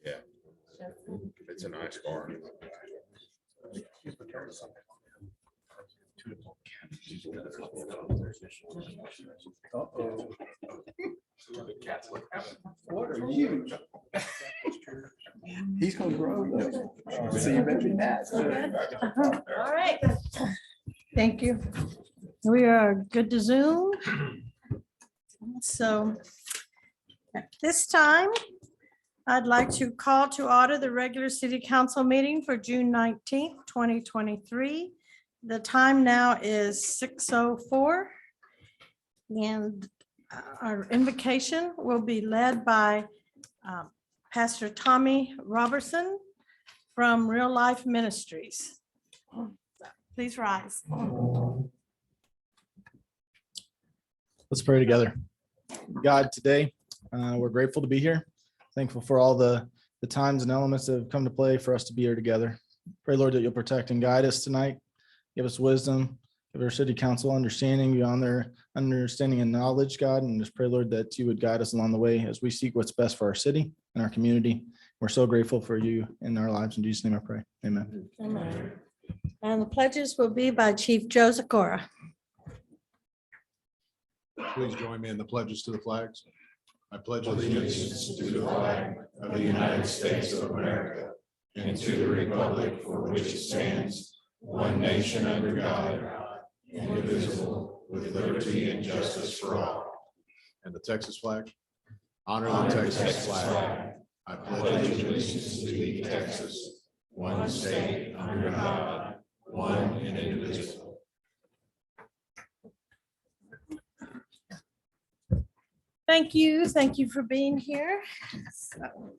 Yeah. It's a nice car. What are you? He's gonna grow though. So you better be nice. All right. Thank you. We are good to Zoom. So at this time, I'd like to call to order the regular city council meeting for June 19th, 2023. The time now is 6:04. And our invocation will be led by Pastor Tommy Robertson from Real Life Ministries. Please rise. Let's pray together. God, today, we're grateful to be here. Thankful for all the times and elements that have come to play for us to be here together. Pray, Lord, that you'll protect and guide us tonight. Give us wisdom, give our city council understanding beyond their understanding and knowledge, God, and just pray, Lord, that you would guide us along the way as we seek what's best for our city and our community. We're so grateful for you in our lives. In Jesus' name I pray. Amen. Amen. And the pledges will be by Chief Joe Zakora. Please join me in the pledges to the flags. I pledge Allegiance to the flag of the United States of America and to the republic for which it stands, one nation under God, indivisible, with liberty and justice for all. And the Texas flag. Honor the Texas flag. I pledge allegiance to thee, Texas, one state under God, one and indivisible. Thank you. Thank you for being here. So,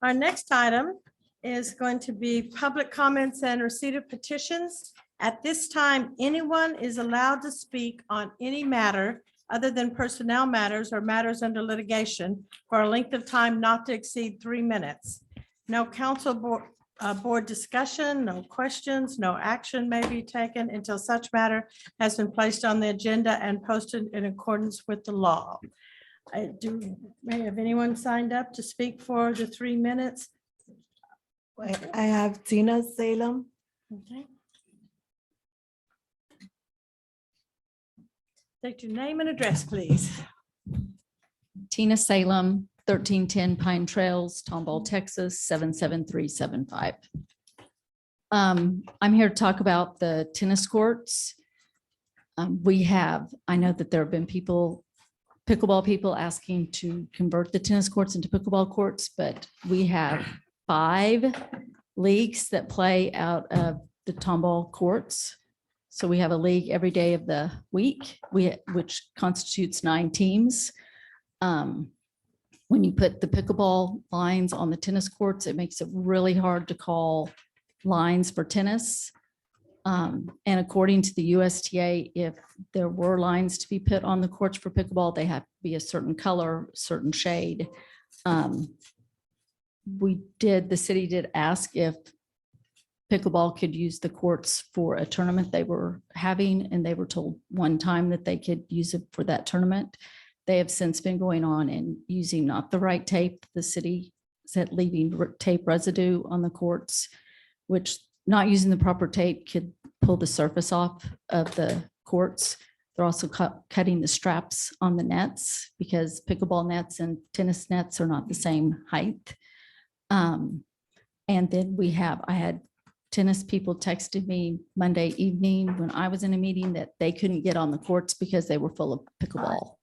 our next item is going to be public comments and receipt of petitions. At this time, anyone is allowed to speak on any matter other than personnel matters or matters under litigation for a length of time not to exceed 3 minutes. No council board discussion, no questions, no action may be taken until such matter has been placed on the agenda and posted in accordance with the law. May have anyone signed up to speak for the 3 minutes? I have Tina Salem. Okay. State your name and address, please. Tina Salem, 1310 Pine Trails, Tomball, Texas, 77375. I'm here to talk about the tennis courts. I know that there have been pickleball people asking to convert the tennis courts into pickleball courts, but we have 5 leagues that play out of the Tomball courts. So we have a league every day of the week, which constitutes 9 teams. When you put the pickleball lines on the tennis courts, it makes it really hard to call lines for tennis. And according to the USTA, if there were lines to be put on the courts for pickleball, they have to be a certain color, certain shade. The city did ask if pickleball could use the courts for a tournament they were having, and they were told one time that they could use it for that tournament. They have since been going on and using not the right tape. The city said leaving tape residue on the courts, which not using the proper tape could pull the surface off of the courts. They're also cutting the straps on the nets because pickleball nets and tennis nets are not the same height. And then I had tennis people texted me Monday evening when I was in a meeting that they couldn't get on the courts because they were full of pickleball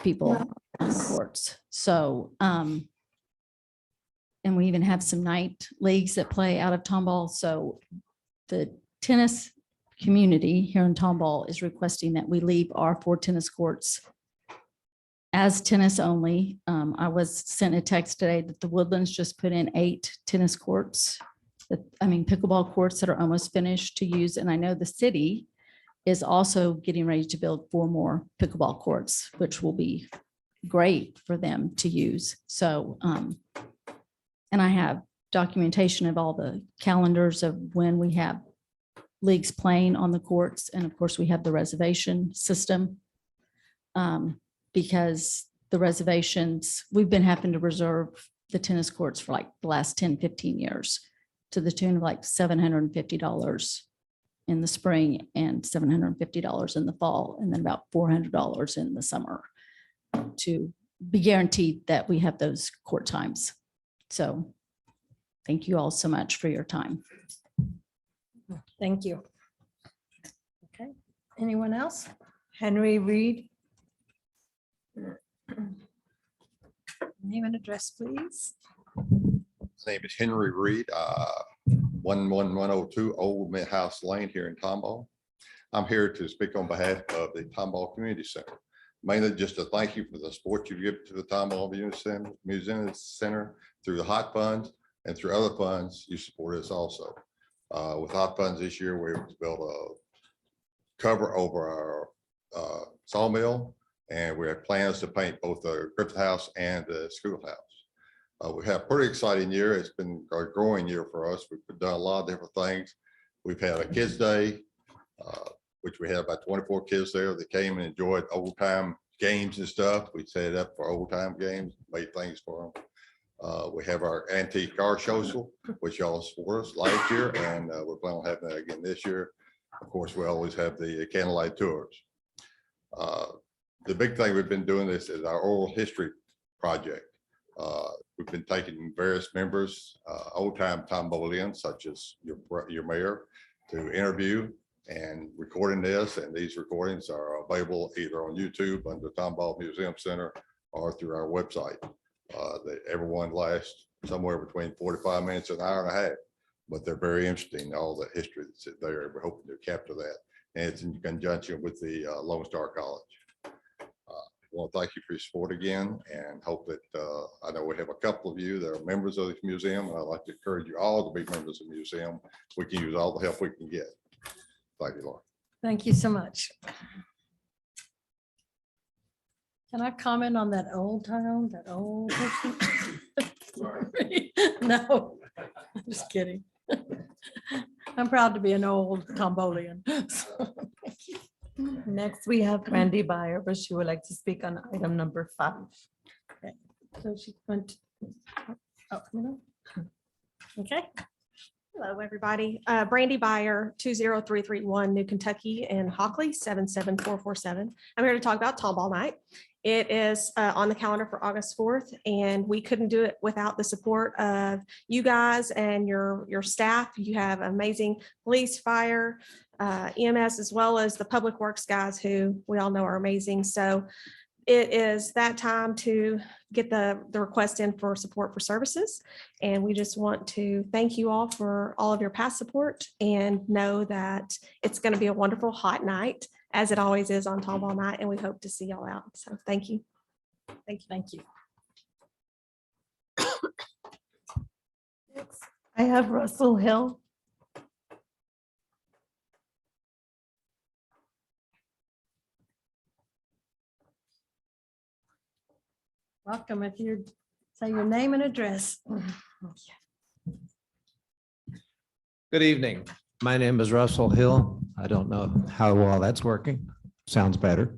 people on the courts. So, and we even have some night leagues that play out of Tomball. So the tennis community here in Tomball is requesting that we leave our 4 tennis courts as tennis only. I was sent a text today that the Woodlands just put in 8 tennis courts, pickleball courts that are almost finished to use. And I know the city is also getting ready to build 4 more pickleball courts, which will be great for them to use. So, and I have documentation of all the calendars of when we have leagues playing on the courts. And of course, we have the reservation system because the reservations. We've been having to reserve the tennis courts for like the last 10, 15 years to the tune of like $750 in the spring and $750 in the fall, and then about $400 in the summer to be guaranteed that we have those court times. So thank you all so much for your time. Thank you. Okay, anyone else? Henry Reed, Name and address, please. His name is Henry Reed, 11102 Old Mint House Lane here in Tomball. I'm here to speak on behalf of the Tomball Community Center. Mainly just to thank you for the support you give to the Tomball Museum Center through the hot funds and through other funds you support us also. With hot funds this year, we were able to build a cover over our sawmill, and we have plans to paint both the Griffith House and the schoolhouse. We have a pretty exciting year. It's been a growing year for us. We've done a lot of different things. We've had a kids' day, which we had about 24 kids there that came and enjoyed old time games and stuff. We set it up for old time games, made things for them. We have our antique car show, which y'all support us last year, and we're planning on having that again this year. Of course, we always have the candlelight tours. The big thing we've been doing this is our oral history project. We've been taking various members, old time Tombolians, such as your mayor, to interview and recording this. And these recordings are available either on YouTube under Tomball Museum Center or through our website. Everyone lasts somewhere between 45 minutes and an hour and a half, but they're very interesting, all the history that's there. We're hoping to capture that. And it's in conjunction with the Lone Star College. I want to thank you for your support again, and hope that I know we have a couple of you that are members of this museum, and I'd like to encourage you all to be members of the museum. We can use all the help we can get. Thank you, Laura. Thank you so much. Can I comment on that old town, that old? No, I'm just kidding. I'm proud to be an old Tombolian. next we have Randy Byer, but she would like to speak on item number 5. So she went. Oh, okay. Hello, everybody. Brandy Byer, 20331 New Kentucky and Hockley, 77447. I'm here to talk about Tomball Night. It is on the calendar for August 4th, and we couldn't do it without the support of you guys and your staff. You have amazing police, fire, EMS, as well as the public works guys who we all know are amazing. So it is that time to get the request in for support for services. And we just want to thank you all for all of your past support, and know that it's going to be a wonderful hot night, as it always is on Tomball Night. And we hope to see y'all out. So thank you. Thank you. Thank you. Next, I have Russell Hill. Welcome. If you say your name and address. Good evening. My name is Russell Hill. I don't know how well that's working. Sounds better.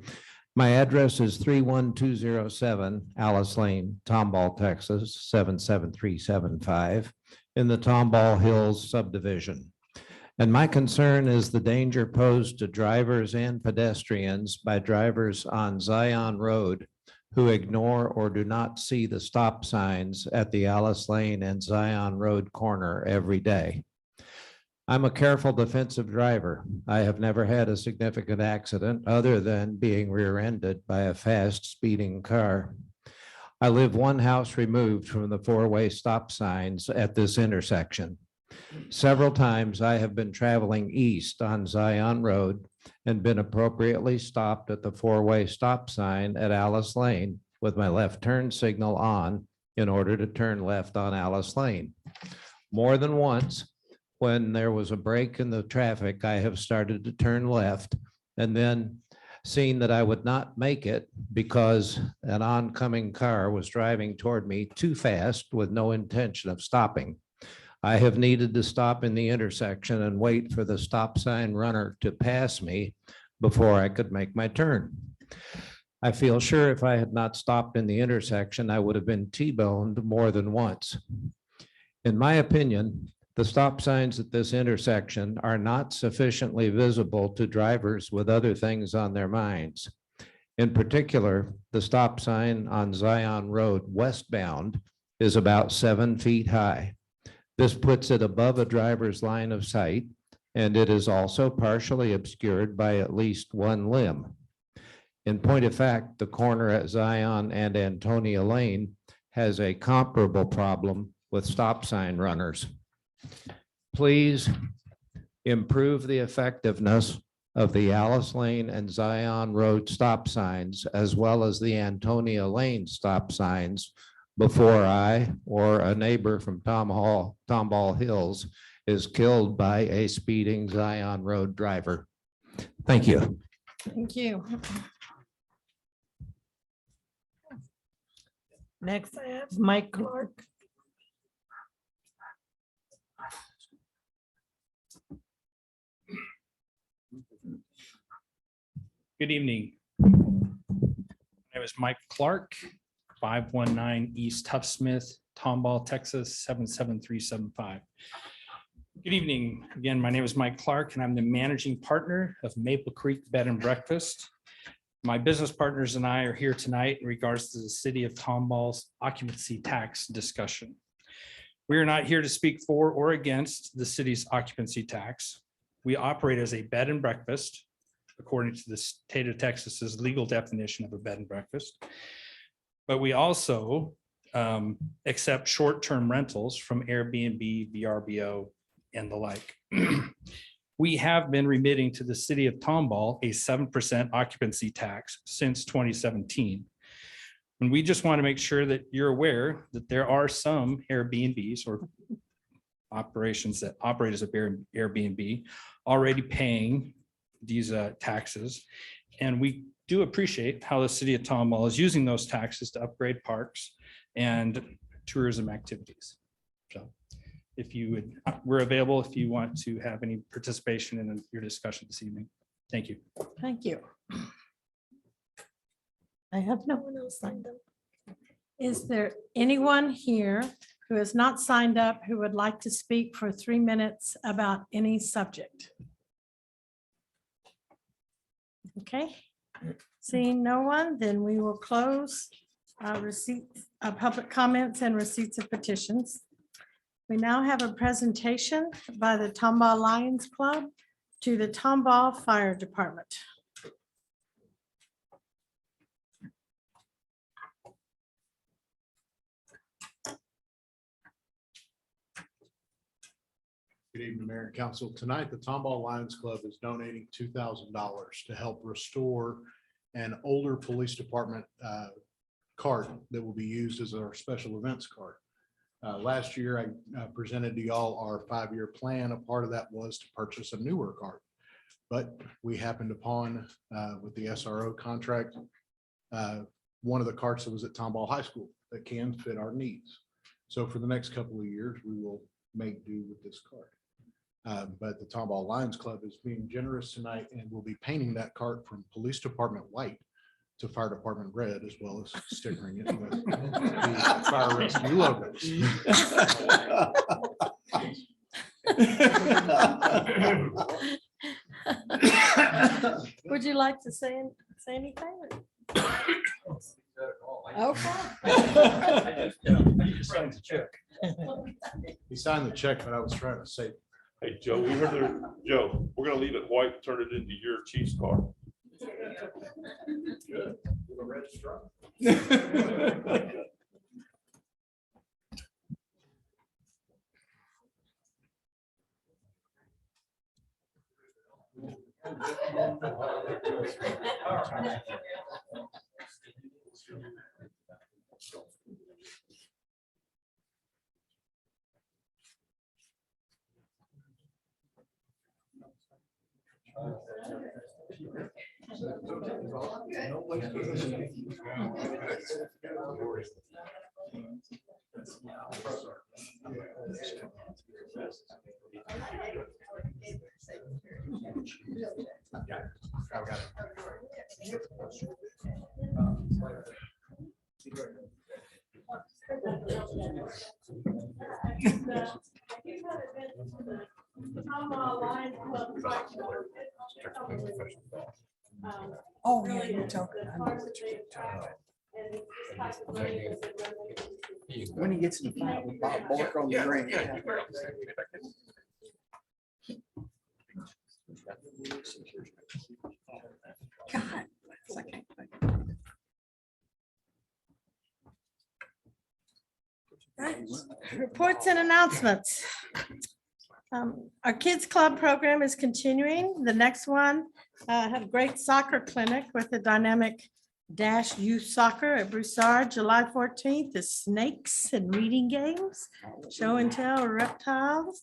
My address is 31207 Alice Lane, Tomball, Texas, 77375 in the Tomball Hills subdivision. And my concern is the danger posed to drivers and pedestrians by drivers on Zion Road who ignore or do not see the stop signs at the Alice Lane and Zion Road corner every day. I'm a careful defensive driver. I have never had a significant accident other than being rear-ended by a fast speeding car. I live one house removed from the four-way stop signs at this intersection. Several times I have been traveling east on Zion Road and been appropriately stopped at the four-way stop sign at Alice Lane with my left turn signal on in order to turn left on Alice Lane. More than once, when there was a break in the traffic, I have started to turn left and then seen that I would not make it because an oncoming car was driving toward me too fast with no intention of stopping. I have needed to stop in the intersection and wait for the stop sign runner to pass me before I could make my turn. I feel sure if I had not stopped in the intersection, I would have been T-boned more than once. In my opinion, the stop signs at this intersection are not sufficiently visible to drivers with other things on their minds. In particular, the stop sign on Zion Road westbound is about 7 feet high. This puts it above a driver's line of sight, and it is also partially obscured by at least one limb. In point of fact, the corner at Zion and Antonia Lane has a comparable problem with stop sign runners. Please improve the effectiveness of the Alice Lane and Zion Road stop signs, as well as the Antonia Lane stop signs, before I or a neighbor from Tomball Hills is killed by a speeding Zion Road driver. Thank you. Thank you. Next, I have Mike Clark. Good evening. My name is Mike Clark, 519 East Huff Smith, Tomball, Texas, 77375. Good evening. Again, my name is Mike Clark, and I'm the managing partner of Maple Creek Bed and Breakfast. My business partners and I are here tonight in regards to the city of Tomball's occupancy tax discussion. We are not here to speak for or against the city's occupancy tax. We operate as a bed and breakfast, according to the state of Texas's legal definition of a bed and breakfast. But we also accept short-term rentals from Airbnb, VRBO, and the like. We have been remitting to the city of Tomball a 7% occupancy tax since 2017. And we just want to make sure that you're aware that there are some Airbnbs or operations that operate as a Airbnb already paying these taxes. And we do appreciate how the city of Tomball is using those taxes to upgrade parks and tourism activities. So if you would, we're available if you want to have any participation in your discussion this evening. Thank you. Thank you. I have no one else signed up. Is there anyone here who has not signed up who would like to speak for 3 minutes about any subject? Okay, seeing no one, then we will close receipts, public comments and receipts of petitions. We now have a presentation by the Tomball Lions Club to the Tomball Fire Department. Good evening, Mayor and Council. Tonight, the Tomball Lions Club is donating $2,000 to help restore an older police department cart that will be used as our special events cart. Last year, I presented to y'all our 5-year plan. A part of that was to purchase a newer cart. But we happened upon, with the SRO contract, one of the carts that was at Tomball High School that can fit our needs. So for the next couple of years, we will make do with this cart. But the Tomball Lions Club is being generous tonight and will be painting that cart from Police Department white to Fire Department red, as well as stickering it with the fire rescue logos. Would you like to say anything? Okay. He signed the check, but I was trying to say, Hey, Joe, we heard there, Joe, we're gonna leave it white, turn it into your Chiefs car. good. With a red stripe. Oh, yeah, you're talking. I know what you're When he gets in the fight with Bob Barker on the ring. God. I can't think. Reports and announcements. Our Kids Club program is continuing. The next one, had a great soccer clinic with the dynamic Dash Youth Soccer at Broussard, July 14th, is snakes and reading games, show and tell reptiles.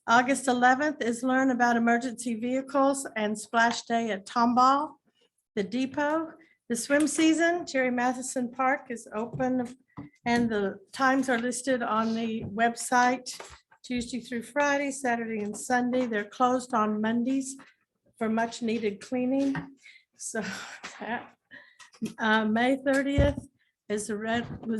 August 11th is learn about emergency vehicles and splash day at Tomball, the depot. The swim season, Jerry Matheson Park is open and the times are listed on the website, Tuesday through Friday, Saturday and Sunday. They're closed on Mondays for much needed cleaning. So May 30th was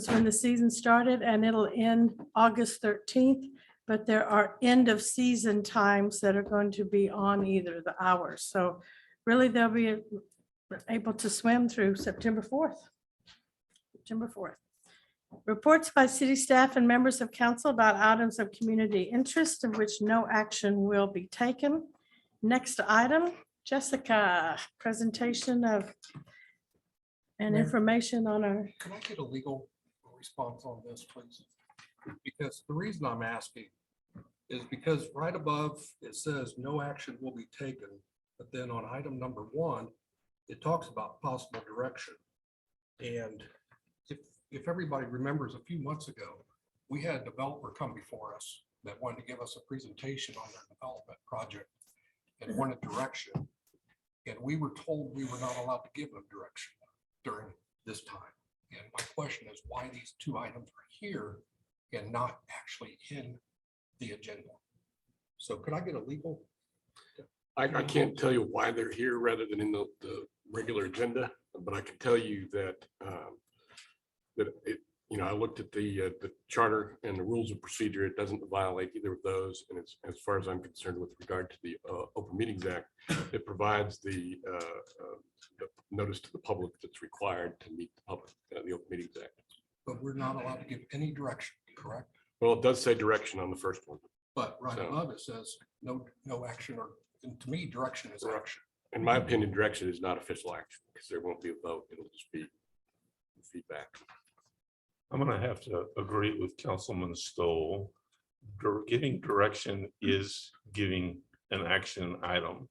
when the season started and it'll end August 13th. But there are end of season times that are going to be on either the hours. So really they'll be able to swim through September 4th. September 4th. Reports by city staff and members of council about items of community interest of which no action will be taken. Next item, Jessica, presentation of and information on our. Can I get a legal response on this, please? Because the reason I'm asking is because right above it says no action will be taken, but then on item number 1, it talks about possible direction. And if everybody remembers, a few months ago, we had a developer come before us that wanted to give us a presentation on their development project and wanted direction. And we were told we were not allowed to give them direction during this time. And my question is why these 2 items are here and not actually in the agenda. So could I get a legal? I can't tell you why they're here rather than in the regular agenda, but I can tell you that I looked at the charter and the rules of procedure. It doesn't violate either of those. And it's, as far as I'm concerned, with regard to the Open Meetings Act, it provides the notice to the public that's required to meet the public, the Open Meetings Act. But we're not allowed to give any direction, correct? Well, it does say direction on the first one. But right So- above it says no action, or and to me, direction is action. In my opinion, direction is not official action because there won't be a vote. It'll just be feedback. I'm gonna have to agree with Councilman Stoll. Giving direction is giving an action item.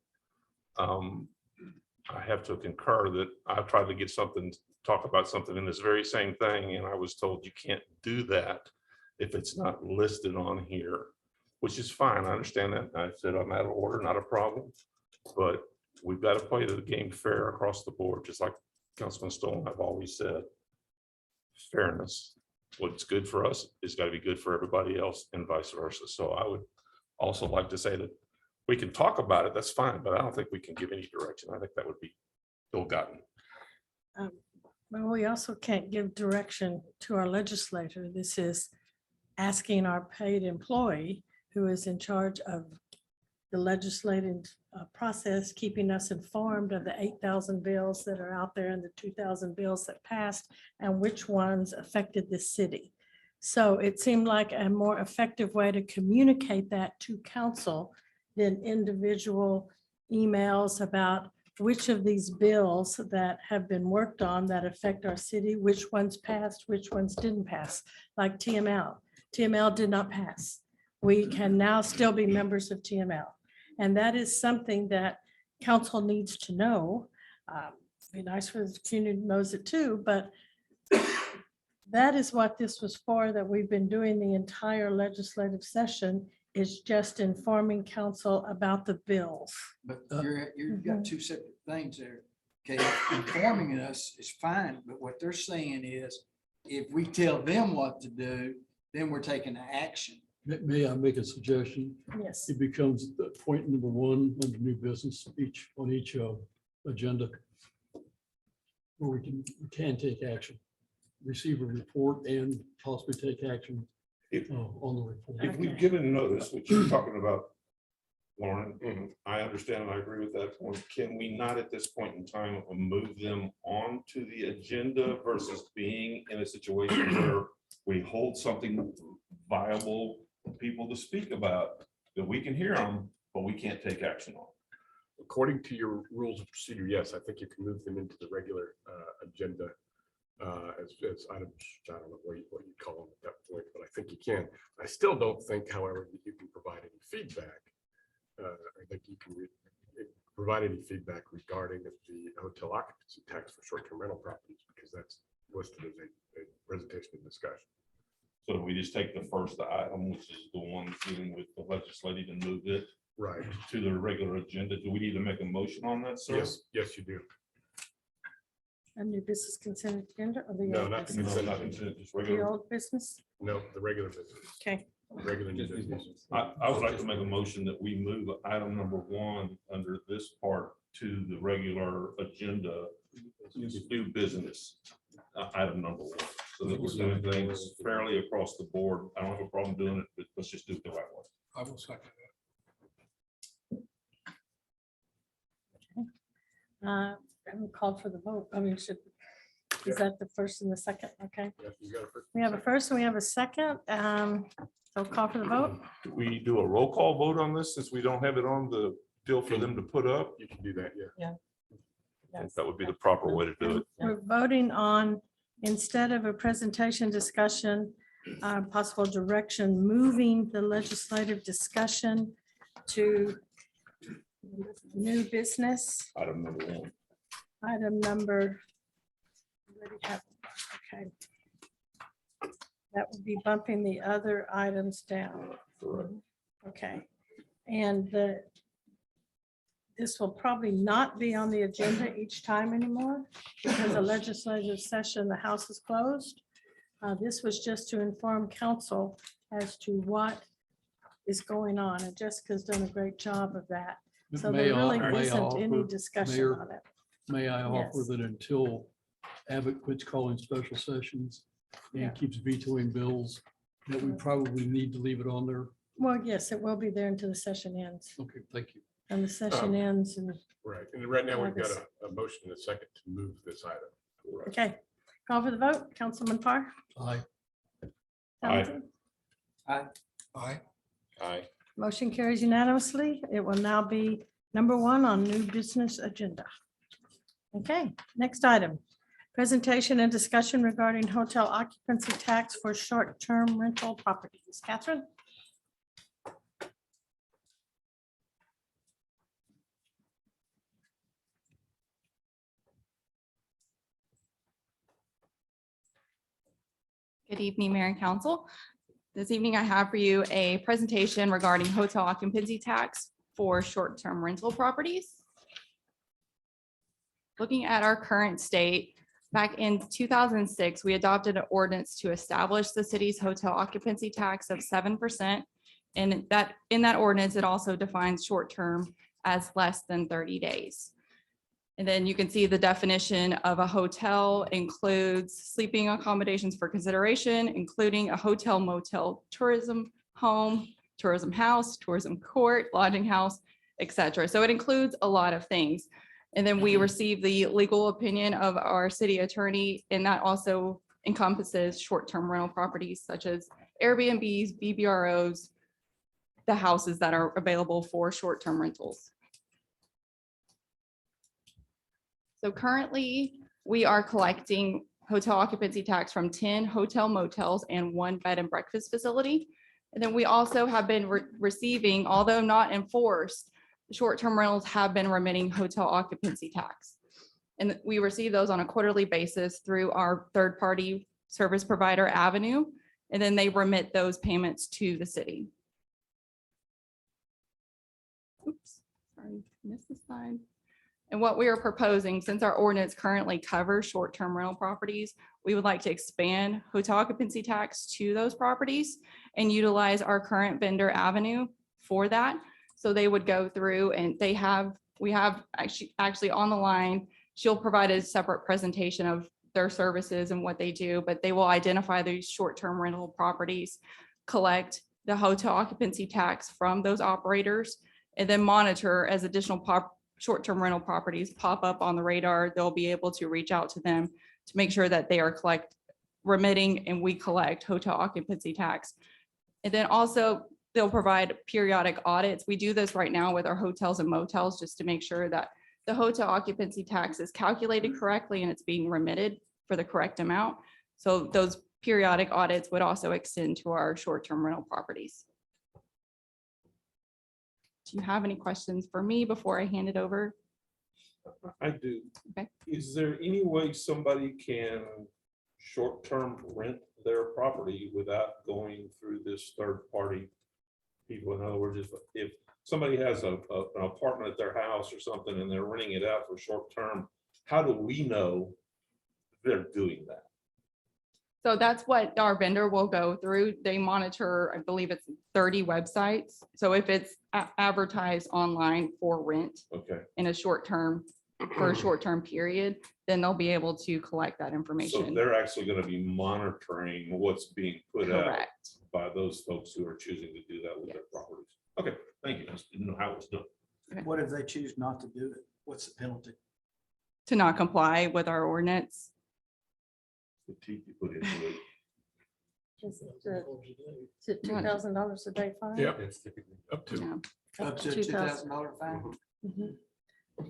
I have to concur that I tried to get something, talk about something in this very same thing, and I was told you can't do that if it's not listed on here, which is fine. I understand that. I said I'm out of order, not a problem. But we've got to play the game fair across the board, just like Councilman Stoll and I've always said. Fairness. What's good for us is got to be good for everybody else and vice versa. So I would also like to say that we can talk about it, that's fine, but I don't think we can give any direction. I think that would be ill-gotten. Well, we also can't give direction to our legislator. This is asking our paid employee who is in charge of the legislative process, keeping us informed of the 8,000 bills that are out there and the 2,000 bills that passed and which ones affected the city. So it seemed like a more effective way to communicate that to council than individual emails about which of these bills that have been worked on that affect our city, which ones passed, which ones didn't pass, like TML. TML did not pass. We can now still be members of TML. And that is something that council needs to know. Be nice for the community knows it too, but that is what this was for, that we've been doing the entire legislative session, is just informing council about the bills. But you've got 2 separate things there. Okay, informing us is fine, but what they're saying is if we tell them what to do, then we're taking action. May I make a suggestion? Yes. It becomes the point number 1 under new business on each agenda, where we can take action, receive a report and possibly take action on the report. If we've given notice, which you're talking about Lauren, I understand and I agree with that point. Can we not at this point in time move them onto the agenda versus being in a situation where we hold something viable for people to speak about, that we can hear them, but we can't take action on? According to your rules of procedure, yes, I think you can move them into the regular agenda as items. I don't know what you call them at that point, but I think you can. I still don't think, however, that you can provide any feedback. I think you can provide any feedback regarding the hotel occupancy tax for short-term rental properties, because that's listed as a presentation and discussion. So we just take the first item, which is the one dealing with the legislative, and move it Right. to the regular agenda. Do we need to make a motion on that, sir? Yes, you do. A new business consent agenda or the No, old not business? consent. No, not consent, just The regular. old business? No, the regular business, Okay, regular new business. I would like to make a motion that we move item number 1 under this part to the regular agenda, new business, item number 1. So that we're doing things fairly across the board. I don't have a problem doing it, but let's just do it the right way. I will second that. haven't called for the vote. I mean, is that the first and the second? Okay. Yeah, you got it first. We have a first and we have a second. So call for the vote. Do we do a roll call vote on this since we don't have it on the deal for them to put up? You can do that, yeah. I think that would be the proper way to do it. We're voting on, instead of a presentation discussion, possible direction, moving the legislative discussion to new business, Item number 1. item number. Where do you have it? Okay. That would be bumping the other items down. Correct. Okay. And this will probably not be on the agenda each time anymore because the legislative session, the House is closed. This was just to inform council as to what is going on, and Jessica's done a great job of that. So May there I- really may I isn't any offer, discussion Mayor, on it. May I offer Yes. that until Abbott quits calling special sessions Yeah. and keeps vetoing bills, that we probably need to leave it on there? Well, yes, it will be there until the session ends, Okay, thank you. and the session ends and, Right, and right now we've got August. a motion and a second to move this item. okay. Call for the vote. Councilman Parr? Aye. Aye. Hamilton? Aye. Aye. Motion carries unanimously. It will now be number 1 on new business agenda. Okay, next item. Presentation and discussion regarding hotel occupancy tax for short-term rental properties. Catherine? Good evening, Mayor and Council. This evening, I have for you a presentation regarding hotel occupancy tax for short-term rental properties. Looking at our current state, back in 2006, we adopted an ordinance to establish the city's hotel occupancy tax of 7%. And that, in that ordinance, it also defines short-term as less than 30 days. And then you can see the definition of a hotel includes sleeping accommodations for consideration, including a hotel, motel, tourism home, tourism house, tourism court, lodging house, etc. So it includes a lot of things. And then we receive the legal opinion of our city attorney, and that also encompasses short-term rental properties such as Airbnbs, BBROs, the houses that are available for short-term rentals. So currently, we are collecting hotel occupancy tax from 10 hotel motels and 1 bed and breakfast facility. And then we also have been receiving, although not enforced, short-term rentals have been remitting hotel occupancy tax. And we receive those on a quarterly basis through our third-party service provider Avenue, and then they remit those payments to the city. Oops, sorry, missed the slide. And what we are proposing, since our ordinance currently covers short-term rental properties, we would like to expand hotel occupancy tax to those properties and utilize our current vendor Avenue for that. So they would go through and we have actually on the line, she'll provide a separate presentation of their services and what they do, but they will identify these short-term rental properties, collect the hotel occupancy tax from those operators, and then monitor as additional short-term rental properties pop up on the radar. They'll be able to reach out to them to make sure that they are remitting and we collect hotel occupancy tax. And then also they'll provide periodic audits. We do this right now with our hotels and motels just to make sure that the hotel occupancy tax is calculated correctly and it's being remitted for the correct amount. So those periodic audits would also extend to our short-term rental properties. Do you have any questions for me before I hand it over? I do. Okay. Is there any way somebody can short-term rent their property without going through this third-party people? In other words, if somebody has an apartment at their house or something and they're renting it out for short-term, how do we know they're doing that? So that's what our vendor will go through. They monitor, I believe it's 30 websites. So if it's advertised online for rent Okay, in a short-term, for a short-term period, then they'll be able to collect that so information. they're actually going to be monitoring what's being put out Correct. by those folks who are choosing to do that with their properties. Okay, thank you. I just didn't know how it's done. What if they choose not to do it? What's the penalty? To not comply with our ordinance. The teeth you put into it. Is it $2,000 a day fine? Yeah, That's typically. up to. Yeah. Up to a $2,000 fine? Mhm.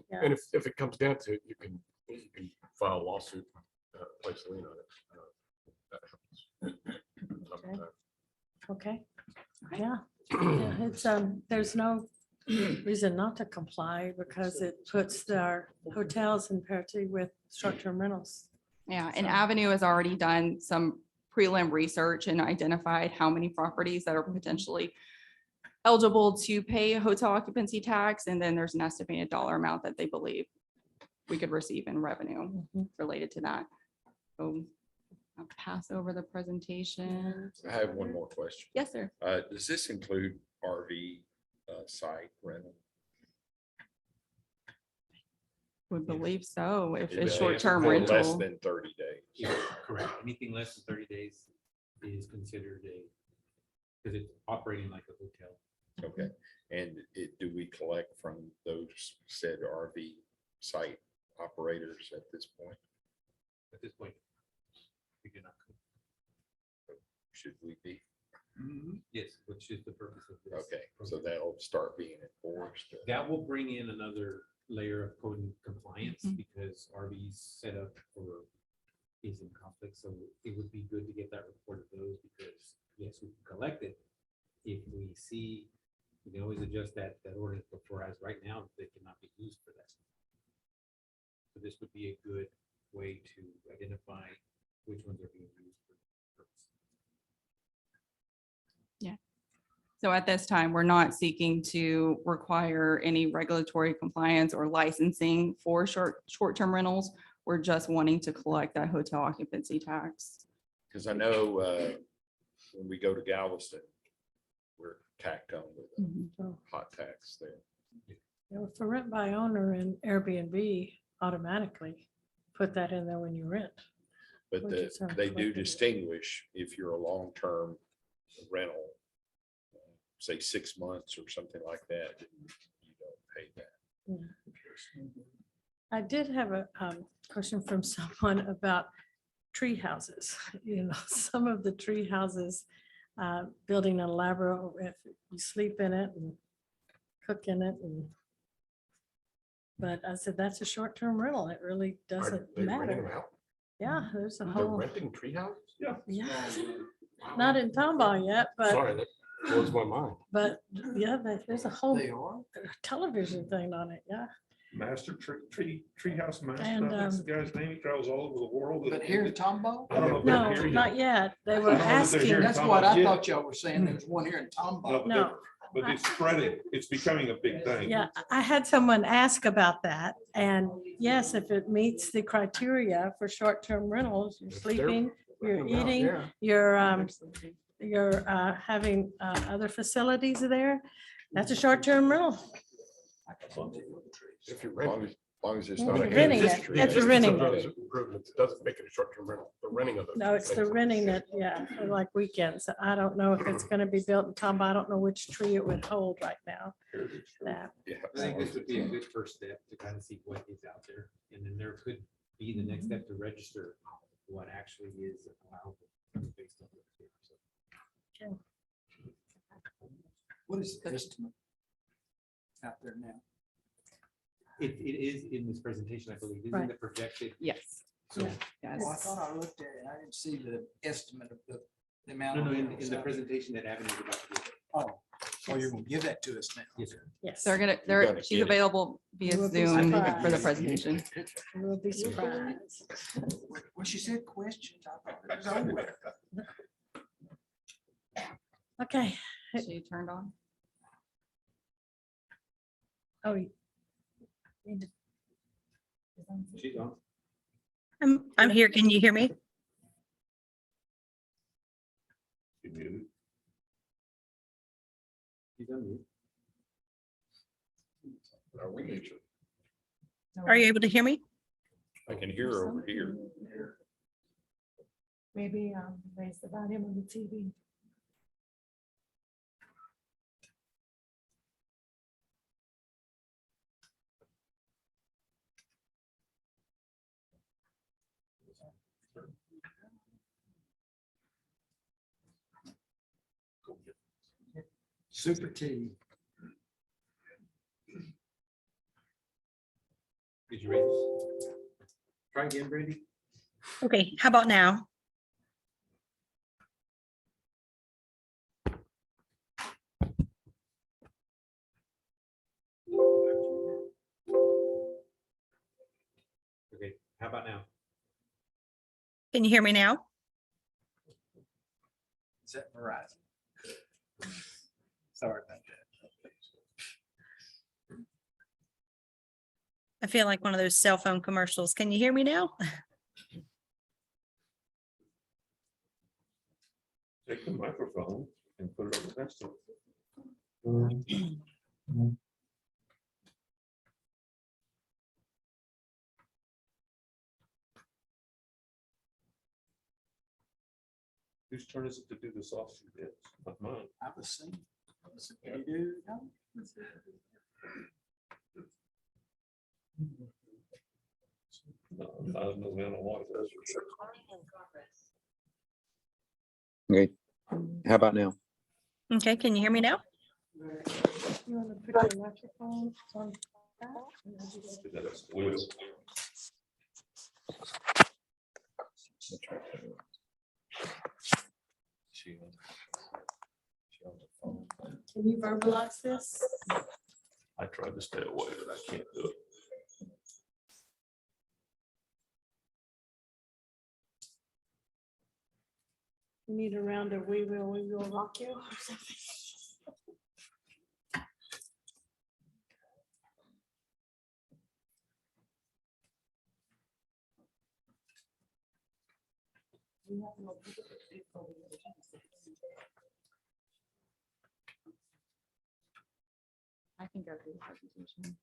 Yeah. And if it comes down to it, you can file a lawsuit, place a lien on it. That happens sometimes. Okay, yeah. Yeah, it's, there's no reason not to comply because it puts our hotels in parity with short-term rentals. Yeah, and Avenue has already done some prelim research and identified how many properties that are potentially eligible to pay a hotel occupancy tax. And then there's an estimated dollar amount that they believe we could receive in revenue related to that. So I'll pass over the presentation. I have one more question. Yes, sir. Does this include RV site rental? Would believe so, if Yeah, it's short-term for Less rental. than 30 days. Correct. Anything less than 30 days is considered because it's operating like a hotel. Okay, and do we collect from those said RV site operators at this point? At this point, we do not. Should we be? Yes, which is the purpose of this. Okay, so that'll start being enforced. That will bring in another layer of code and compliance Mhm. because RV's set up for is in conflict. So it would be good to get that report of those because yes, we can collect it. If we see, we can always adjust that ordinance before as right now, they cannot be used for that. So this would be a good way to identify which ones are being used for purpose. So at this time, we're not seeking to require any regulatory compliance or licensing for short-term rentals. We're just wanting to collect that hotel occupancy tax. Because I know when we go to Galveston, we're tacked on with a So, hot tax there. you know, for rent by owner and Airbnb automatically put that in there when you rent. But Which is they do collected. distinguish if you're a long-term rental, say 6 months or something like that, then you don't pay that. I did have a question from someone about tree houses. You know, some of the tree houses, building an elaborate, if you sleep in it and cook in it. But I said, that's a short-term rental. It really doesn't They renting them matter. out? Yeah, there's a They're whole, renting tree houses? Yeah. yeah, not in Tomball yet, but, Sorry, that blows my mind. but yeah, there's a whole They are? television thing on it. Yeah. Master Treehouse Master. And, That's the guy's name. He travels all over the world. But here in Tomball? I don't know if they're No, here yet. not yet. They I were don't know if they're here asking. in That's what I Tomball thought yet. y'all were saying. There's one here in No, Tomball. No. but it's spreading. It's becoming a big thing. Yeah, I had someone ask about that. And yes, if it meets the criteria for short-term rentals, you're If they're sleeping, you're renting them out, eating, yeah. you're having other facilities there. That's a short-term rental. If you're As long renting, as long as it's Well, not. we're renting it. It's renting it. Improvements, it doesn't make it a short-term rental, the renting of it. No, it's the renting it, yeah, for like weekends. I don't know if it's gonna be built in Tomball. I don't know which tree it would hold right now. That. Yeah. I think this would be a good first step to kind of see what is out there. And then there could be the next step to register what actually is allowable. Based on what What is the estimate out there now? it is in this presentation, I believe, isn't the projected? Yes. So, Well, I thought I looked at it, and I didn't see the estimate of the amount. no, of in rentals the out there. presentation that Avenue is about to do. Oh, you're gonna give that to us now? Yes, sir. Yes. They're gonna, gotta she's get it. available via You will be Zoom surprised. for the presentation. We'll be surprised. Well, she said questions. I thought it was over with. Okay. She turned on. Oh. you- She's on. I'm here. Can you hear me? You muted. She's on mute. Are we mutual? Are you able to hear me? I can hear her over here. Maybe raise the volume on the TV. Super T. Did you raise it? Try again, Brandy. Okay, how about now? Okay, how about now? Can you hear me now? Is that Verizon? Sorry about that. I feel like one of those cell phone commercials. Can you hear me now? Take the microphone and put it on the desktop. Whose turn is it to do this off? It's not mine. I was saying. You do, no? No, I don't know what it is. Okay, how about now? Okay, can you hear me now? You want to put your microphone on that? That's weird. Can you verbalize this? I tried to stay away, but I can't do it. You need a round of we will rock you or something. I can go through the presentation.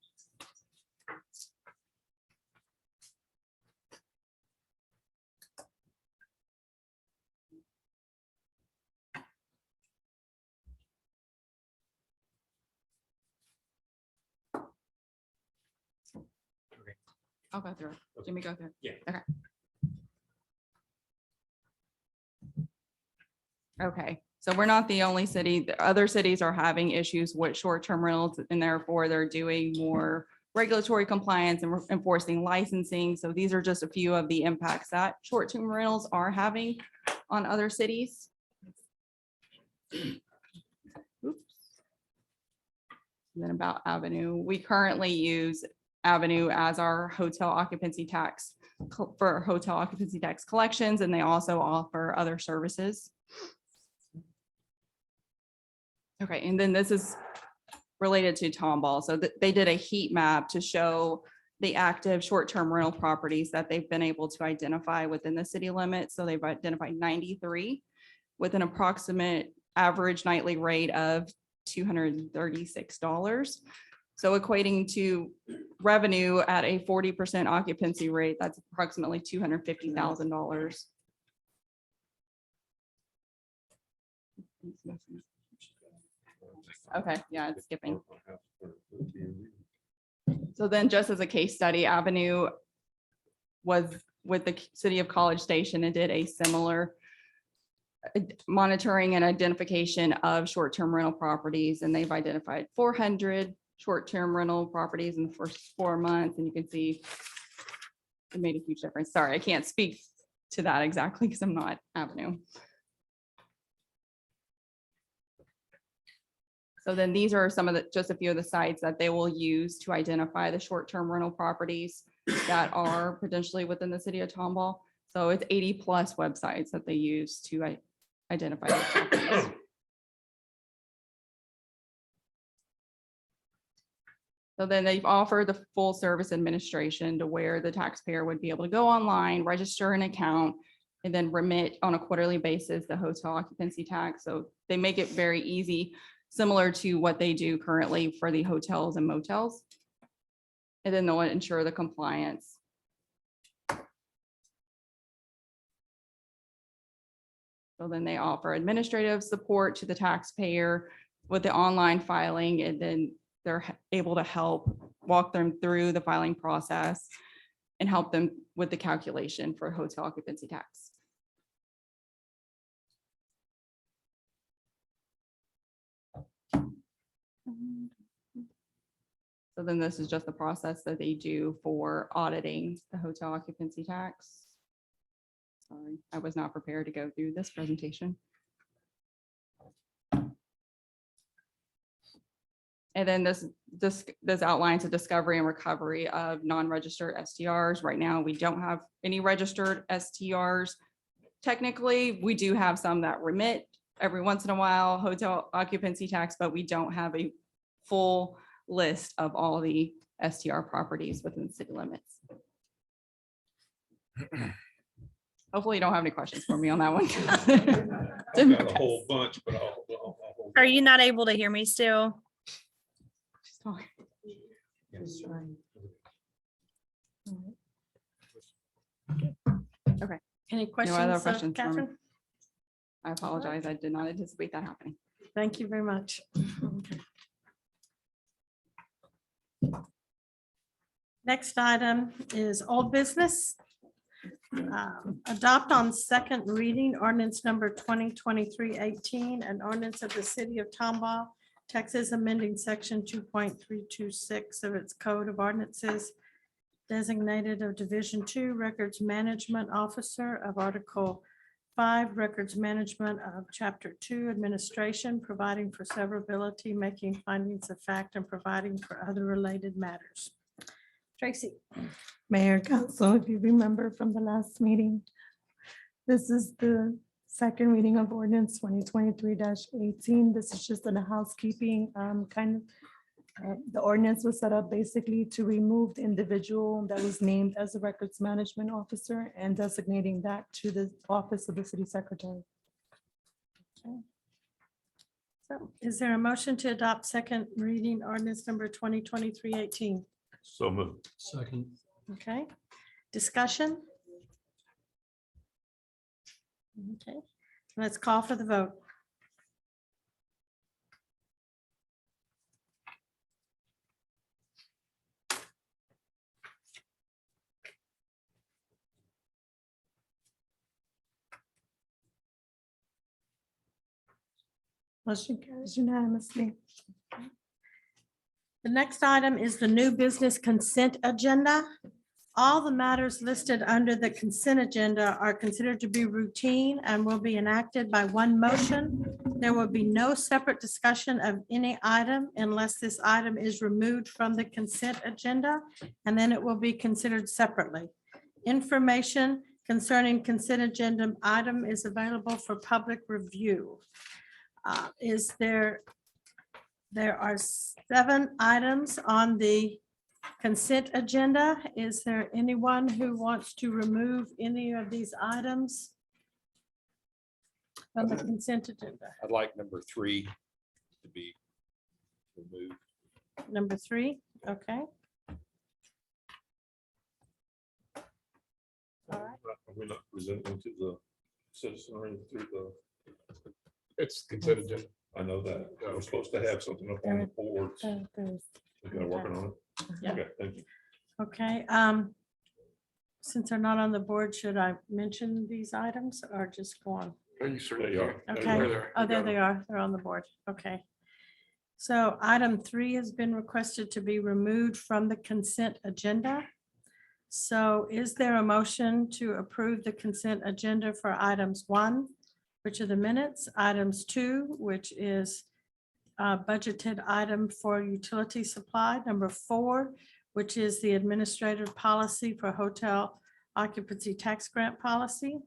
I'll go through. it. Jimmy, go through. it. Yeah. Okay. Okay, so we're not the only city. The other cities are having issues with short-term rentals and therefore they're doing more regulatory compliance and enforcing licensing. So these are just a few of the impacts that short-term rentals are having on other cities. Oops. And then about Avenue, we currently use Avenue as our hotel occupancy tax for hotel occupancy tax collections, and they also offer other services. Okay, and then this is related to Tomball. So they did a heat map to show the active short-term rental properties that they've been able to identify within the city limits. So they've identified 93 with an approximate average nightly rate of $236. So equating to revenue at a 40% occupancy rate, that's approximately $250,000. Okay, yeah, it's skipping. So then just as a case study, Avenue was with the city of College Station and did a similar monitoring and identification of short-term rental properties, and they've identified 400 short-term rental properties in the first 4 months, and you can see it made a huge difference. Sorry, I can't speak to that exactly because I'm not Avenue. So then these are some of the, just a few of the sites that they will use to identify the short-term rental properties that are potentially within the city of Tomball. So it's 80+ websites that they use to identify those properties. So then they've offered the full service administration to where the taxpayer would be able to go online, register an account, and then remit on a quarterly basis the hotel occupancy tax. So they make it very easy, similar to what they do currently for the hotels and motels. And then they'll ensure the compliance. So then they offer administrative support to the taxpayer with the online filing, and then they're able to help walk them through the filing process and help them with the calculation for hotel occupancy tax. So then this is just the process that they do for auditing the hotel occupancy tax. Sorry, I was not prepared to go through this presentation. And then this outlines the discovery and recovery of non-registered STRs. Right now, we don't have any registered STRs. Technically, we do have some that remit every once in a while, hotel occupancy tax, but we don't have a full list of all the STR properties within the city limits. Hopefully you don't have any questions for me on that one. I've got a whole bunch, but I'll. Are you not able to hear me still? Okay. Any No questions, other questions for me. Catherine? I apologize. I did not anticipate that happening. Thank you very much. Next item is old business. Adopt on second reading ordinance number 2023-18, an ordinance of the city of Tomball, Texas, amending section 2.326 of its code of ordinances designated of Division 2 Records Management Officer of Article 5 Records Management of Chapter 2 Administration, providing for severability, making findings of fact, and providing for other related matters. Tracy. Mayor, Council, if you remember from the last meeting, this is the second reading of ordinance 2023-18. This is just a housekeeping kind of. The ordinance was set up basically to remove the individual that was named as the records management officer and designating that to the office of the city secretary. So is there a motion to adopt second reading ordinance number 2023-18? So moved. Second. Okay, discussion? Okay, let's call for the vote. Motion carries unanimously. The next item is the new business consent agenda. All the matters listed under the consent agenda are considered to be routine and will be enacted by one motion. There will be no separate discussion of any item unless this item is removed from the consent agenda, and then it will be considered separately. Information concerning consent agenda item is available for public review. There are 7 items on the consent agenda. Is there anyone who wants to remove any of these items from the consent agenda? I'd like number 3 to be removed. Number 3, okay. We're not presenting to the citizenry through the, It's consent agenda. I know that. We're supposed to have something up on the boards. We're gonna work on it. Yeah. Okay, thank you. Okay, since they're not on the board, should I mention these items or just go on? You certainly They are. can. Okay. They're there. Oh, You there got they them. are. They're on the board. Okay. So item 3 has been requested to be removed from the consent agenda. So is there a motion to approve the consent agenda for items 1, which are the minutes, items 2, which is a budgeted item for utility supply, number 4, which is the administrative policy for hotel occupancy tax grant policy.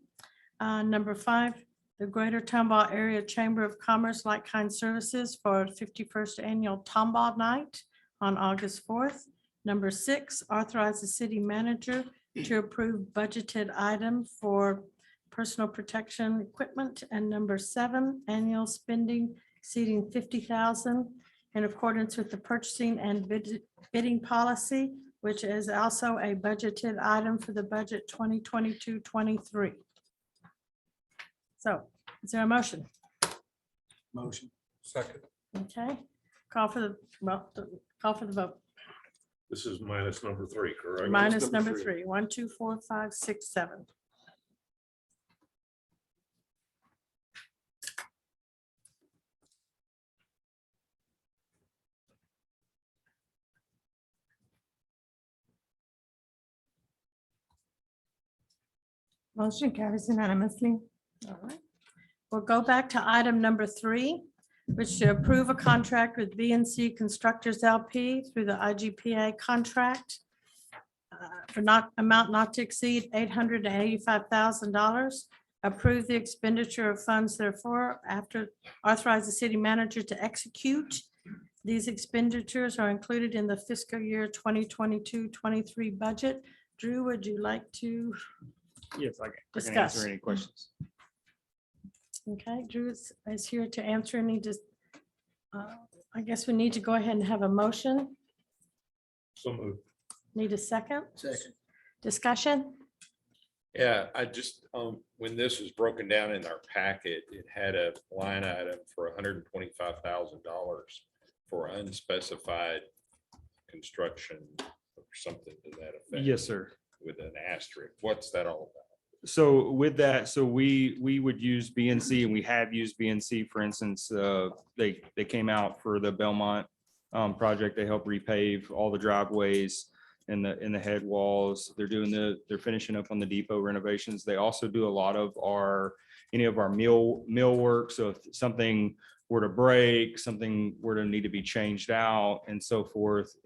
Number 5, the Greater Tomball Area Chamber of Commerce like-kind services for 51st Annual Tomball Night on August 4th. Number 6, authorize the city manager to approve budgeted item for personal protection equipment. And number 7, annual spending exceeding $50,000 in accordance with the purchasing and bidding policy, which is also a budgeted item for the budget 2022-23. So is there a motion? Motion. Second. Okay, call for the vote. This is minus number 3, correct? Minus number 3, 1, 2, 4, 5, 6, 7. Motion carries unanimously. All right. We'll go back to item number 3, which to approve a contract with BNC Constructors LP through the IGPA contract for amount not to exceed $885,000. Approve the expenditure of funds therefore after authorize the city manager to execute. These expenditures are included in the fiscal year 2022-23 budget. Drew, would you like to? Yes, I can Discuss. answer any questions. Okay, Drew is here to answer any, I guess we need to go ahead and have a motion. So moved. Need a second? Second. Discussion? Yeah, I just, when this was broken down in our packet, it had a line item for $125,000 for unspecified construction or something to that effect. Yes, sir. With an asterisk. What's that all about? So with that, so we would use BNC and we have used BNC, for instance, they came out for the Belmont project. They helped repave all the driveways in the head walls. They're finishing up on the depot renovations. They also do a lot of any of our mill work. So if something were to break, something were to need to be changed out and so forth,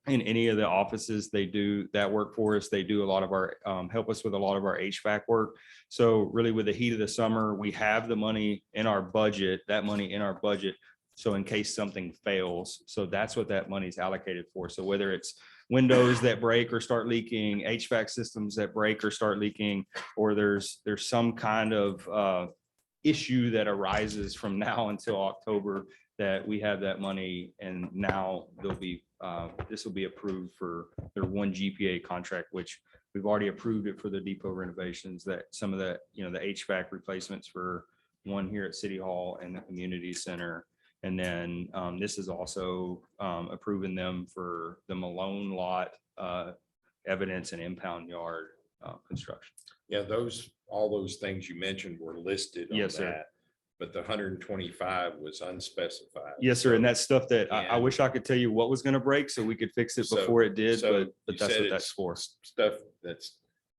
in any of the offices, they do that work for us. They do a lot of our, help us with a lot of our HVAC work. So really with the heat of the summer, we have the money in our budget, So in case something fails, so that's what that money is allocated for. So whether it's windows that break or start leaking, HVAC systems that break or start leaking, or there's some kind of issue that arises from now until October, that we have that money and now this will be approved for their 1 GPA contract, which we've already approved it for the depot renovations, that some of the, the HVAC replacements for one here at City Hall and the community center. And then this is also approving them for the Malone lot, evidence and impound yard construction. Yeah, all those things you mentioned were listed on Yes, sir. that. But the 125 was unspecified. Yes, sir. And that's stuff that I And- wish I could tell you what was going to break so we could fix it So- before it did, so but you that's said what that's it's for. Stuff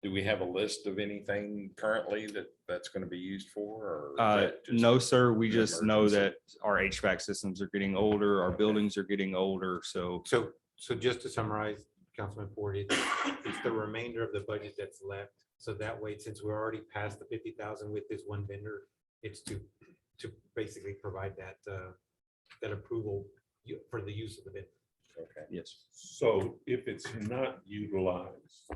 do we have a list of anything currently that's going to be used for? Or is that just No, sir. We an just know emergency? that our HVAC systems are getting older, our buildings are getting older, so. So just to summarize, Councilman Ford, it's the remainder of the budget that's left. So that way, since we're already past the 50,000 with this one vendor, it's to basically provide that approval for the use of the vendor. Okay. Yes. So if it's not utilized,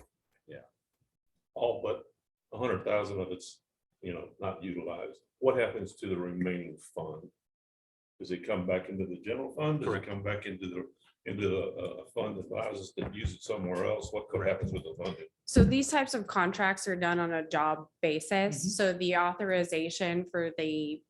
all but 100,000 of it's, not utilized, what happens to the remaining fund? Does it come back into the general fund? Does it come back into into a fund that allows us to use it somewhere else, what could happen with the funding? So these types of contracts are done on a job basis. So the authorization for the,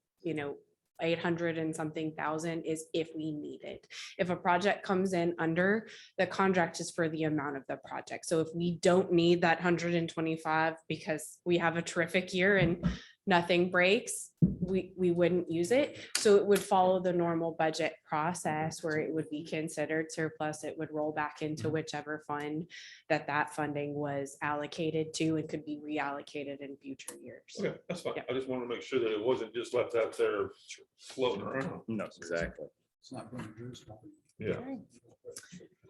800 and something thousand is if we need it. If a project comes in under, the contract is for the amount of the project. So if we don't need that 125 because we have a terrific year and nothing breaks, we wouldn't use it. So it would follow the normal budget process where it would be considered surplus. It would roll back into whichever fund that funding was allocated to and could be reallocated in future years. Okay, that's fine. I just wanted to make sure that it wasn't just left out there floating around. No, Exactly. It's not going to do something. Yeah.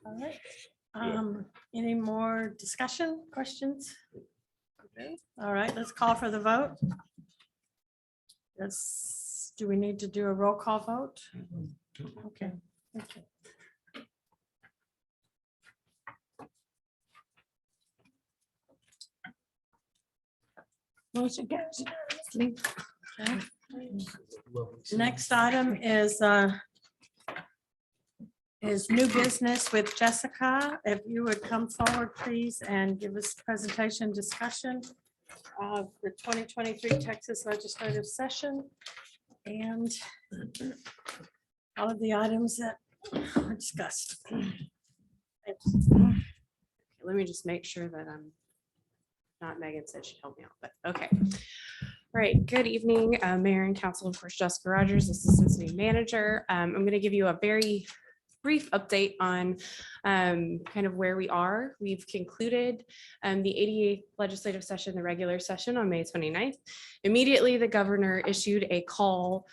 All right. Any more discussion, questions? Okay. All right, let's call for the vote. Yes, do we need to do a roll call vote? Okay. Okay. Motion carries unanimously. Okay. Next item is new business with Jessica. If you would come forward, please, and give us presentation discussion of the 2023 Texas legislative session and all of the items that were discussed. Let me just make sure that I'm not Megan said she'd help me out, but okay. All right, good evening, Mayor and Council. Of course, Jessica Rogers, Assistant City Manager. I'm going to give you a very brief update on kind of where we are. We've concluded the 88th legislative session, the regular session on May 29th. Immediately, the governor issued a call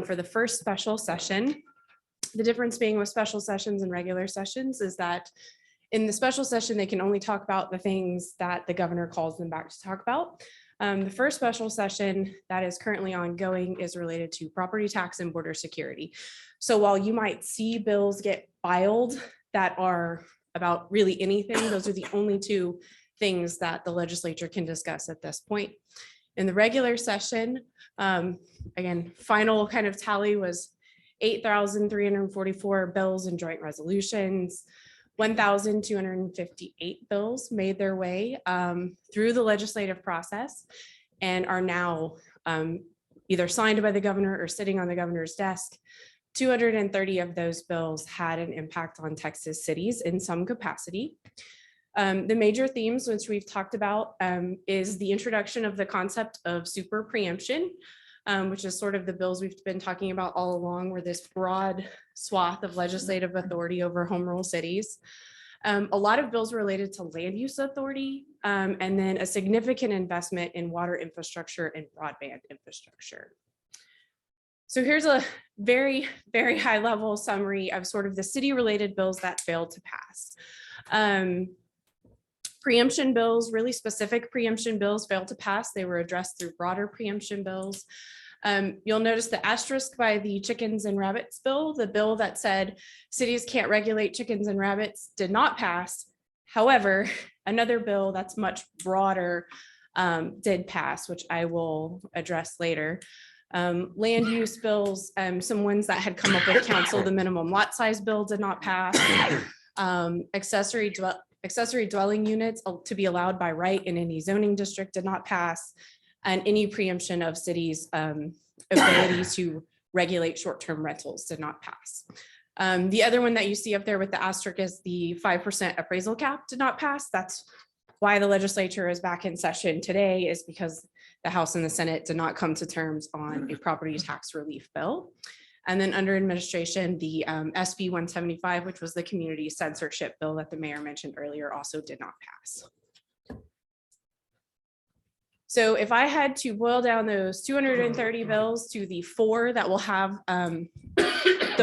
for the first special session. The difference being with special sessions and regular sessions is that in the special session, they can only talk about the things that the governor calls them back to talk about. The first special session that is currently ongoing is related to property tax and border security. So while you might see bills get filed that are about really anything, those are the only two things that the legislature can discuss at this point. In the regular session, again, final kind of tally was 8,344 bills and joint resolutions. 1,258 bills made their way through the legislative process and are now either signed by the governor or sitting on the governor's desk. 230 of those bills had an impact on Texas cities in some capacity. The major themes, which we've talked about, is the introduction of the concept of super preemption, which is sort of the bills we've been talking about all along, where this broad swath of legislative authority over home rule cities. A lot of bills related to land use authority, and then a significant investment in water infrastructure and broadband infrastructure. So here's a very, very high level summary of sort of the city related bills that failed to pass. Preemption bills, really specific preemption bills failed to pass. They were addressed through broader preemption bills. You'll notice the asterisk by the chickens and rabbits bill. The bill that said cities can't regulate chickens and rabbits did not pass. However, another bill that's much broader did pass, which I will address later. Land use bills, some ones that had come up with council, the minimum lot size bill did not pass. Accessory dwelling units to be allowed by right in any zoning district did not pass. And any preemption of cities' ability to regulate short-term rentals did not pass. The other one that you see up there with the asterisk is the 5% appraisal cap did not pass. That's why the legislature is back in session today, is because the House and the Senate did not come to terms on a property tax relief bill. And then under administration, the SB 175, which was the community censorship bill that the mayor mentioned earlier, also did not pass. So if I had to boil down those 230 bills to the 4 that will have the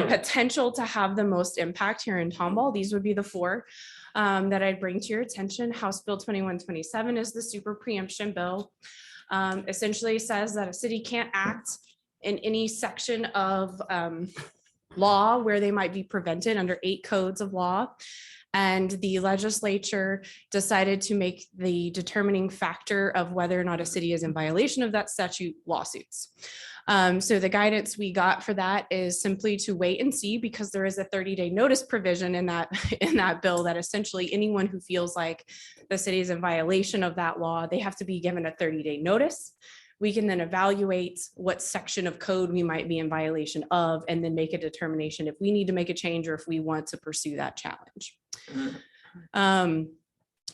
potential to have the most impact here in Tomball, these would be the 4 that I'd bring to your attention. House Bill 2127 is the super preemption bill. Essentially says that a city can't act in any section of law where they might be prevented under 8 codes of law. And the legislature decided to make the determining factor of whether or not a city is in violation of that statute lawsuits. So the guidance we got for that is simply to wait and see, because there is a 30-day notice provision in that in that bill that essentially anyone who feels like the city is in violation of that law, they have to be given a 30-day notice. We can then evaluate what section of code we might be in violation of, and then make a determination if we need to make a change or if we want to pursue that challenge.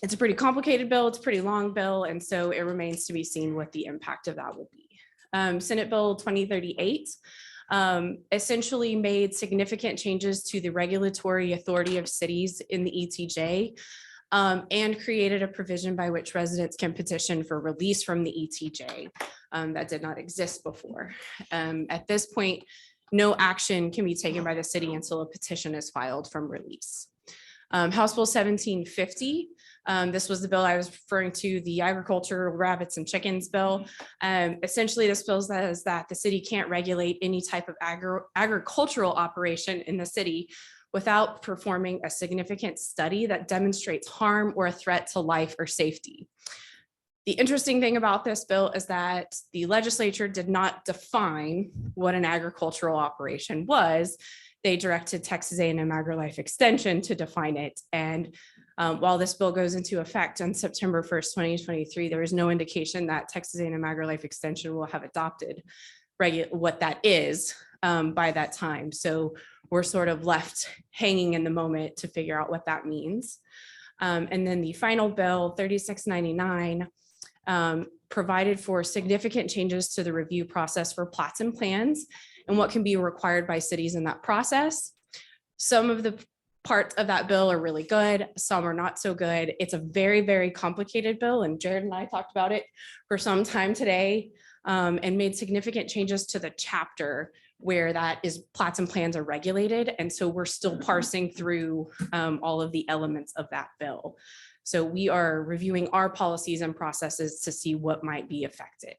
It's a pretty complicated bill. It's a pretty long bill. And so it remains to be seen what the impact of that will be. Senate Bill 2038 essentially made significant changes to the regulatory authority of cities in the ETJ, and created a provision by which residents can petition for release from the ETJ that did not exist before. At this point, no action can be taken by the city until a petition is filed from release. House Bill 1750. This was the bill I was referring to, the agriculture, rabbits and chickens bill. Essentially, this bill says that the city can't regulate any type of agricultural operation in the city without performing a significant study that demonstrates harm or a threat to life or safety. The interesting thing about this bill is that the legislature did not define what an agricultural operation was. They directed Texas A&M AgriLife Extension to define it. And while this bill goes into effect on September 1st, 2023, there is no indication that Texas A&M AgriLife Extension will have adopted what that is by that time. So we're sort of left hanging in the moment to figure out what that means. And then the final bill, 3699, provided for significant changes to the review process for plats and plans and what can be required by cities in that process. Some of the parts of that bill are really good, some are not so good. It's a very, very complicated bill, and Jared and I talked about it for some time today, and made significant changes to the chapter where that is plats and plans are regulated. And so we're still parsing through all of the elements of that bill. So we are reviewing our policies and processes to see what might be affected.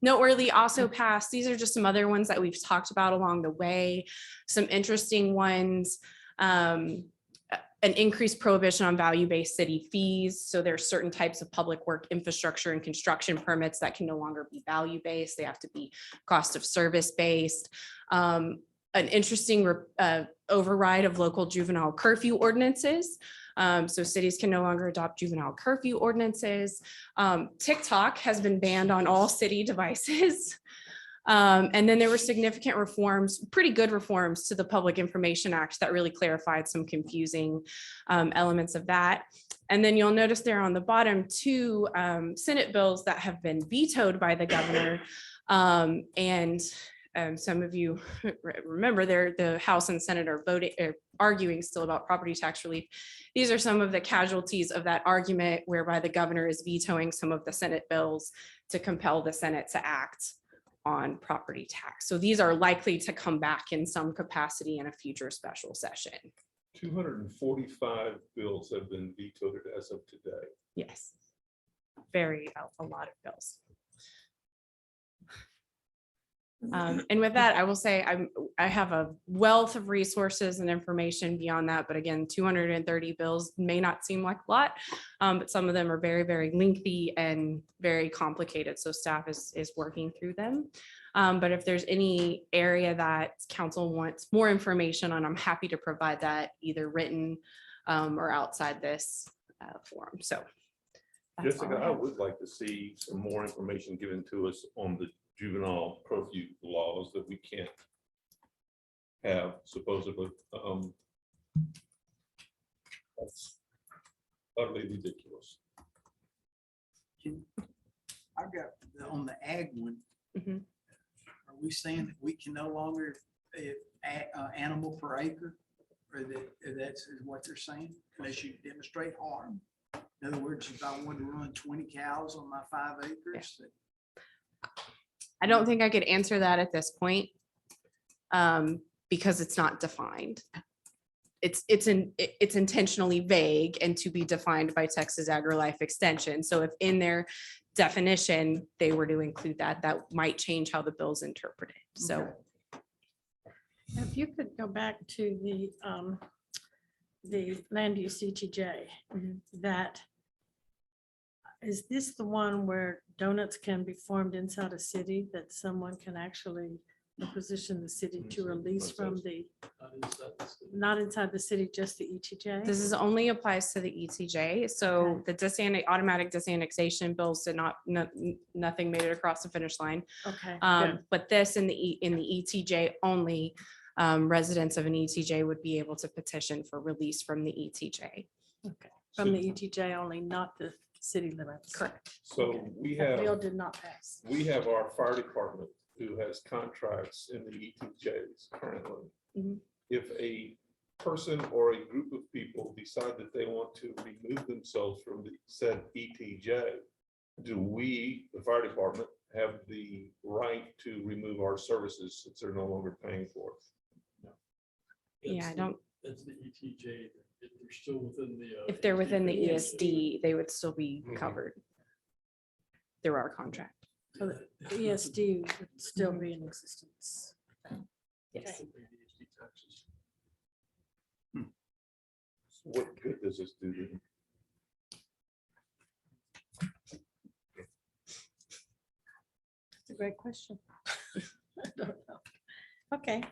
Noteworthy also passed. These are just some other ones that we've talked about along the way. Some interesting ones. An increased prohibition on value-based city fees. So there are certain types of public work infrastructure and construction permits that can no longer be value-based. They have to be cost of service-based. An interesting override of local juvenile curfew ordinances. So cities can no longer adopt juvenile curfew ordinances. TikTok has been banned on all city devices. And then there were significant reforms, pretty good reforms to the Public Information Act that really clarified some confusing elements of that. And then you'll notice there on the bottom two Senate bills that have been vetoed by the governor. Some of you remember the House and Senate are arguing still about property tax relief. These are some of the casualties of that argument whereby the governor is vetoing some of the Senate bills to compel the Senate to act on property tax. So these are likely to come back in some capacity in a future special session. 245 bills have been vetoed as of today. Yes, a lot of bills. And with that, I will say I have a wealth of resources and information beyond that. But again, 230 bills may not seem like a lot, but some of them are very, very lengthy and very complicated. So staff is working through them. But if there's any area that council wants more information on, I'm happy to provide that either written or outside this forum. So that's all Jessica, I I have. would like to see some more information given to us on the juvenile curfew laws that we can't have supposedly. That's utterly ridiculous. I've got on the ag one. Mhm. Are we saying that we can no longer animal per acre? Or that's what they're saying, unless you demonstrate harm? In other words, if I wanted to run 20 cows on my 5 acres. I don't think I could answer that at this point because it's not defined. It's intentionally vague and to be defined by Texas AgriLife Extension. So if in their definition, they were to include that, that might change how the bill's interpreted. So. If you could go back to the land use CTJ, that, is this the one where donuts can be formed inside a city that someone can actually position the city to release from the, not inside the city, just the ETJ? This is only applies to the ETJ. So the automatic disannexation bills did not, nothing made it across the finish line. Okay. But this in the ETJ only, residents of an ETJ would be able to petition for release from the ETJ. Okay. From the ETJ only, not the city limits. Correct. So we That have. bill did not pass. We have our fire department who has contracts in the ETJs currently. Mhm. If a person or a group of people decide that they want to remove themselves from the said ETJ, do we, the fire department, have the right to remove our services since they're no longer paying for it? Yeah, I don't, That's the ETJ. If they're still within the. if they're within the ESD, they would still be covered through our contract. So the ESD would still be in existence. Yes. So what good does this do to them? That's a great question. I don't know. Okay.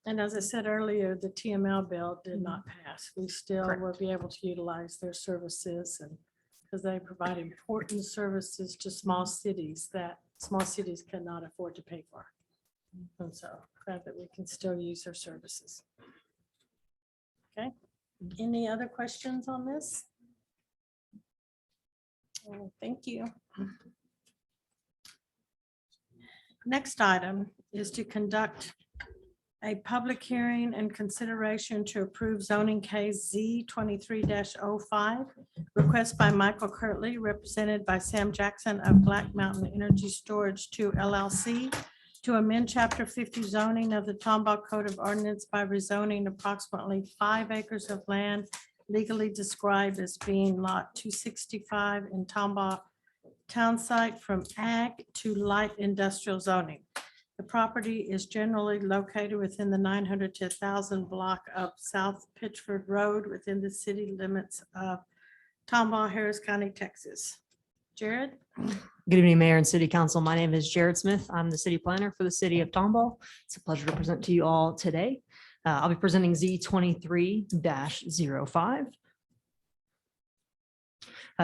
And as I said earlier, the TML bill did not pass. We still Correct. will be able to utilize their services and because they provide important services to small cities that small cities cannot afford to pay for. And so glad that we can still use their services. Okay, any other questions on this? Oh, thank you. Next item is to conduct a public hearing and consideration to approve zoning case Z 23-05. Request by Michael Kirtley, represented by Sam Jackson of Black Mountain Energy Storage 2 LLC, to amend chapter 50 zoning of the Tomball Code of Ordinance by rezoning approximately 5 acres of land legally described as being lot 265 in Tomball Town Site from ag to light industrial zoning. The property is generally located within the 900 to 1,000 block of South Pitchford Road within the city limits of Tomball, Harris County, Texas. Jared? Good evening, Mayor and City Council. My name is Jared Smith. I'm the city planner for the city of Tomball. It's a pleasure to present to you all today. I'll be presenting Z 23-05.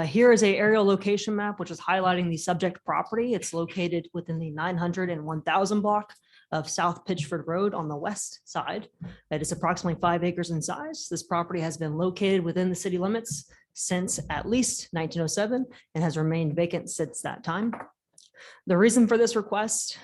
Here is a aerial location map, which is highlighting the subject property. It's located within the 900 and 1,000 block of South Pitchford Road on the west side. It is approximately 5 acres in size. This property has been located within the city limits since at least 1907 and has remained vacant since that time. The reason for this request,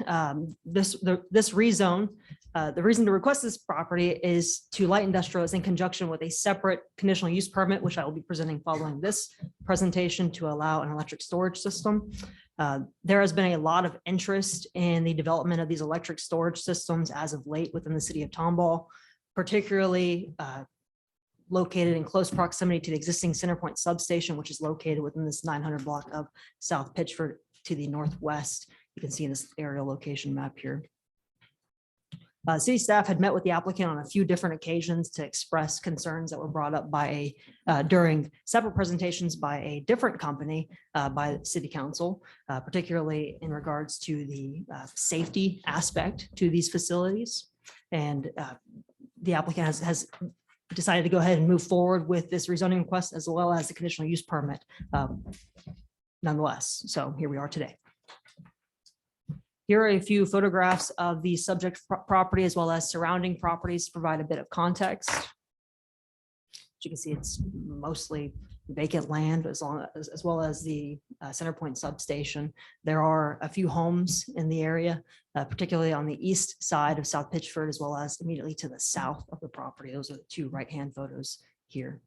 this rezone, the reason to request this property is to light industrial is in conjunction with a separate conditional use permit, which I will be presenting following this presentation to allow an electric storage system. There has been a lot of interest in the development of these electric storage systems as of late within the city of Tomball, particularly located in close proximity to the existing Centerpoint substation, which is located within this 900 block of South Pitchford to the northwest. You can see in this aerial location map here. City staff had met with the applicant on a few different occasions to express concerns that were brought up by during separate presentations by a different company by the city council, particularly in regards to the safety aspect to these facilities. And the applicant has decided to go ahead and move forward with this rezoning request as well as the conditional use permit nonetheless. So here we are today. Here are a few photographs of the subject property as well as surrounding properties to provide a bit of context. As you can see, it's mostly vacant land as well as the Centerpoint substation. There are a few homes in the area, particularly on the east side of South Pitchford, as well as immediately to the south of the property. Those are the two right-hand photos here.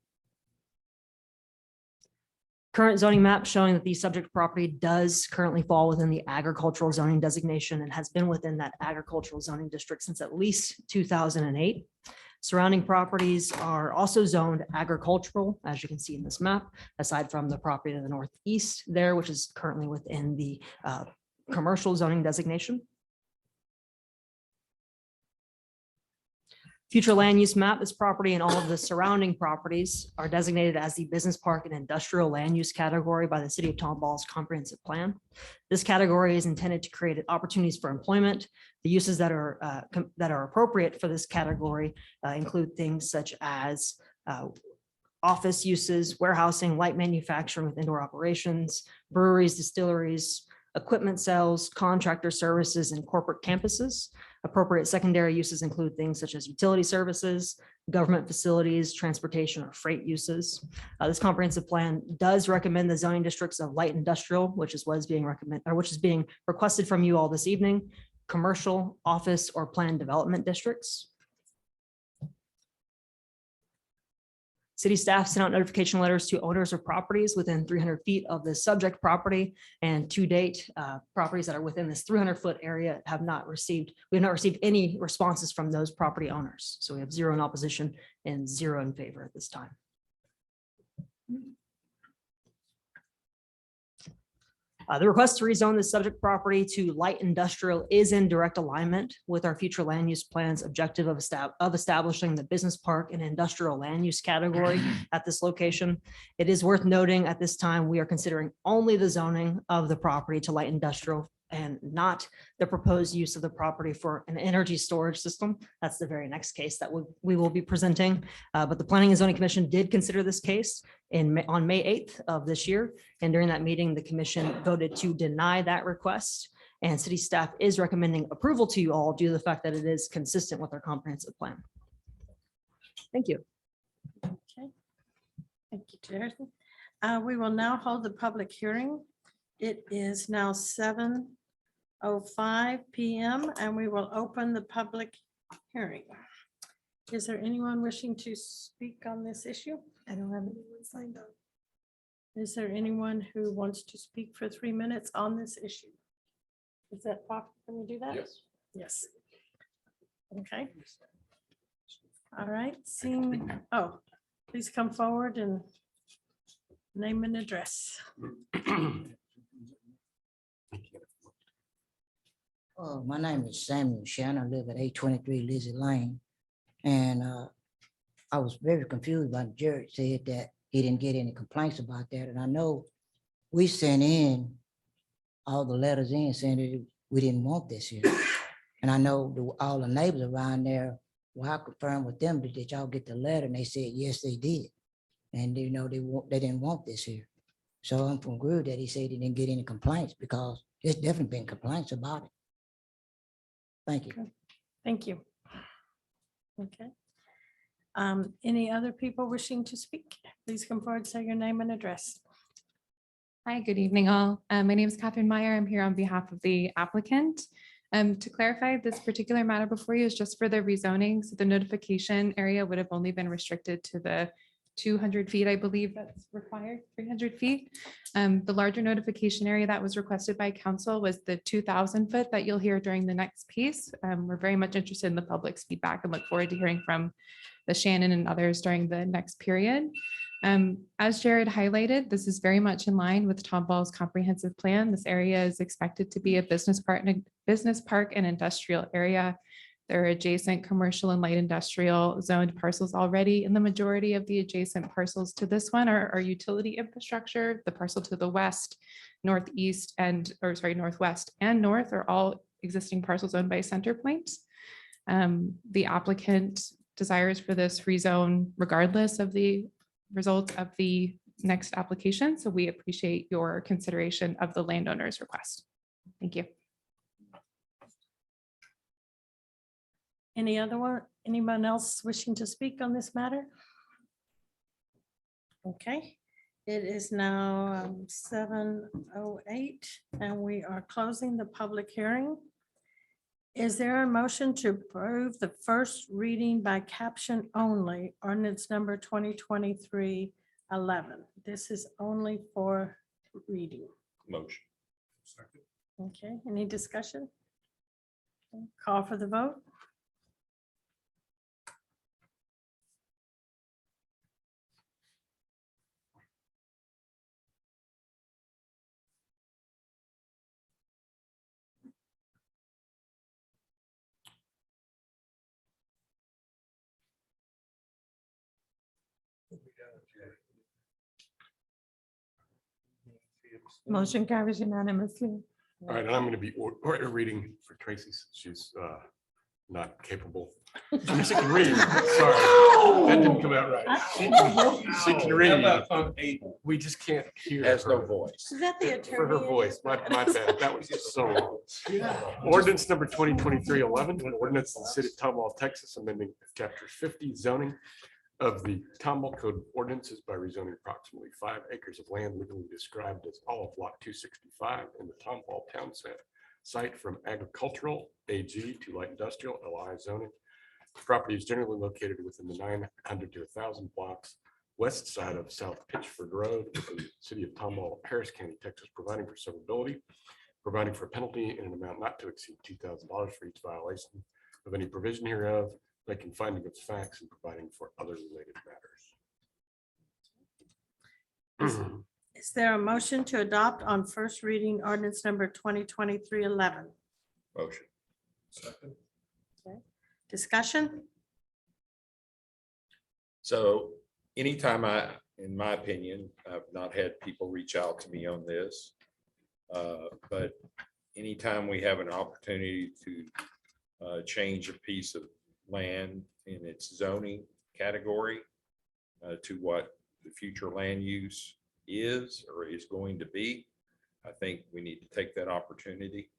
Current zoning map showing that the subject property does currently fall within the agricultural zoning designation and has been within that agricultural zoning district since at least 2008. Surrounding properties are also zoned agricultural, as you can see in this map, aside from the property to the northeast there, which is currently within the commercial zoning designation. Future land use map, this property and all of the surrounding properties are designated as the business park and industrial land use category by the city of Tomball's comprehensive plan. This category is intended to create opportunities for employment. The uses that are appropriate for this category include things such as office uses, warehousing, light manufacturing with indoor operations, breweries, distilleries, equipment sales, contractor services, and corporate campuses. Appropriate secondary uses include things such as utility services, government facilities, transportation, or freight uses. This comprehensive plan does recommend the zoning districts of light industrial, which is what is being recommended, or which is being requested from you all this evening, commercial, office, or planned development districts. City staff sent out notification letters to owners of properties within 300 feet of the subject property, and to date, properties that are within this 300-foot area we have not received any responses from those property owners. So we have 0 in opposition and 0 in favor at this time. The request to rezone the subject property to light industrial is in direct alignment with our future land use plans objective of establishing the business park and industrial land use category at this location. It is worth noting at this time, we are considering only the zoning of the property to light industrial and not the proposed use of the property for an energy storage system. That's the very next case that we will be presenting. But the Planning and Zoning Commission did consider this case on May 8th of this year. And during that meeting, the commission voted to deny that request. And city staff is recommending approval to you all due to the fact that it is consistent with our comprehensive plan. Thank you. Okay. Thank you, Jared. We will now hold the public hearing. It is now 7:05 PM and we will open the public hearing. Is there anyone wishing to speak on this issue? I don't have anyone signed up. Is there anyone who wants to speak for 3 minutes on this issue? Is that possible? Can we do that? Yes. Yes. Okay. All right, seeing, please come forward and name and address. Oh, my name is Samuel Shannon. I live at 823 Lizzie Lane. And I was very confused by Jared said that he didn't get any complaints about that. And I know we sent in all the letters in saying that we didn't want this here. And I know all the neighbors around there, well, I confirmed with them, did y'all get the letter? And they said, yes, they did. And they didn't want this here. So I'm from Groove that he said he didn't get any complaints because there's definitely been complaints about it. Thank you. Thank you. Okay. Any other people wishing to speak? Please come forward, say your name and address. Hi, good evening all. My name is Catherine Meyer. I'm here on behalf of the applicant. To clarify, this particular matter before you is just for the rezoning. So the notification area would have only been restricted to the 200 feet, I believe that's required, 300 feet. The larger notification area that was requested by council was the 2,000 foot that you'll hear during the next piece. We're very much interested in the public's feedback and look forward to hearing from the Shannon and others during the next period. As Jared highlighted, this is very much in line with Tomball's comprehensive plan. This area is expected to be a business park and industrial area. There are adjacent commercial and light industrial zoned parcels already, and the majority of the adjacent parcels to this one are utility infrastructure. The parcel to the west, northwest and north are all existing parcels owned by CenterPoint. The applicant desires for this rezone regardless of the result of the next application. So we appreciate your consideration of the landowner's request. Thank you. Anyone else wishing to speak on this matter? Okay, it is now 7:08 and we are closing the public hearing. Is there a motion to approve the first reading by caption only, ordinance number 2023-11? This is only for reading. Motion. Okay, any discussion? Call for the vote. Motion carries unanimously. All right, and I'm going to be reading for Tracy, since she's not capable. She can read, sorry, that didn't come out right. She can read. We just can't hear. Has no her. voice. Is that the attorney? For her voice, my bad, that was just so wrong. Ordinance number 2023-11, an ordinance in the city of Tomball, Texas, amending chapter 50 zoning of the Tomball Code of Ordinances by rezoning approximately 5 acres of land legally described as all of lot 265 in the Tomball Town site from agricultural AG to light industrial LI zoning. The property is generally located within the 900 to 1,000 blocks west side of South Pitchford Road in the city of Tomball, Harris County, Texas, providing for severability, providing for a penalty in an amount not to exceed $2,000 for each violation of any provision hereof, making finding of facts and providing for other related matters. Is there a motion to adopt on first reading ordinance number 2023-11? Motion. Discussion? So anytime in my opinion, I've not had people reach out to me on this. But anytime we have an opportunity to change a piece of land in its zoning category to what the future land use is or is going to be, I think we need to take that opportunity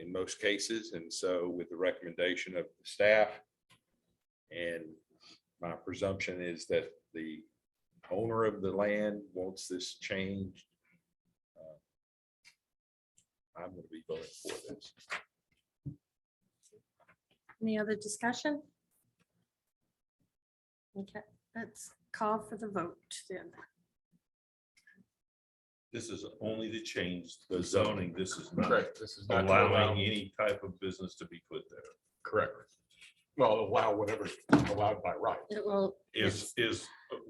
in most cases. And so with the recommendation of the staff, and my presumption is that the owner of the land wants this changed, I'm going to be voting for this. Any other discussion? Okay, let's call for the vote then. This is only to change the zoning. This is not Correct. This is not to allow- allowing any type of business to be put there. Correct. Well, allow whatever allowed by right. It will,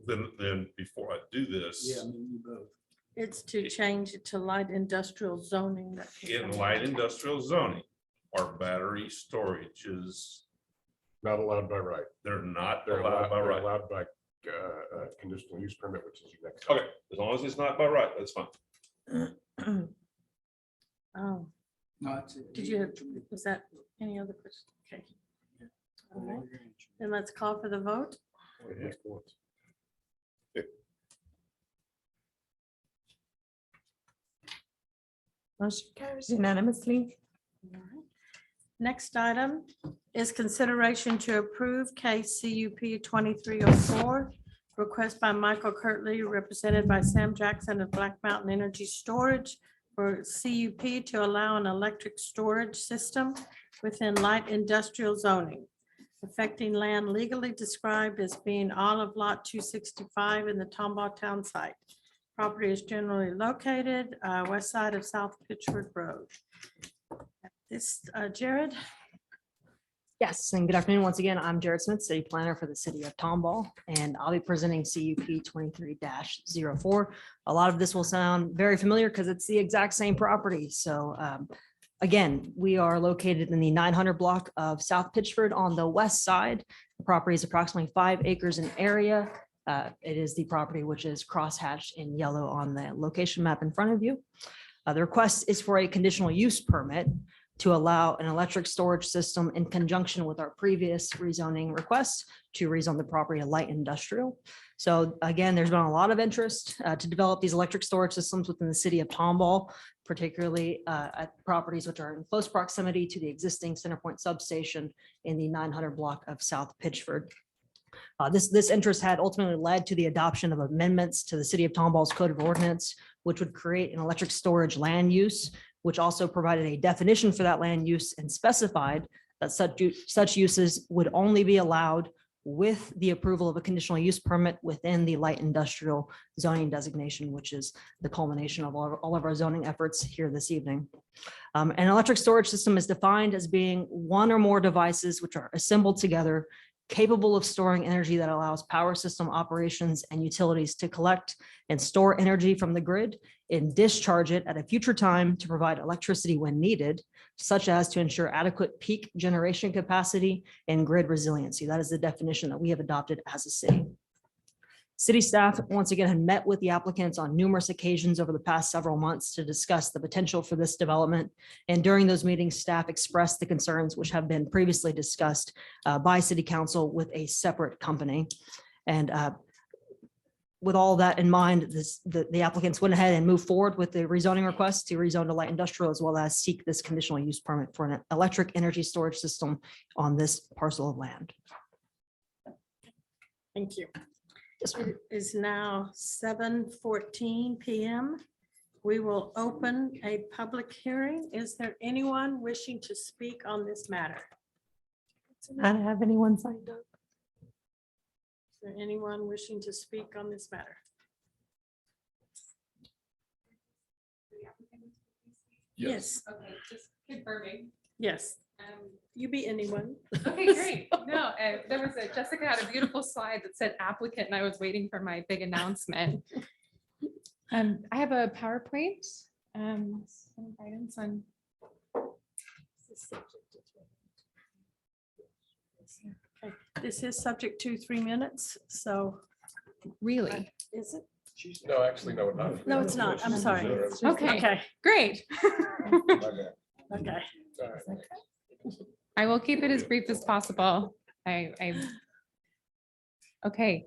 Then before I do this, it's to change it to light industrial zoning. that can in come light in. industrial zoning, our battery storage is Not allowed by right. they're not They're allowed by right. allowed by conditional use permit, which is your next. Okay, as long as it's not by right, that's fine. Oh, did you, was that any other question? Okay. All right. Then let's call for the vote. Motion carries unanimously. All right. Next item is consideration to approve case CUP 2304, request by Michael Kirtley, represented by Sam Jackson of Black Mountain Energy Storage for CUP to allow an electric storage system within light industrial zoning, affecting land legally described as being all of lot 265 in the Tomball Town site. Property is generally located west side of South Pitchford Road. This, Jared? Yes, and good afternoon. Once again, I'm Jared Smith, city planner for the city of Tomball, and I'll be presenting CUP 23-04. A lot of this will sound very familiar because it's the exact same property. So again, we are located in the 900 block of South Pitchford on the west side. The property is approximately 5 acres in area. It is the property which is crosshatched in yellow on the location map in front of you. The request is for a conditional use permit to allow an electric storage system in conjunction with our previous rezoning request to rezone the property to light industrial. So again, there's been a lot of interest to develop these electric storage systems within the city of Tomball, particularly at properties which are in close proximity to the existing Centerpoint substation in the 900 block of South Pitchford. This interest had ultimately led to the adoption of amendments to the city of Tomball's Code of Ordinance, which would create an electric storage land use, which also provided a definition for that land use and specified that such uses would only be allowed with the approval of a conditional use permit within the light industrial zoning designation, which is the culmination of all of our zoning efforts here this evening. An electric storage system is defined as being one or more devices which are assembled together, capable of storing energy that allows power system operations and utilities to collect and store energy from the grid and discharge it at a future time to provide electricity when needed, such as to ensure adequate peak generation capacity and grid resiliency. That is the definition that we have adopted as a city. City staff once again had met with the applicants on numerous occasions over the past several months to discuss the potential for this development. And during those meetings, staff expressed the concerns which have been previously discussed by city council with a separate company. And with all that in mind, the applicants went ahead and moved forward with the rezoning request to rezone to light industrial, as well as seek this conditional use permit for an electric energy storage system on this parcel of land. Thank you. It is now 7:14 PM. We will open a public hearing. Is there anyone wishing to speak on this matter? I don't have anyone signed up. Is there anyone wishing to speak on this matter? Yes. Okay, just confirming. Yes. You be anyone. Okay, great. No, Jessica had a beautiful slide that said applicant, and I was waiting for my big announcement. I have a PowerPoint. Some guidance on. Okay, this is subject to 3 minutes, so. Really? Is it? No, actually, no, not. No, it's not. I'm sorry. Okay. Okay, Great. okay. I will keep it as brief as possible. Okay,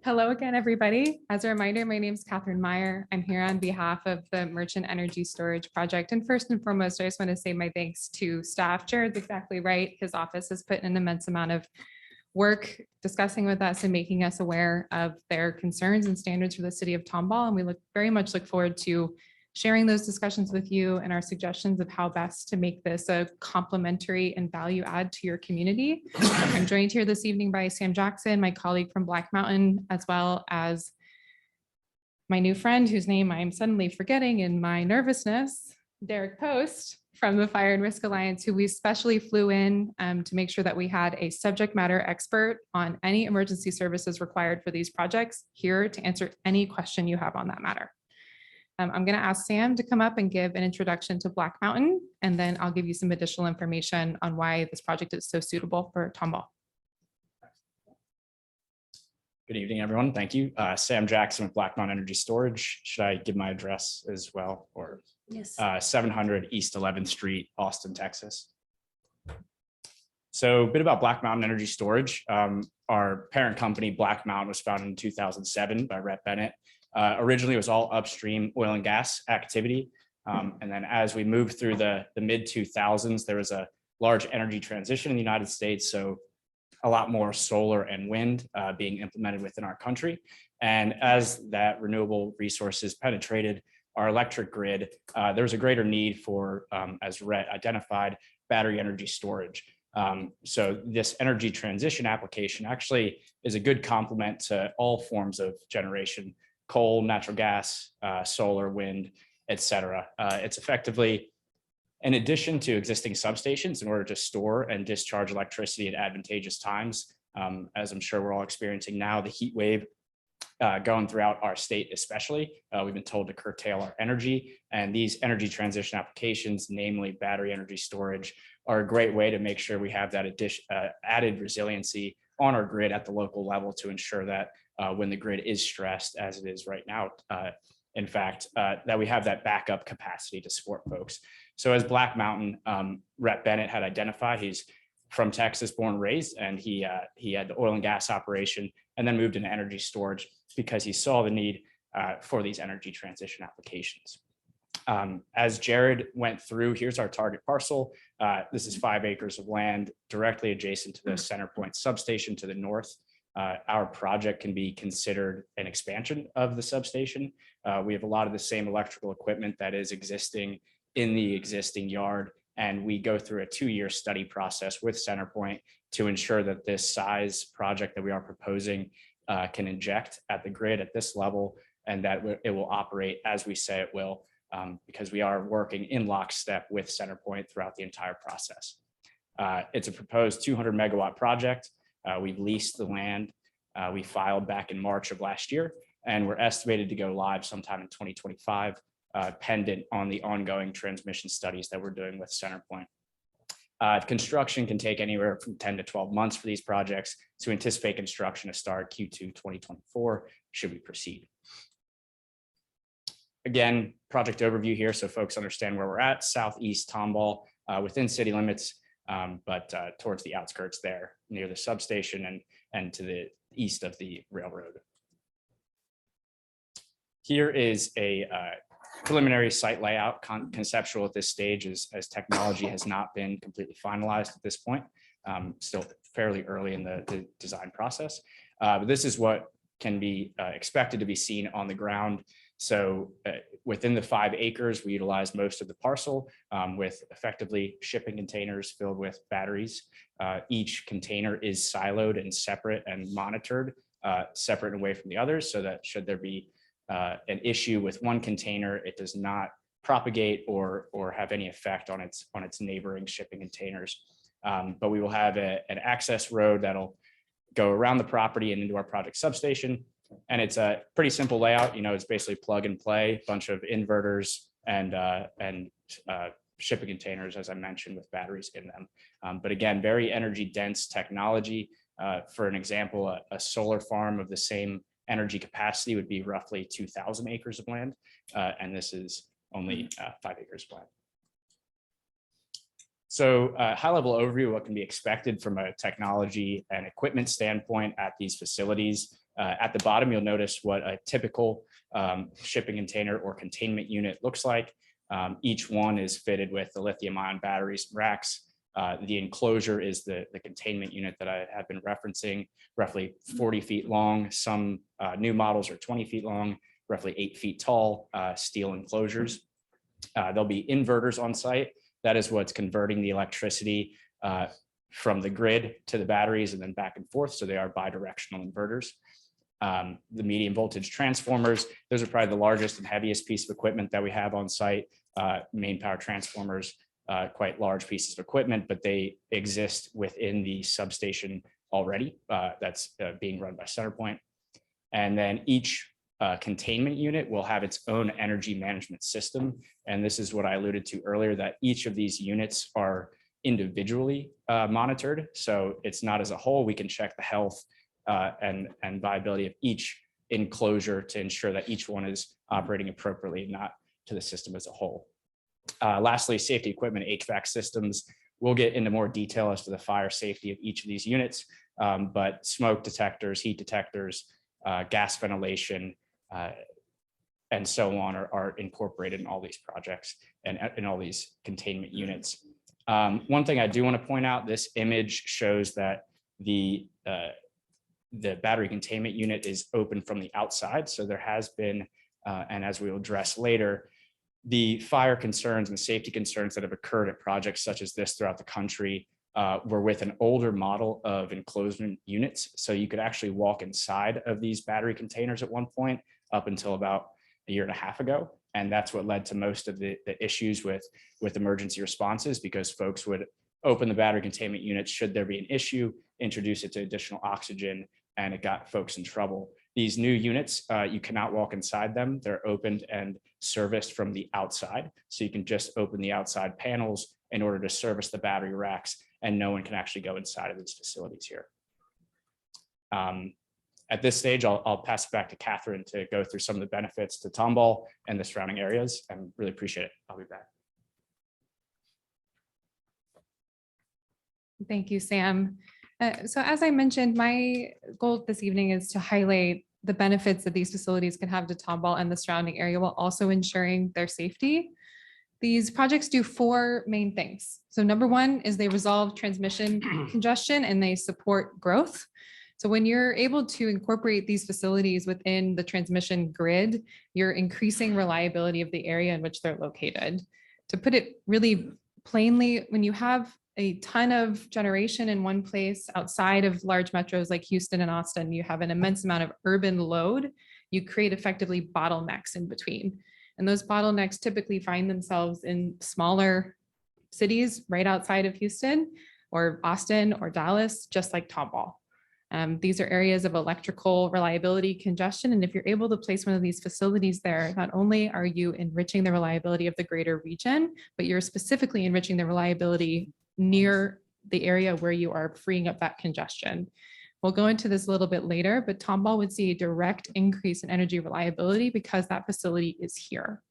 hello again, everybody. As a reminder, my name is Catherine Meyer. I'm here on behalf of the Merchant Energy Storage Project. And first and foremost, I just want to say my thanks to staff. Jared's exactly right. His office has put in an immense amount of work discussing with us and making us aware of their concerns and standards for the city of Tomball. And we very much look forward to sharing those discussions with you and our suggestions of how best to make this a complementary and value add to your community. I'm joined here this evening by Sam Jackson, my colleague from Black Mountain, as well as my new friend whose name I'm suddenly forgetting in my nervousness, Derek Post from the Fire and Risk Alliance, who we specially flew in to make sure that we had a subject matter expert on any emergency services required for these projects here to answer any question you have on that matter. I'm going to ask Sam to come up and give an introduction to Black Mountain, and then I'll give you some additional information on why this project is so suitable for Tomball. Good evening, everyone. Thank you. Sam Jackson with Black Mountain Energy Storage. Should I give my address as well? Or Yes. 700 East 11th Street, Austin, Texas. So a bit about Black Mountain Energy Storage. Our parent company, Black Mountain, was founded in 2007 by Rhett Bennett. Originally, it was all upstream oil and gas activity. And then as we moved through the mid 2000s, there was a large energy transition in the United States. So a lot more solar and wind being implemented within our country. And as that renewable resources penetrated our electric grid, there was a greater need for, as Rhett identified, battery energy storage. So this energy transition application actually is a good complement to all forms of generation: coal, natural gas, solar, wind, et cetera. It's effectively in addition to existing substations in order to store and discharge electricity at advantageous times. As I'm sure we're all experiencing now, the heat wave going throughout our state especially, we've been told to curtail our energy, and these energy transition applications, namely battery energy storage, are a great way to make sure we have that added resiliency on our grid at the local level to ensure that when the grid is stressed, as it is right now, in fact, that we have that backup capacity to support folks. So as Black Mountain, Rhett Bennett had identified, he's from Texas, born and raised, and he had the oil and gas operation and then moved into energy storage because he saw the need for these energy transition applications. As Jared went through, here's our target parcel. This is 5 acres of land directly adjacent to the CenterPoint substation to the north. Our project can be considered an expansion of the substation. We have a lot of the same electrical equipment that is existing in the existing yard, and we go through a 2-year study process with CenterPoint to ensure that this size project that we are proposing can inject at the grid at this level, and that it will operate as we say it will, because we are working in lockstep with CenterPoint throughout the entire process. It's a proposed 200 megawatt project. We've leased the land. We filed back in March of last year, and we're estimated to go live sometime in 2025, pendant on the ongoing transmission studies that we're doing with CenterPoint. Construction can take anywhere from 10 to 12 months for these projects. So we anticipate construction to start Q2 2024 should we proceed. Again, project overview here so folks understand where we're at. Southeast Tomball, within city limits, but towards the outskirts there near the substation and to the east of the railroad. Here is a preliminary site layout conceptual at this stage as technology has not been completely finalized at this point. Still fairly early in the design process. But this is what can be expected to be seen on the ground. So within the 5 acres, we utilize most of the parcel with effectively shipping containers filled with batteries. Each container is siloed and separate and monitored, separate and away from the others, so that should there be an issue with one container, it does not propagate or have any effect on its neighboring shipping containers. But we will have an access road that'll go around the property and into our project substation. And it's a pretty simple layout. You know, it's basically plug and play, bunch of inverters and shipping containers, as I mentioned, with batteries in them. But again, very energy dense technology. For an example, a solar farm of the same energy capacity would be roughly 2,000 acres of land. And this is only 5 acres of land. So high level overview of what can be expected from a technology and equipment standpoint at these facilities. At the bottom, you'll notice what a typical shipping container or containment unit looks like. Each one is fitted with the lithium ion batteries and racks. The enclosure is the containment unit that I have been referencing, roughly 40 feet long. Some new models are 20 feet long, roughly 8 feet tall, steel enclosures. There'll be inverters on site. That is what's converting the electricity from the grid to the batteries and then back and forth. So they are bidirectional inverters. The medium voltage transformers, those are probably the largest and heaviest piece of equipment that we have on site. Main power transformers, quite large pieces of equipment, but they exist within the substation already. That's being run by CenterPoint. And then each containment unit will have its own energy management system. And this is what I alluded to earlier, that each of these units are individually monitored. So it's not as a whole. We can check the health and viability of each enclosure to ensure that each one is operating appropriately, not to the system as a whole. Lastly, safety equipment, HVAC systems. We'll get into more detail as to the fire safety of each of these units, but smoke detectors, heat detectors, gas ventilation, and so on are incorporated in all these projects and in all these containment units. One thing I do want to point out, this image shows that the battery containment unit is open from the outside. So there has been, and as we will address later, the fire concerns and safety concerns that have occurred at projects such as this throughout the country were with an older model of enclosement units. So you could actually walk inside of these battery containers at one point up until about a year and a half ago. And that's what led to most of the issues with emergency responses, because folks would open the battery containment units should there be an issue, introduce it to additional oxygen, and it got folks in trouble. These new units, you cannot walk inside them. They're opened and serviced from the outside. So you can just open the outside panels in order to service the battery racks, and no one can actually go inside of these facilities here. At this stage, I'll pass it back to Catherine to go through some of the benefits to Tomball and the surrounding areas, and really appreciate it. I'll be back. Thank you, Sam. So as I mentioned, my goal this evening is to highlight the benefits that these facilities can have to Tomball and the surrounding area while also ensuring their safety. These projects do 4 main things. So number 1 is they resolve transmission congestion and they support growth. So when you're able to incorporate these facilities within the transmission grid, you're increasing reliability of the area in which they're located. To put it really plainly, when you have a ton of generation in one place outside of large metros like Houston and Austin, you have an immense amount of urban load, you create effectively bottlenecks in between. And those bottlenecks typically find themselves in smaller cities right outside of Houston or Austin or Dallas, just like Tomball. These are areas of electrical reliability congestion. And if you're able to place one of these facilities there, not only are you enriching the reliability of the greater region, but you're specifically enriching the reliability near the area where you are freeing up that congestion. We'll go into this a little bit later, but Tomball would see a direct increase in energy reliability because that facility is here.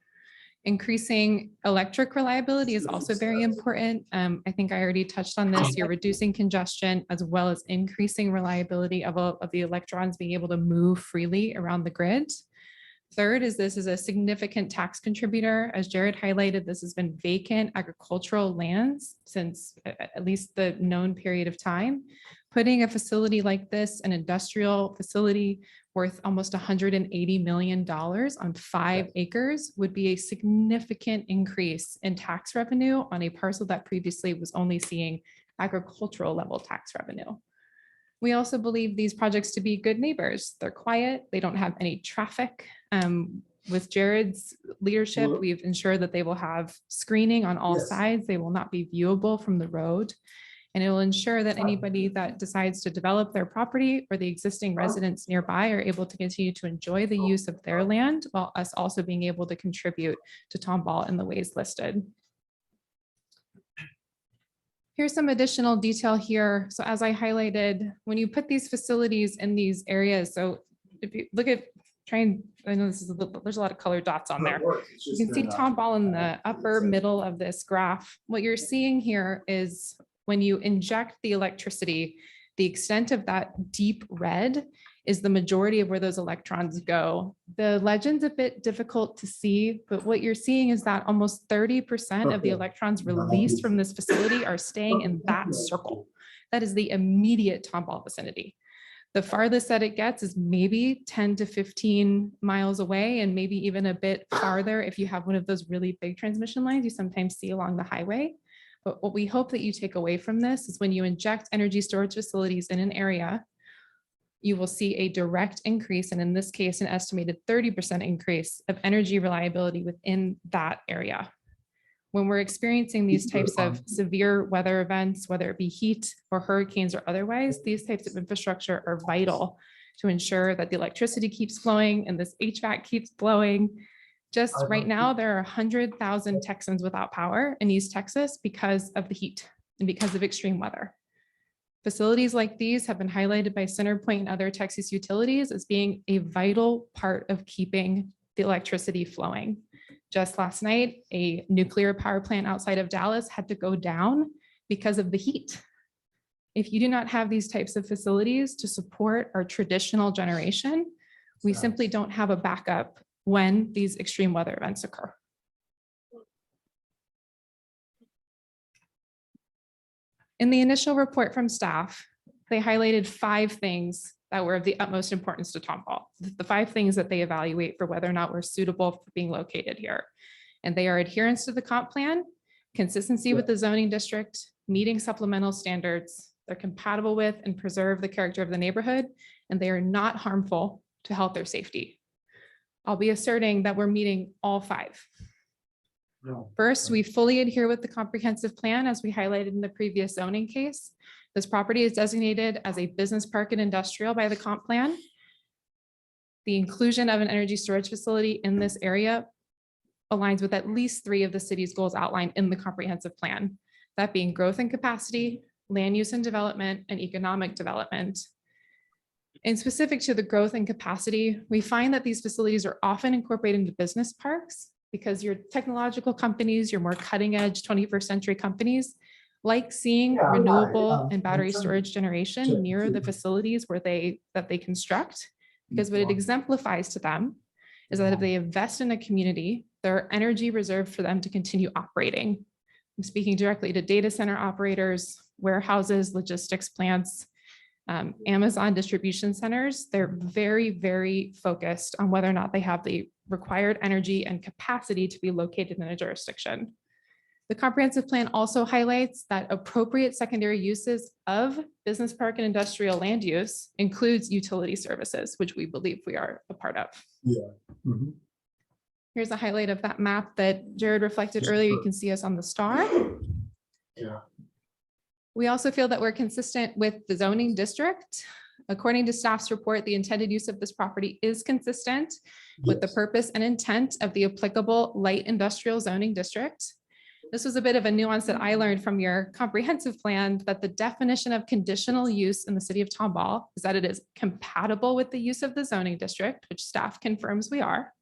Increasing electric reliability is also very important. I think I already touched on this. You're reducing congestion as well as increasing reliability of the electrons being able to move freely around the grid. Third is this is a significant tax contributor. As Jared highlighted, this has been vacant agricultural lands since at least the known period of time. Putting a facility like this, an industrial facility worth almost $180 million on 5 acres would be a significant increase in tax revenue on a parcel that previously was only seeing agricultural level tax revenue. We also believe these projects to be good neighbors. They're quiet, they don't have any traffic. With Jared's leadership, we've ensured that they will have screening on all sides. They will not be viewable from the road. And it will ensure that anybody that decides to develop their property or the existing residents nearby are able to continue to enjoy the use of their land while us also being able to contribute to Tomball in the ways listed. Here's some additional detail here. So as I highlighted, when you put these facilities in these areas, so if you look at, I know this is there's a lot of colored dots on there. You can see Tomball in the upper middle of this graph. What you're seeing here is when you inject the electricity, the extent of that deep red is the majority of where those electrons go. The legend's a bit difficult to see, but what you're seeing is that almost 30% of the electrons released from this facility are staying in that circle. That is the immediate Tomball vicinity. The farthest that it gets is maybe 10 to 15 miles away, and maybe even a bit farther if you have one of those really big transmission lines you sometimes see along the highway. But what we hope that you take away from this is when you inject energy storage facilities in an area, you will see a direct increase, and in this case, an estimated 30% increase of energy reliability within that area. When we're experiencing these types of severe weather events, whether it be heat or hurricanes or otherwise, these types of infrastructure are vital to ensure that the electricity keeps flowing and this HVAC keeps blowing. Just right now, there are 100,000 Texans without power in East Texas because of the heat and because of extreme weather. Facilities like these have been highlighted by CenterPoint and other Texas utilities as being a vital part of keeping the electricity flowing. Just last night, a nuclear power plant outside of Dallas had to go down because of the heat. If you do not have these types of facilities to support our traditional generation, we simply don't have a backup when these extreme weather events occur. In the initial report from staff, they highlighted 5 things that were of the utmost importance to Tomball, the 5 things that they evaluate for whether or not we're suitable for being located here. And they are adherence to the comp plan, consistency with the zoning district, meeting supplemental standards, they're compatible with and preserve the character of the neighborhood, and they are not harmful to health or safety. I'll be asserting that we're meeting all 5. First, we fully adhere with the comprehensive plan as we highlighted in the previous zoning case. This property is designated as a business park and industrial by the comp plan. The inclusion of an energy storage facility in this area aligns with at least 3 of the city's goals outlined in the comprehensive plan, that being growth and capacity, land use and development, and economic development. And specific to the growth and capacity, we find that these facilities are often incorporated into business parks because your technological companies, your more cutting edge 21st century companies, like seeing renewable and battery storage generation near the facilities where they construct, because what it exemplifies to them is that if they invest in a community, there are energy reserved for them to continue operating. I'm speaking directly to data center operators, warehouses, logistics plants, Amazon distribution centers. They're very, very focused on whether or not they have the required energy and capacity to be located in a jurisdiction. The comprehensive plan also highlights that appropriate secondary uses of business park and industrial land use includes utility services, which we believe we are a part of. Here's a highlight of that map that Jared reflected earlier. You can see us on the star. We also feel that we're consistent with the zoning district. According to staff's report, the intended use of this property is consistent with the purpose and intent of the applicable light industrial zoning district. This was a bit of a nuance that I learned from your comprehensive plan, that the definition of conditional use in the city of Tomball is that it is compatible with the use of the zoning district, which staff confirms we are,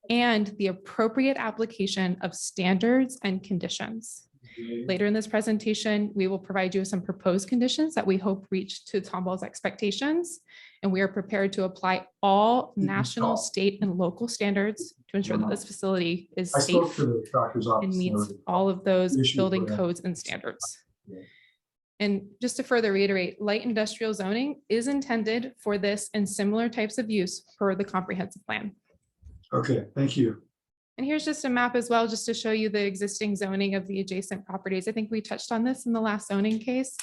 and the appropriate application of standards and conditions. Later in this presentation, we will provide you with some proposed conditions that we hope reach to Tomball's expectations. And we are prepared to apply all national, state, and local standards to ensure that this facility is safe and meets all of those building codes and standards. And just to further reiterate, light industrial zoning is intended for this and similar types of use per the comprehensive plan. Okay, thank you. And here's just a map as well, just to show you the existing zoning of the adjacent properties. I think we touched on this in the last zoning case.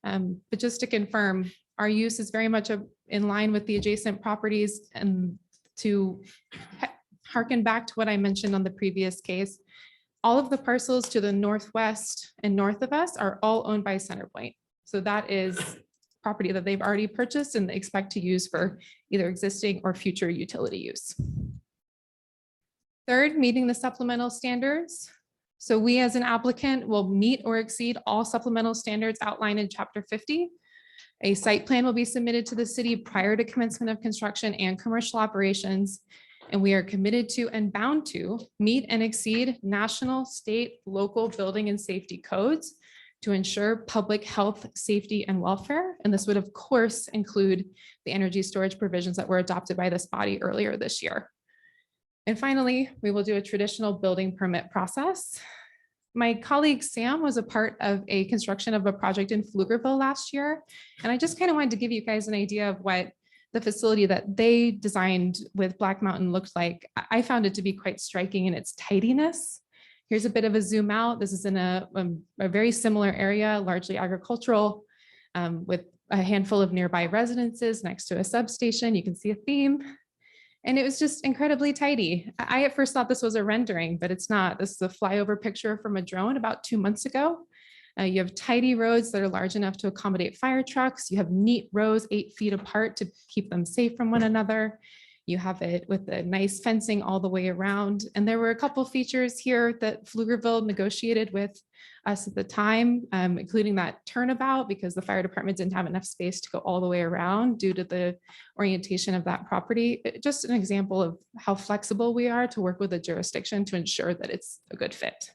But just to confirm, our use is very much in line with the adjacent properties, and to harken back to what I mentioned on the previous case, all of the parcels to the northwest and north of us are all owned by CenterPoint. So that is property that they've already purchased and they expect to use for either existing or future utility use. Third, meeting the supplemental standards. So we as an applicant will meet or exceed all supplemental standards outlined in Chapter 50. A site plan will be submitted to the city prior to commencement of construction and commercial operations. And we are committed to and bound to meet and exceed national, state, local building and safety codes to ensure public health, safety, and welfare. And this would, of course, include the energy storage provisions that were adopted by this body earlier this year. And finally, we will do a traditional building permit process. My colleague Sam was a part of a construction of a project in Pflugerville last year. And I just kind of wanted to give you guys an idea of what the facility that they designed with Black Mountain looked like. I found it to be quite striking in its tidiness. Here's a bit of a zoom out. This is in a very similar area, largely agricultural, with a handful of nearby residences next to a substation. You can see a theme. And it was just incredibly tidy. I at first thought this was a rendering, but it's not. This is a flyover picture from a drone about 2 months ago. You have tidy roads that are large enough to accommodate fire trucks. You have neat rows 8 feet apart to keep them safe from one another. You have it with the nice fencing all the way around. And there were a couple features here that Pflugerville negotiated with us at the time, including that turnabout, because the fire department didn't have enough space to go all the way around due to the orientation of that property. Just an example of how flexible we are to work with a jurisdiction to ensure that it's a good fit.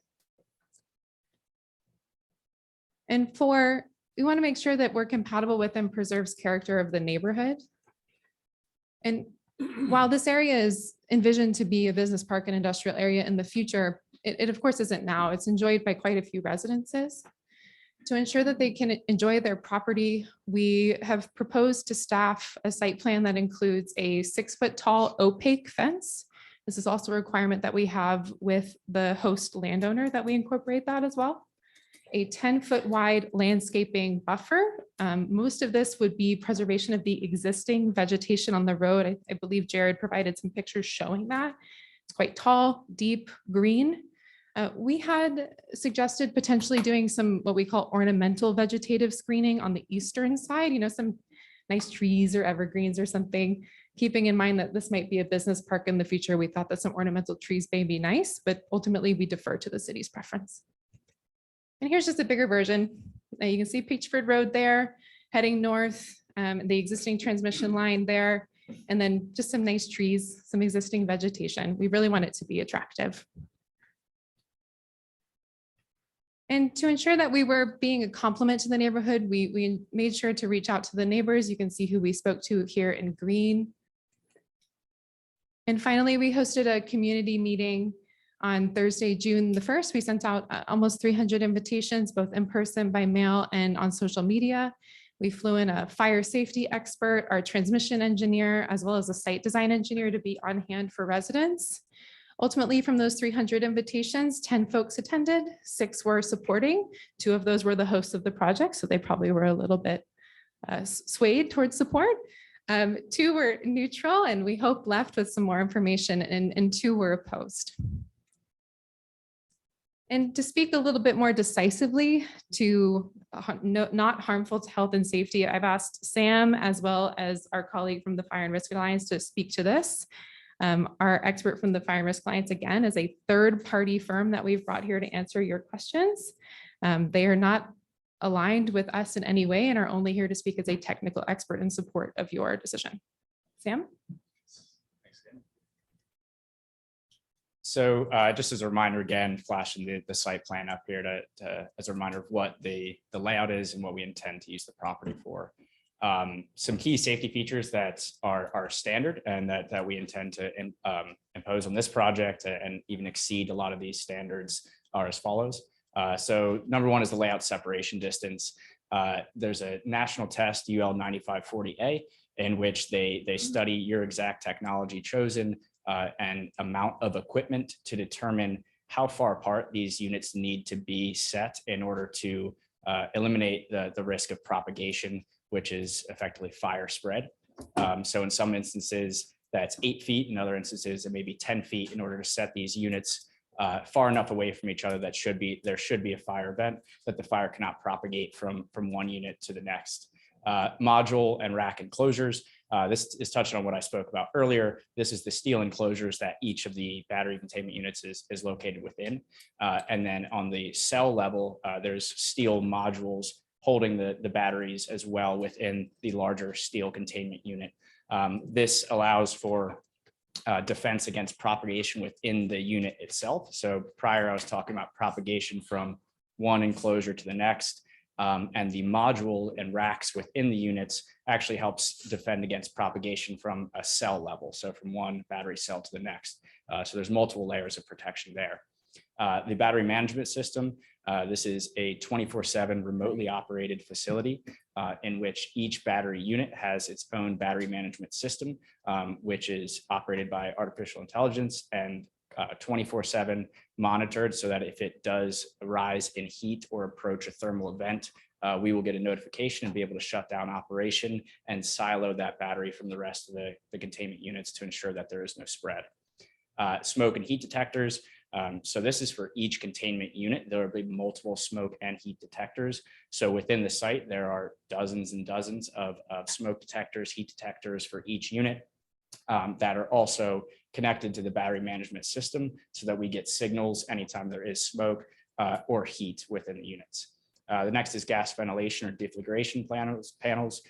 And we want to make sure that we're compatible with and preserves character of the neighborhood. And while this area is envisioned to be a business park and industrial area in the future, it of course isn't now. It's enjoyed by quite a few residences. To ensure that they can enjoy their property, we have proposed to staff a site plan that includes a 6 foot tall opaque fence. This is also a requirement that we have with the host landowner, that we incorporate that as well. A 10 foot wide landscaping buffer. Most of this would be preservation of the existing vegetation on the road. I believe Jared provided some pictures showing that. It's quite tall, deep, green. We had suggested potentially doing some what we call ornamental vegetative screening on the eastern side, some nice trees or evergreens or something. Keeping in mind that this might be a business park in the future, we thought that some ornamental trees may be nice, but ultimately we defer to the city's preference. And here's just a bigger version. You can see Peachford Road there, heading north, the existing transmission line there, and then just some nice trees, some existing vegetation. We really want it to be attractive. And to ensure that we were being a complement to the neighborhood, we made sure to reach out to the neighbors. You can see who we spoke to here in green. And finally, we hosted a community meeting on Thursday, June the 1st. We sent out almost 300 invitations, both in person, by mail, and on social media. We flew in a fire safety expert, our transmission engineer, as well as a site design engineer to be on hand for residents. Ultimately, from those 300 invitations, 10 folks attended, 6 were supporting. 2 of those were the hosts of the project, so they probably were a little bit swayed towards support. 2 were neutral, and we hope left with some more information, and 2 were opposed. And to speak a little bit more decisively to not harmful to health and safety, I've asked Sam, as well as our colleague from the Fire and Risk Alliance, to speak to this. Our expert from the Fire and Risk Alliance, again, is a third-party firm that we've brought here to answer your questions. They are not aligned with us in any way and are only here to speak as a technical expert in support of your decision. Sam? So just as a reminder, again, flashing the site plan up here as a reminder of what the layout is and what we intend to use the property for. Some key safety features that are standard and that we intend to impose on this project and even exceed a lot of these standards are as follows. So number one is the layout separation distance. There's a national test, UL 9540A, in which they study your exact technology chosen and amount of equipment to determine how far apart these units need to be set in order to eliminate the risk of propagation, which is effectively fire spread. So in some instances, that's 8 feet. In other instances, it may be 10 feet in order to set these units far enough away from each other that there should be a fire event, that the fire cannot propagate from one unit to the next. Module and rack enclosures. This is touching on what I spoke about earlier. This is the steel enclosures that each of the battery containment units is located within. And then on the cell level, there's steel modules holding the batteries as well within the larger steel containment unit. This allows for defense against propagation within the unit itself. So prior, I was talking about propagation from one enclosure to the next. And the module and racks within the units actually helps defend against propagation from a cell level. So from one battery cell to the next. So there's multiple layers of protection there. The battery management system, this is a 24/7 remotely operated facility in which each battery unit has its own battery management system, which is operated by artificial intelligence and 24/7 monitored so that if it does rise in heat or approach a thermal event, we will get a notification and be able to shut down operation and silo that battery from the rest of the containment units to ensure that there is no spread. Smoke and heat detectors. So this is for each containment unit. There will be multiple smoke and heat detectors. So within the site, there are dozens and dozens of smoke detectors, heat detectors for each unit that are also connected to the battery management system so that we get signals anytime there is smoke or heat within the units. The next is gas ventilation or deflagration panels.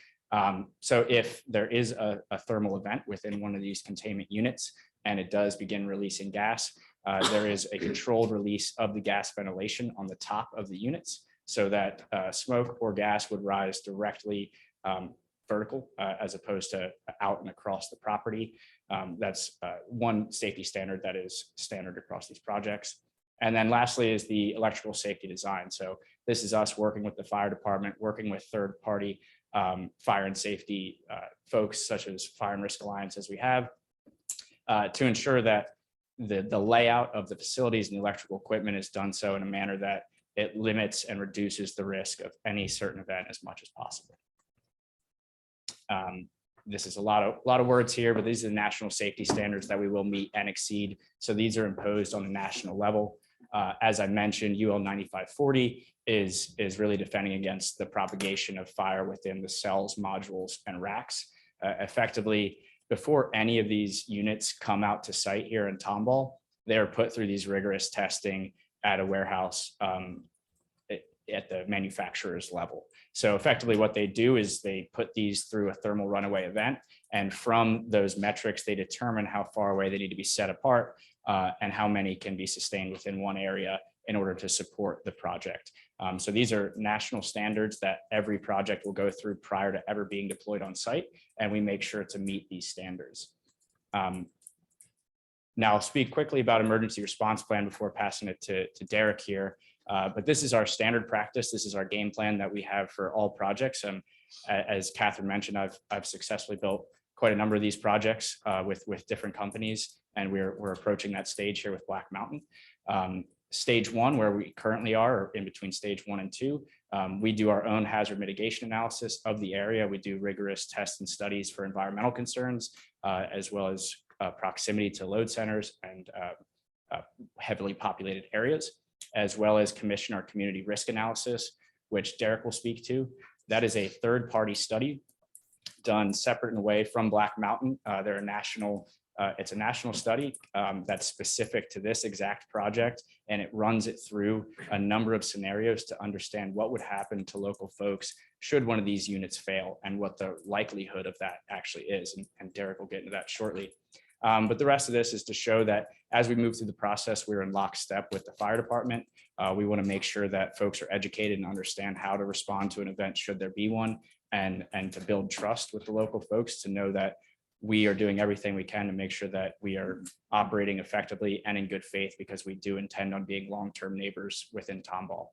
So if there is a thermal event within one of these containment units and it does begin releasing gas, there is a controlled release of the gas ventilation on the top of the units so that smoke or gas would rise directly vertical as opposed to out and across the property. That's one safety standard that is standard across these projects. And then lastly is the electrical safety design. So this is us working with the fire department, working with third-party fire and safety folks such as Fire and Risk Alliance as we have to ensure that the layout of the facilities and the electrical equipment is done so in a manner that it limits and reduces the risk of any certain event as much as possible. This is a lot of words here, but these are the national safety standards that we will meet and exceed. So these are imposed on a national level. As I mentioned, UL 9540 is really defending against the propagation of fire within the cells, modules, and racks. Effectively, before any of these units come out to site here in Tomball, they're put through these rigorous testing at a warehouse at the manufacturer's level. So effectively what they do is they put these through a thermal runaway event. And from those metrics, they determine how far away they need to be set apart and how many can be sustained within one area in order to support the project. So these are national standards that every project will go through prior to ever being deployed on site. And we make sure to meet these standards. Now I'll speak quickly about emergency response plan before passing it to Derek here. But this is our standard practice. This is our game plan that we have for all projects. As Catherine mentioned, I've successfully built quite a number of these projects with different companies, and we're approaching that stage here with Black Mountain. Stage 1, where we currently are, or in between stage 1 and 2, we do our own hazard mitigation analysis of the area. We do rigorous tests and studies for environmental concerns, as well as proximity to load centers and heavily populated areas, as well as commission our community risk analysis, which Derek will speak to. That is a third-party study done separate and away from Black Mountain. They're a national It's a national study that's specific to this exact project, and it runs it through a number of scenarios to understand what would happen to local folks should one of these units fail and what the likelihood of that actually is. And Derek will get into that shortly. But the rest of this is to show that as we move through the process, we're in lockstep with the fire department. We want to make sure that folks are educated and understand how to respond to an event should there be one, and to build trust with the local folks to know that we are doing everything we can to make sure that we are operating effectively and in good faith, because we do intend on being long-term neighbors within Tomball.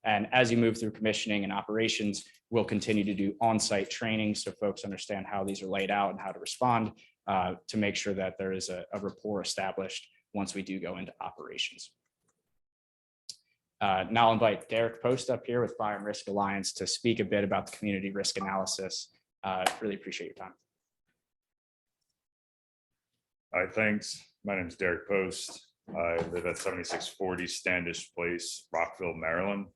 And as you move through commissioning and operations, we'll continue to do on-site training so folks understand how these are laid out and how to respond, to make sure that there is a rapport established once we do go into operations. Now I'll invite Derek Post up here with Fire and Risk Alliance to speak a bit about the community risk analysis. Really appreciate your time. Hi, thanks. My name is Derek Post. I live at 7640 Standish Place, Rockville, Maryland.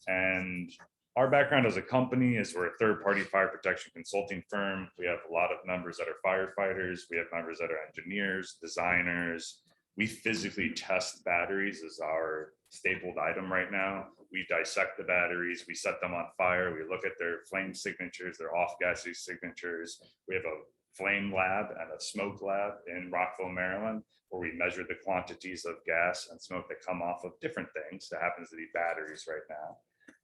And our background as a company is we're a third-party fire protection consulting firm. We have a lot of members that are firefighters. We have members that are engineers, designers. We physically test batteries as our stapled item right now. We dissect the batteries, we set them on fire, we look at their flame signatures, their off-gassing signatures. We have a flame lab and a smoke lab in Rockville, Maryland, where we measure the quantities of gas and smoke that come off of different things. That happens to be batteries right now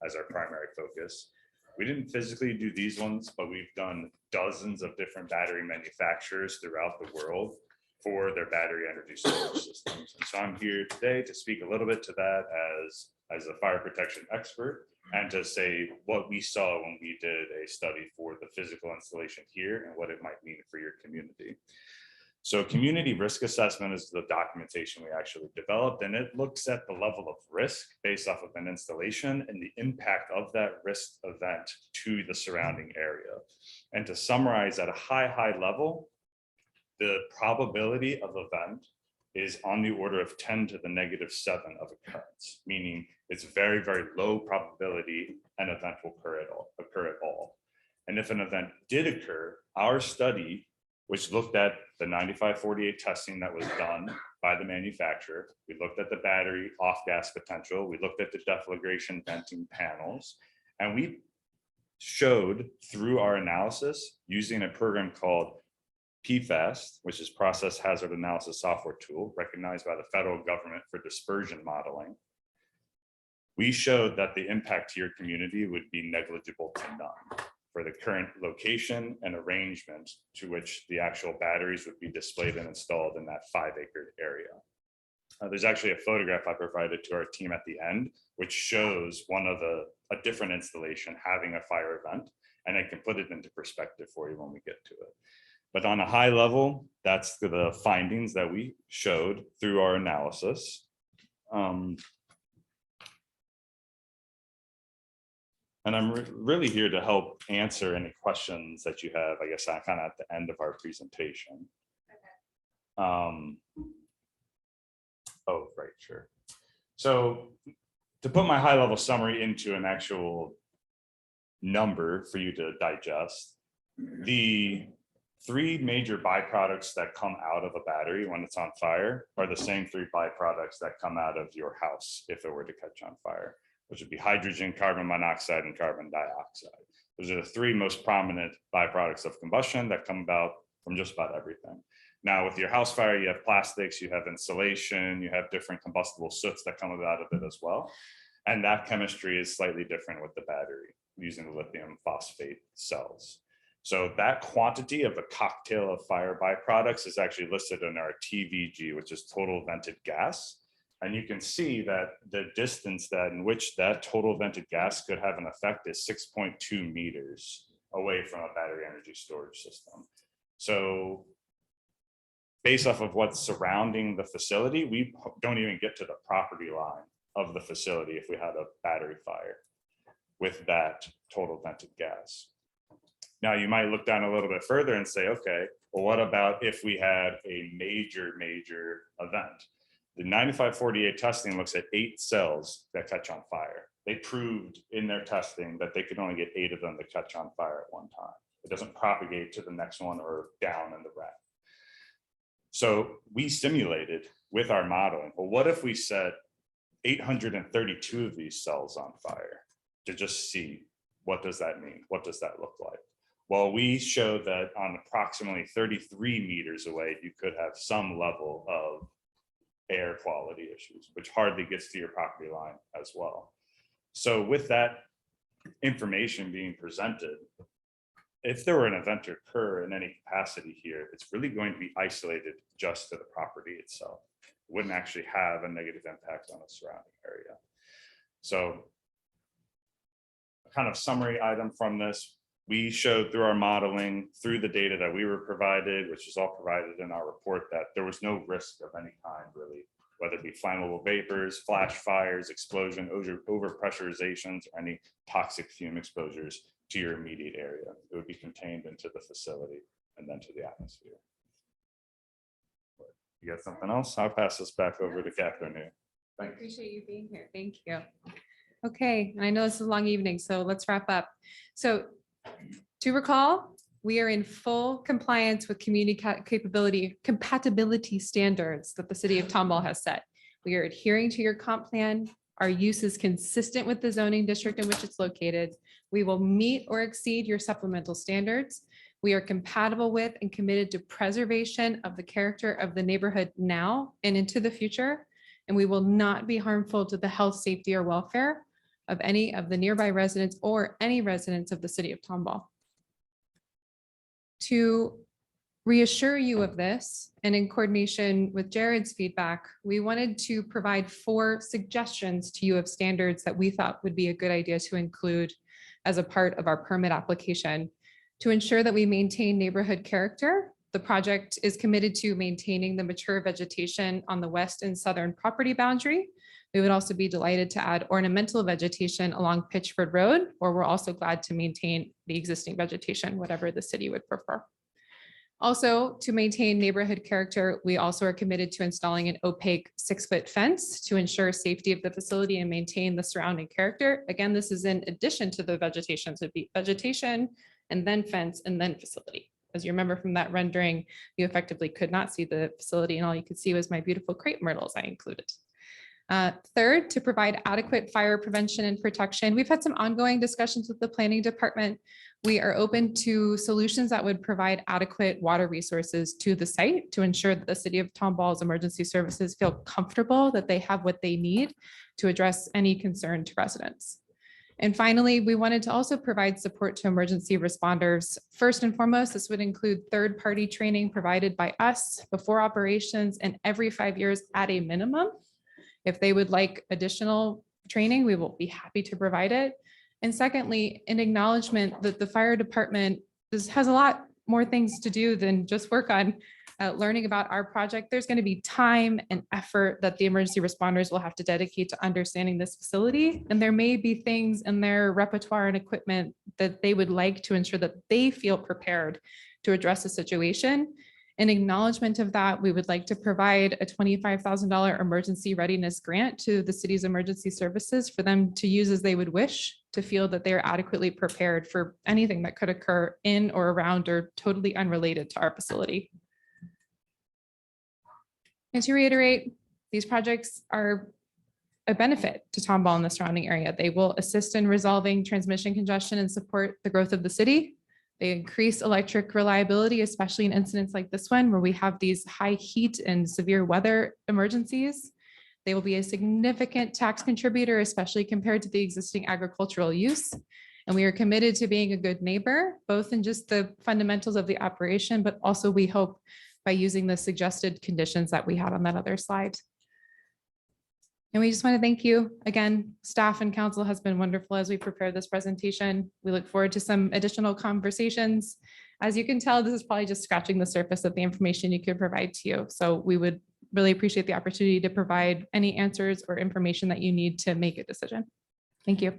as our primary focus. We didn't physically do these ones, but we've done dozens of different battery manufacturers throughout the world for their battery energy storage systems. And so I'm here today to speak a little bit to that as a fire protection expert, and to say what we saw when we did a study for the physical installation here and what it might mean for your community. So community risk assessment is the documentation we actually developed, and it looks at the level of risk based off of an installation and the impact of that risk event to the surrounding area. And to summarize at a high level, the probability of event is on the order of 10 to the -7 of occurrence, meaning it's very, very low probability an event will occur at all. And if an event did occur, our study, which looked at the 9548 testing that was done by the manufacturer, we looked at the battery off-gas potential, we looked at the deflagration venting panels, and we showed through our analysis using a program called PFAS, which is Process Hazard Analysis Software Tool, recognized by the federal government for dispersion modeling. We showed that the impact to your community would be negligible to none for the current location and arrangement to which the actual batteries would be displayed and installed in that 5-acre area. There's actually a photograph I provided to our team at the end, which shows a different installation having a fire event, and I can put it into perspective for you when we get to it. But on a high level, that's the findings that we showed through our analysis. And I'm really here to help answer any questions that you have, I guess, kind of at the end of our presentation. Oh, right, sure. So to put my high level summary into an actual number for you to digest, the 3 major byproducts that come out of a battery when it's on fire are the same 3 byproducts that come out of your house if it were to catch on fire, which would be hydrogen, carbon monoxide, and carbon dioxide. Those are the 3 most prominent byproducts of combustion that come about from just about everything. Now, with your house fire, you have plastics, you have insulation, you have different combustible soots that come out of it as well. And that chemistry is slightly different with the battery using the lithium phosphate cells. So that quantity of a cocktail of fire byproducts is actually listed in our TVG, which is total vented gas. And you can see that the distance in which that total vented gas could have an effect is 6.2 meters away from a battery energy storage system. So based off of what's surrounding the facility, we don't even get to the property line of the facility if we had a battery fire with that total vented gas. Now, you might look down a little bit further and say, okay, well, what about if we had a major event? The 9548 testing looks at 8 cells that catch on fire. They proved in their testing that they could only get 8 of them to catch on fire at one time. It doesn't propagate to the next one or down in the rack. So we simulated with our modeling, well, what if we set 832 of these cells on fire to just see what does that mean? What does that look like? Well, we showed that on approximately 33 meters away, you could have some level of air quality issues, which hardly gets to your property line as well. So with that information being presented, if there were an event to occur in any capacity here, it's really going to be isolated just to the property itself. It wouldn't actually have a negative impact on the surrounding area. So a kind of summary item from this, we showed through our modeling, through the data that we were provided, which is all provided in our report, that there was no risk of any kind really, whether it be flammable vapors, flash fires, explosion, over pressurizations, or any toxic fume exposures to your immediate area. It would be contained into the facility and then to the atmosphere. You got something else? I'll pass this back over to Catherine here. I appreciate you being here. Thank you. Okay, and I know this is a long evening, so let's wrap up. So to recall, we are in full compliance with community compatibility standards that the city of Tomball has set. We are adhering to your comp plan. Our use is consistent with the zoning district in which it's located. We will meet or exceed your supplemental standards. We are compatible with and committed to preservation of the character of the neighborhood now and into the future. And we will not be harmful to the health, safety, or welfare of any of the nearby residents or any residents of the city of Tomball. To reassure you of this, and in coordination with Jared's feedback, we wanted to provide 4 suggestions to you of standards that we thought would be a good idea to include as a part of our permit application. To ensure that we maintain neighborhood character, the project is committed to maintaining the mature vegetation on the west and southern property boundary. We would also be delighted to add ornamental vegetation along Pitchford Road, or we're also glad to maintain the existing vegetation, whatever the city would prefer. Also, to maintain neighborhood character, we also are committed to installing an opaque 6-foot fence to ensure safety of the facility and maintain the surrounding character. Again, this is in addition to the vegetation, so it'd be vegetation and then fence and then facility. As you remember from that rendering, you effectively could not see the facility and all you could see was my beautiful crepe myrtles I included. Third, to provide adequate fire prevention and protection. We've had some ongoing discussions with the planning department. We are open to solutions that would provide adequate water resources to the site to ensure that the city of Tomball's emergency services feel comfortable that they have what they need to address any concern to residents. And finally, we wanted to also provide support to emergency responders. First and foremost, this would include third-party training provided by us before operations and every 5 years at a minimum. If they would like additional training, we will be happy to provide it. And secondly, an acknowledgement that the fire department has a lot more things to do than just work on learning about our project. There's going to be time and effort that the emergency responders will have to dedicate to understanding this facility. And there may be things in their repertoire and equipment that they would like to ensure that they feel prepared to address the situation. In acknowledgement of that, we would like to provide a $25,000 emergency readiness grant to the city's emergency services for them to use as they would wish to feel that they are adequately prepared for anything that could occur in or around or totally unrelated to our facility. And to reiterate, these projects are a benefit to Tomball and the surrounding area. They will assist in resolving transmission congestion and support the growth of the city. They increase electric reliability, especially in incidents like this one, where we have these high heat and severe weather emergencies. They will be a significant tax contributor, especially compared to the existing agricultural use. And we are committed to being a good neighbor, both in just the fundamentals of the operation, but also we hope by using the suggested conditions that we had on that other slide. And we just want to thank you again. Staff and council has been wonderful as we prepare this presentation. We look forward to some additional conversations. As you can tell, this is probably just scratching the surface of the information you could provide to you. So we would really appreciate the opportunity to provide any answers or information that you need to make a decision. Thank you.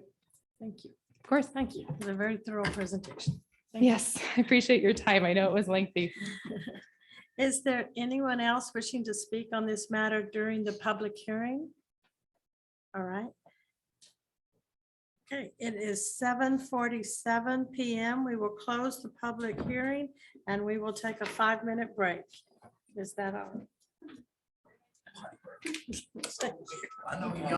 Thank you. Of course. Thank you. It was a very thorough presentation. Thank you. Yes, I appreciate your time. I know it was lengthy. Is there anyone else wishing to speak on this matter during the public hearing? All right. Okay, it is 7:47 p.m. We will close the public hearing and we will take a 5-minute break. Is that all? I know you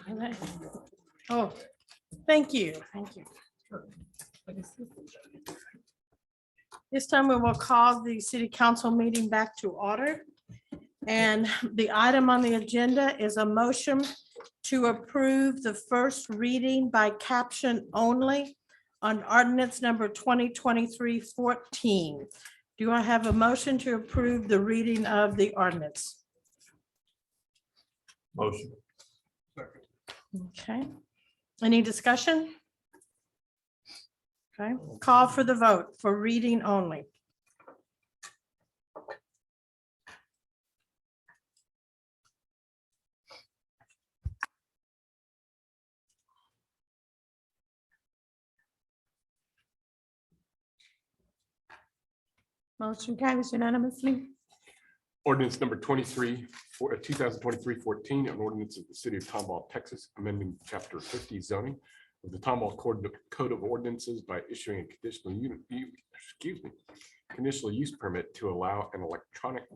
All right. Oh, thank you. Thank you. This time we will call the city council meeting back to order. And the item on the agenda is a motion to approve the first reading by caption only on ordinance number 2023-14. Do I have a motion to approve the reading of the ordinance? Motion. Okay. Any discussion? Okay, call for the vote for reading only. Motion carries unanimously. Ordinance number 23 for 2023-14, an ordinance of the city of Tomball, Texas, amending chapter 50 zoning of the Tomball Code of Ordinances by issuing a conditional use permit to allow an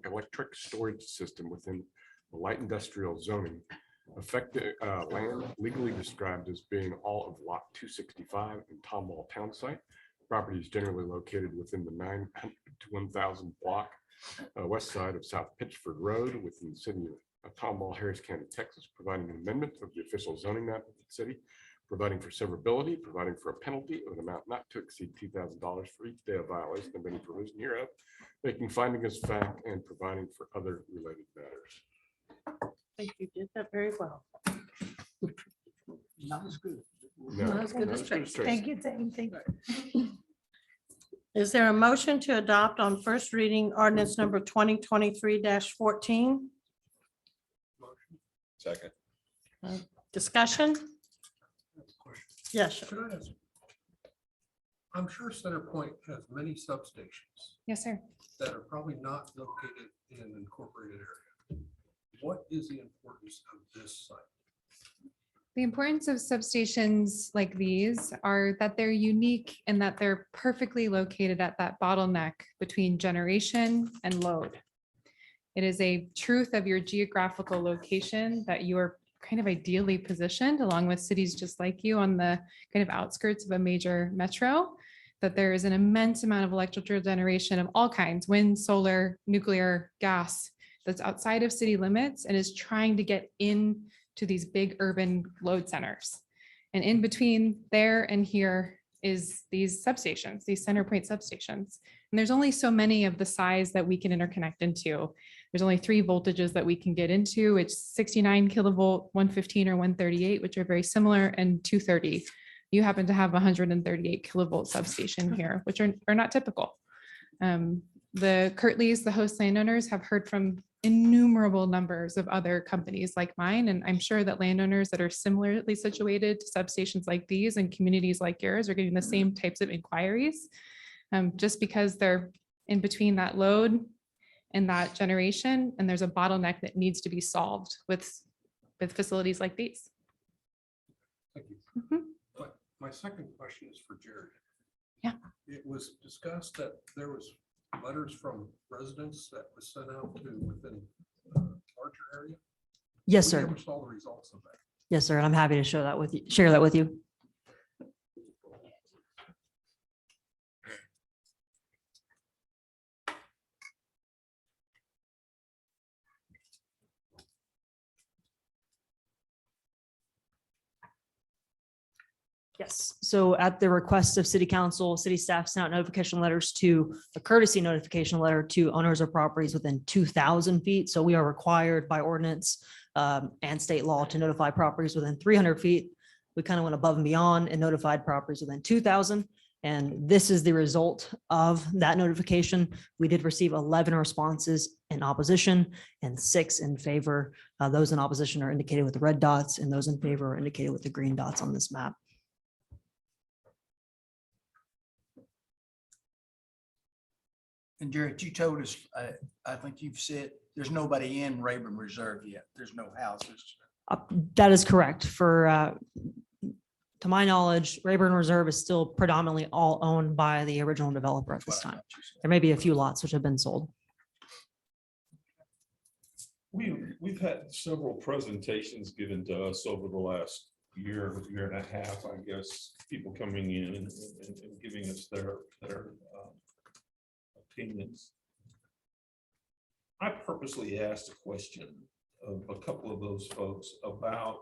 electric storage system within the light industrial zoning. Affected land legally described as being all of lot 265 in Tomball Town Site. Property is generally located within the 900 to 1000 block west side of South Pitchford Road within the city of Tomball, Harris County, Texas, providing an amendment of the official zoning map of the city, providing for severability, providing for a penalty of an amount not to exceed $2,000 for each day of violation of any provision hereof, making finding as fact and providing for other related matters. I think you did that very well. Not as good. Not as good as Tracy. Thank you, Dane. Thank you. Is there a motion to adopt on first reading ordinance number 2023-14? Second. Discussion? Yes. sure. Could I ask? I'm sure CenterPoint has many substations Yes, sir. that are probably not located in an incorporated area. What is the importance of this site? The importance of substations like these are that they're unique and that they're perfectly located at that bottleneck between generation and load. It is a truth of your geographical location that you are kind of ideally positioned along with cities just like you on the kind of outskirts of a major metro, that there is an immense amount of electrical generation of all kinds, wind, solar, nuclear, gas, that's outside of city limits and is trying to get in to these big urban load centers. And in between there and here is these substations, these CenterPoint substations. And there's only so many of the size that we can interconnect into. There's only 3 voltages that we can get into. It's 69 kilovolt, 115 or 138, which are very similar, and 230. You happen to have 138 kilovolt substation here, which are not typical. The Kirtleys, the host landowners, have heard from innumerable numbers of other companies like mine. And I'm sure that landowners that are similarly situated to substations like these and communities like yours are getting the same types of inquiries, just because they're in between that load and that generation. And there's a bottleneck that needs to be solved with facilities like these. Thank you. Mhm. But my second question is for Jared. Yeah. It was discussed that there was letters from residents that was sent out to within larger area. Yes, We sir. never saw the results of that. Yes, sir. And I'm happy to show that with you, share that with you. Yes, so at the request of city council, city staff sent out notification letters to a courtesy notification letter to owners of properties within 2,000 feet. So we are required by ordinance and state law to notify properties within 300 feet. We kind of went above and beyond and notified properties within 2,000. And this is the result of that notification. We did receive 11 responses in opposition and 6 in favor. Those in opposition are indicated with the red dots, and those in favor are indicated with the green dots on this map. And Jared, you told us, I think you've said, there's nobody in Rayburn Reserve yet. There's no houses. That is correct. To my knowledge, Rayburn Reserve is still predominantly all owned by the original developer at this time. There may be a few lots which have been sold. We've had several presentations given to us over the last year and a half, I guess, people coming in and giving us their opinions. I purposely asked a question of a couple of those folks about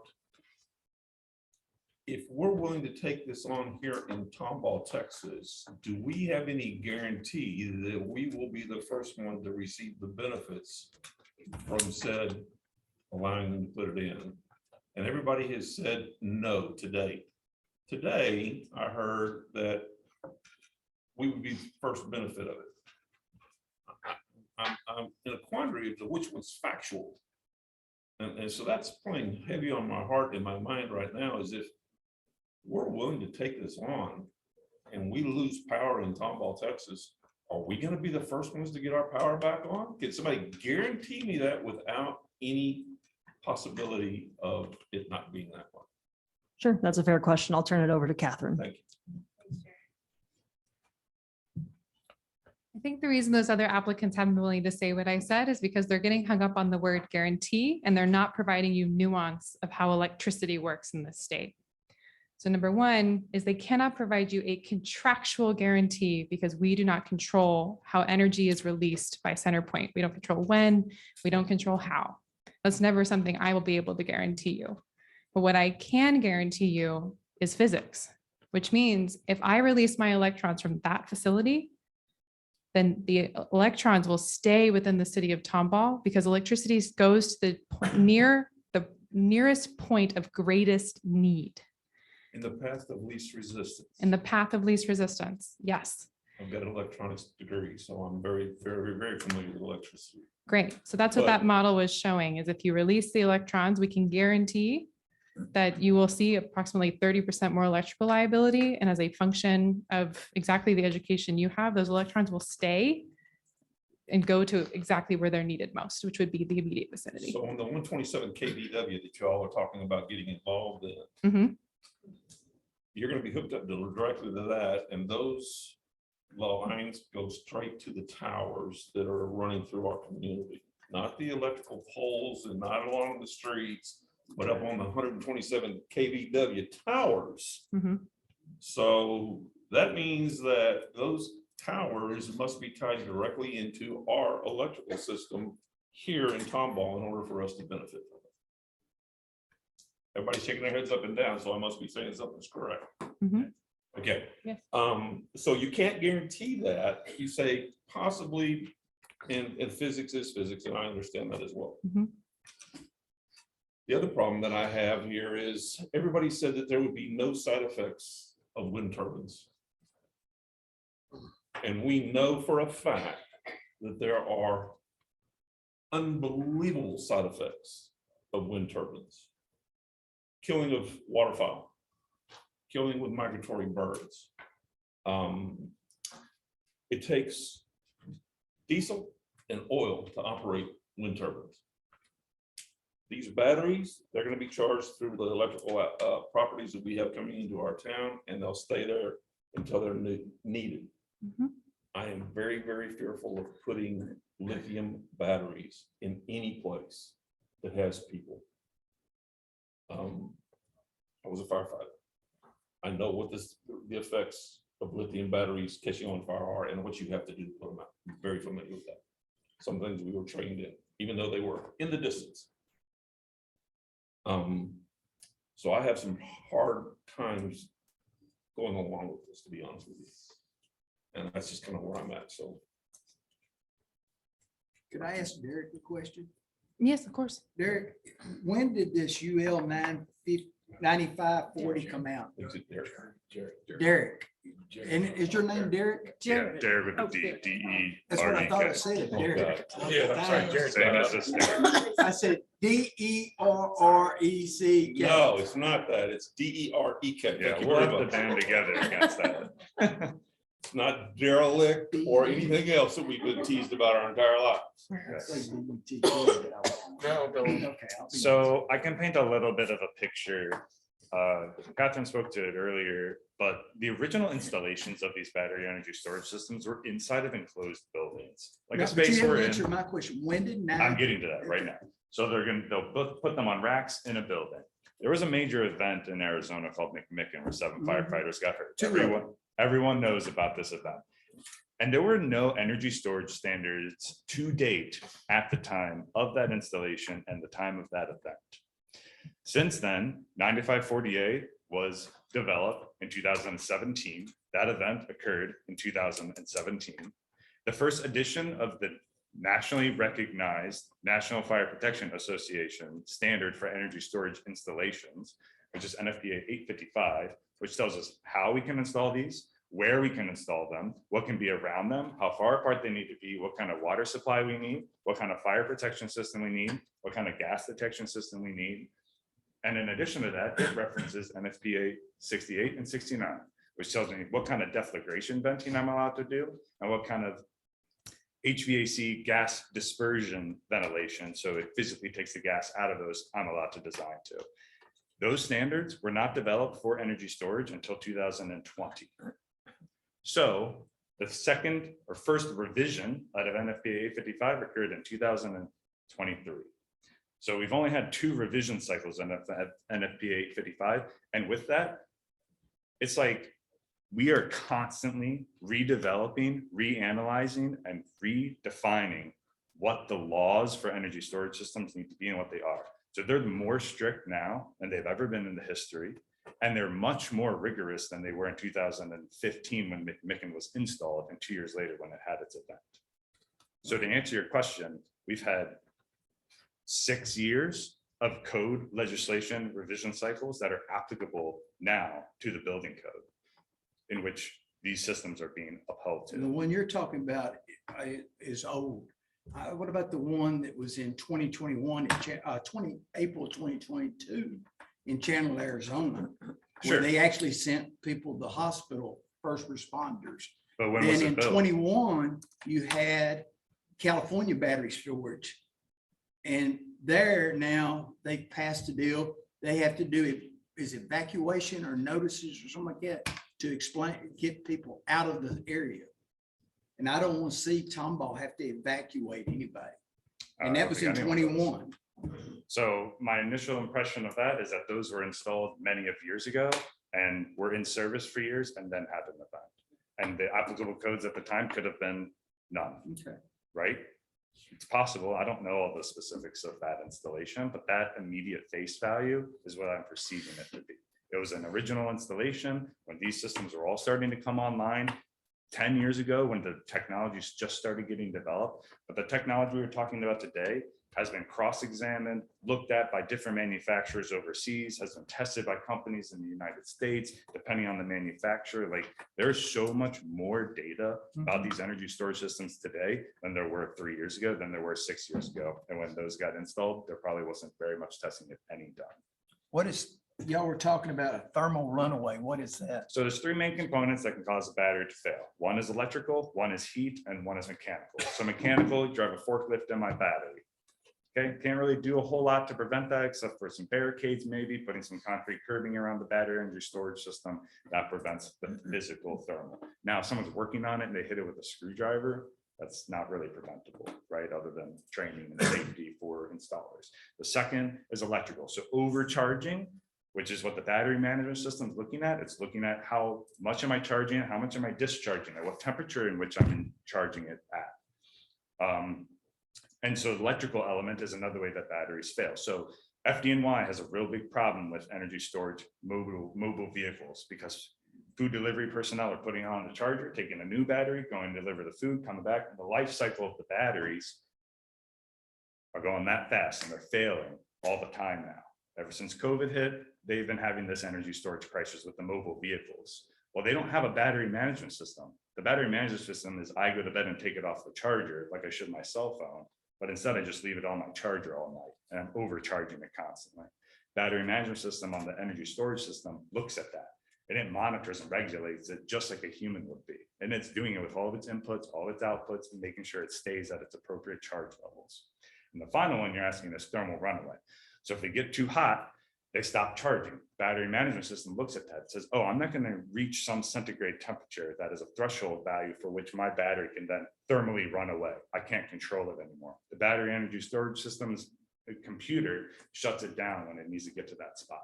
if we're willing to take this on here in Tomball, Texas, do we have any guarantee that we will be the first one to receive the benefits from said allowing them to put it in? And everybody has said no to date. Today, I heard that we would be the first benefit of it. I'm in a quandary as to which one's factual. And so that's playing heavy on my heart and my mind right now, is if we're willing to take this on and we lose power in Tomball, Texas, are we going to be the first ones to get our power back on? Can somebody guarantee me that without any possibility of it not being that one? Sure, that's a fair question. I'll turn it over to Catherine. Thank you. I think the reason those other applicants haven't been willing to say what I said is because they're getting hung up on the word guarantee and they're not providing you nuance of how electricity works in this state. So number one is they cannot provide you a contractual guarantee because we do not control how energy is released by CenterPoint. We don't control when, we don't control how. That's never something I will be able to guarantee you. But what I can guarantee you is physics, which means if I release my electrons from that facility, then the electrons will stay within the city of Tomball because electricity goes to the nearest point of greatest need. In the path of least resistance. In the path of least resistance, yes. I've got an electronics degree, so I'm very, very, very familiar with electricity. Great. So that's what that model was showing, is if you release the electrons, we can guarantee that you will see approximately 30% more electrical liability. And as a function of exactly the education you have, those electrons will stay and go to exactly where they're needed most, which would be the immediate vicinity. So on the 127 kVW that you all are talking about getting involved in, Mhm. you're going to be hooked up directly to that, and those lines go straight to the towers that are running through our community, not the electrical poles and not along the streets, but up on the 127 kVW towers. Mhm. So that means that those towers must be tied directly into our electrical system here in Tomball in order for us to benefit from it. Everybody's shaking their heads up and down, so I must be saying something's correct. Mhm. Okay. Yes. So you can't guarantee that. You say possibly, and physics is physics, and I understand that as well. Mhm. The other problem that I have here is everybody said that there would be no side effects of wind turbines. And we know for a fact that there are unbelievable side effects of wind turbines. Killing of waterfowl, killing with migratory birds. It takes diesel and oil to operate wind turbines. These batteries, they're going to be charged through the electrical properties that we have coming into our town, and they'll stay there until they're needed. Mhm. I am very, very fearful of putting lithium batteries in any place that has people. I was a firefighter. I know what the effects of lithium batteries catching on fire are and what you have to do to put them out. I'm very familiar with that. Some things we were trained in, even though they were in the distance. So I have some hard times going along with this, to be honest with you. And that's just kind of where I'm at, so. Could I ask Derek a question? Yes, of course. Derek, when did this UL 9540 come out? Is it Derek? Derek, and is your name Derek? Yeah, Derek with the DE. That's what I thought I said, Oh, Derek. God. Yeah, I'm sorry, Jared. Saying it's just Derek. I said DERREC. No, it's not that. It's DEREK. Yeah, we'll have to band together against that. It's not derelict or anything else that we've been teased about our entire lives. So I can paint a little bit of a picture. Catherine spoke to it earlier, but the original installations of these battery energy storage systems were inside of enclosed buildings, like a But space you haven't we're answered in. my question. When did I'm getting to that right now. So they'll put them on racks in a building. There was a major event in Arizona called McMicken where 7 firefighters got hurt. Everyone knows about this event. And there were no energy storage standards to date at the time of that installation and the time of that event. Since then, 9540A was developed in 2017. That event occurred in 2017. The first edition of the nationally recognized National Fire Protection Association standard for energy storage installations, which is NFPA 855, which tells us how we can install these, where we can install them, what can be around them, how far apart they need to be, what kind of water supply we need, what kind of fire protection system we need, what kind of gas detection system we need. And in addition to that, it references NFPA 68 and 69, which tells me what kind of deflagration venting I'm allowed to do and what kind of HVAC gas dispersion ventilation. So it physically takes the gas out of those I'm allowed to design to. Those standards were not developed for energy storage until 2020. So the second or first revision out of NFPA 855 occurred in 2023. So we've only had 2 revision cycles in NFPA 855. And with that, it's like we are constantly redeveloping, reanalyzing, and redefining what the laws for energy storage systems need to be and what they are. So they're more strict now than they've ever been in the history. And they're much more rigorous than they were in 2015 when McMicken was installed and 2 years later when it had its event. So to answer your question, we've had 6 years of code legislation revision cycles that are applicable now to the building code in which these systems are being upheld And the to. one you're talking about is old. What about the one that was in 2021, April 2022 in Chandler, Arizona? Sure. Where they actually sent people to the hospital, first responders. But when was Then it in built? 21, you had California battery storage. And there now they passed a deal. They have to do it, is evacuation or notices or something like that to explain, get people out of the area. And I don't want to see Tomball have to evacuate anybody. And I that don't was think in anyone does. 21. So my initial impression of that is that those were installed many of years ago and were in service for years and then had an event. And the applicable codes at the time could have been none, Okay. right? It's possible. I don't know all the specifics of that installation, but that immediate face value is what I'm perceiving it to be. It was an original installation when these systems were all starting to come online 10 years ago when the technologies just started getting developed. But the technology we're talking about today has been cross-examined, looked at by different manufacturers overseas, has been tested by companies in the United States, depending on the manufacturer. Like there's so much more data about these energy storage systems today than there were 3 years ago, than there were 6 years ago. And when those got installed, there probably wasn't very much testing, if any, done. What is, y'all were talking about a thermal runaway. What is that? So there's 3 main components that can cause a battery to fail. One is electrical, one is heat, and one is mechanical. So mechanical, you drive a forklift in my battery. Okay, can't really do a whole lot to prevent that except for some barricades, maybe putting some concrete curbing around the battery energy storage system that prevents the physical thermal. Now, if someone's working on it and they hit it with a screwdriver, that's not really preventable, right? Other than training and safety for installers. The second is electrical. So overcharging, which is what the battery management system is looking at. It's looking at how much am I charging it, how much am I discharging it, what temperature in which I'm charging it at. And so the electrical element is another way that batteries fail. So FDNY has a real big problem with energy storage mobile vehicles because food delivery personnel are putting on the charger, taking a new battery, going to deliver the food, coming back, and the life cycle of the batteries are going that fast and they're failing all the time now. Ever since COVID hit, they've been having this energy storage crisis with the mobile vehicles. Well, they don't have a battery management system. The battery management system is I go to bed and take it off the charger like I should my cell phone. But instead I just leave it on my charger all night and I'm overcharging it constantly. Battery management system on the energy storage system looks at that and it monitors and regulates it just like a human would be. And it's doing it with all of its inputs, all its outputs, and making sure it stays at its appropriate charge levels. And the final one you're asking is thermal runaway. So if they get too hot, they stop charging. Battery management system looks at that, says, oh, I'm not going to reach some centigrade temperature that is a threshold value for which my battery can then thermally run away. I can't control it anymore. The battery energy storage systems computer shuts it down when it needs to get to that spot.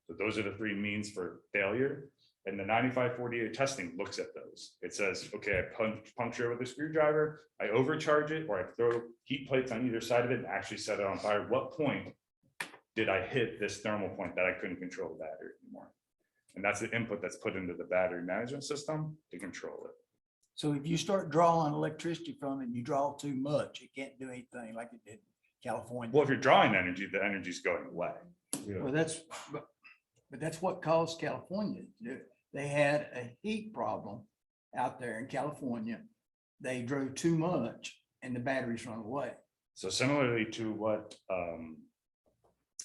So those are the three means for failure. And the 9548 testing looks at those. It says, okay, I puncture it with a screwdriver, I overcharge it, or I throw heat plates on either side of it and actually set it on fire. What point did I hit this thermal point that I couldn't control the battery anymore? And that's the input that's put into the battery management system to control it. So if you start drawing electricity from it, and you draw too much, it can't do anything like it did in California. Well, if you're drawing energy, the energy's going away. Well, but that's what caused California to do it. They had a heat problem out there in California. They drove too much and the batteries run away. So similarly to what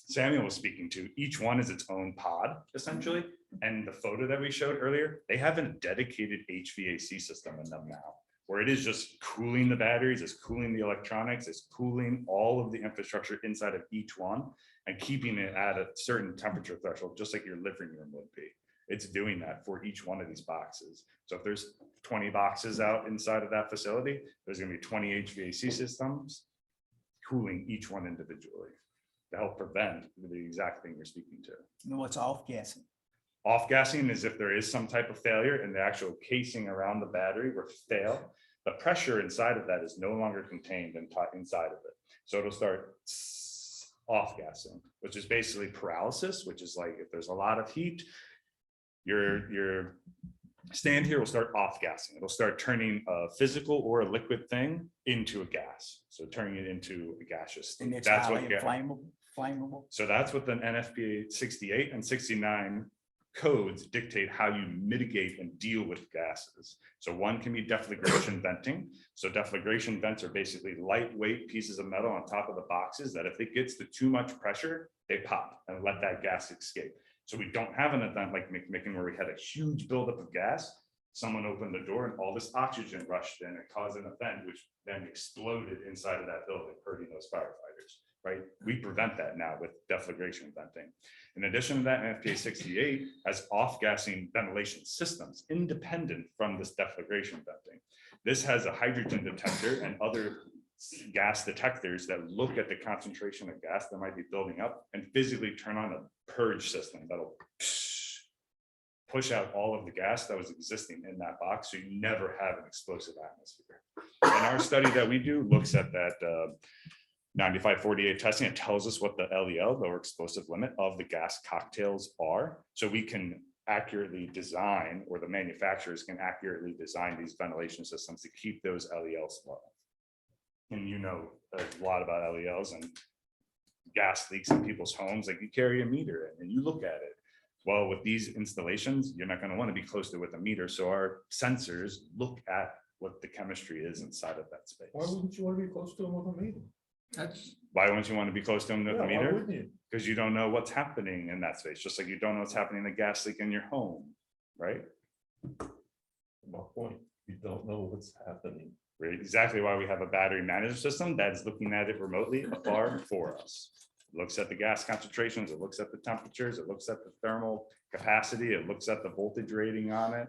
Samuel was speaking to, each one is its own pod essentially. And the photo that we showed earlier, they have a dedicated HVAC system in them now, where it is just cooling the batteries, it's cooling the electronics, it's cooling all of the infrastructure inside of each one and keeping it at a certain temperature threshold, just like your living room would be. It's doing that for each one of these boxes. So if there's 20 boxes out inside of that facility, there's gonna be 20 HVAC systems cooling each one individually to help prevent the exact thing you're speaking to. And what's off gassing? Off gassing is if there is some type of failure and the actual casing around the battery will fail, the pressure inside of that is no longer contained inside of it. So it'll start off gassing, which is basically paralysis, which is like if there's a lot of heat, your stand here will start off gassing. It'll start turning a physical or a liquid thing into a gas. So turning it into a gaseous state. And it's That's highly what flammable. So that's what the NFPA 68 and 69 codes dictate how you mitigate and deal with gases. So one can be deflagration venting. So deflagration vents are basically lightweight pieces of metal on top of the boxes that if it gets to too much pressure, they pop and let that gas escape. So we don't have an event like McMicken where we had a huge buildup of gas. Someone opened the door and all this oxygen rushed in and caused an event which then exploded inside of that building, hurting those firefighters, right? We prevent that now with deflagration venting. In addition to that, NFPA 68 has off-gassing ventilation systems independent from this deflagration venting. This has a hydrogen detector and other gas detectors that look at the concentration of gas that might be building up and physically turn on a purge system that'll push out all of the gas that was existing in that box, so you never have an explosive atmosphere. And our study that we do looks at that 9548 testing. It tells us what the LEL, lower explosive limit of the gas cocktails are, so we can accurately design, or the manufacturers can accurately design these ventilation systems to keep those LELs low. And you know a lot about LELs and gas leaks in people's homes. Like you carry a meter and you look at it. Well, with these installations, you're not going to want to be close to it with a meter. So our sensors look at what the chemistry is inside of that space. Why wouldn't you want to be close to them with a meter? That's Why wouldn't you want to be close to them with Yeah, a why meter? wouldn't you? Because you don't know what's happening in that space, just like you don't know what's happening in the gas leak in your home, right? My point, you don't know what's happening. Right, exactly why we have a battery management system that's looking at it remotely afar for us. It looks at the gas concentrations, it looks at the temperatures, it looks at the thermal capacity, it looks at the voltage rating on it.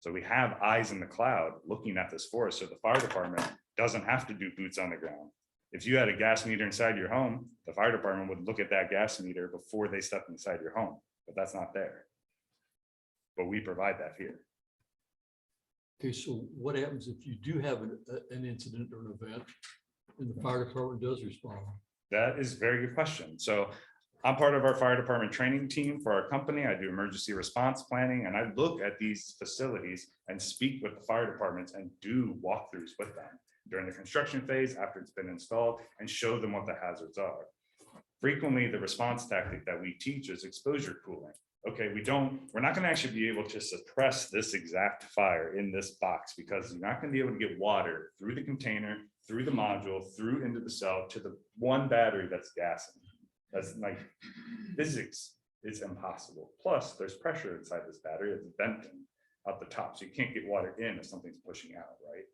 So we have eyes in the cloud looking at this for us, so the fire department doesn't have to do boots on the ground. If you had a gas meter inside your home, the fire department would look at that gas meter before they step inside your home, but that's not there. But we provide that here. Okay, so what happens if you do have an incident or an event and the fire department does respond? That is a very good question. So I'm part of our fire department training team for our company. I do emergency response planning and I look at these facilities and speak with the fire departments and do walkthroughs with them during the construction phase after it's been installed and show them what the hazards are. Frequently, the response tactic that we teach is exposure cooling. Okay, we're not going to actually be able to suppress this exact fire in this box because you're not going to be able to get water through the container, through the module, through into the cell to the one battery that's gassing. That's like physics is impossible. Plus, there's pressure inside this battery. It's venting out the top, so you can't get water in if something's pushing out, right?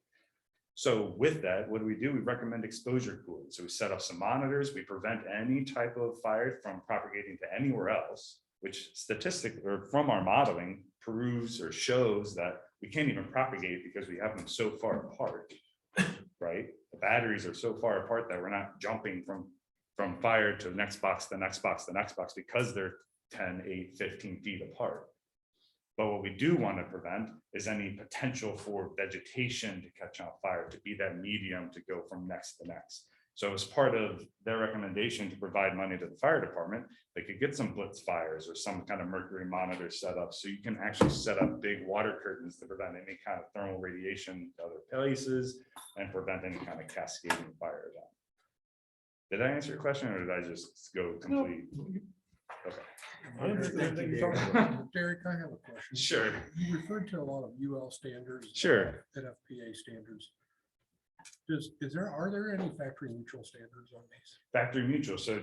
So with that, what do? We recommend exposure cooling. So we set up some monitors. We prevent any type of fire from propagating to anywhere else, which statistically, or from our modeling, proves or shows that we can't even propagate because we have them so far apart, right? batteries are so far apart that we're not jumping from fire to the next box, the next box, the next box, because they're 10, 8, 15 feet apart. But what we do want to prevent is any potential for vegetation to catch on fire, to be that medium to go from next to next. So as part of their recommendation to provide money to the fire department, they could get some blitz fires or some kind of mercury monitor set up, so you can actually set up big water curtains to prevent any kind of thermal radiation to other places and prevent any kind of cascading fire event. Did I answer your question, or did I just go complete? Okay. I understand everything you're talking about. Derek, I have a question. Sure. You referred to a lot of UL standards. Sure. NFPA standards. Are there any factory neutral standards on these? Factory mutual, so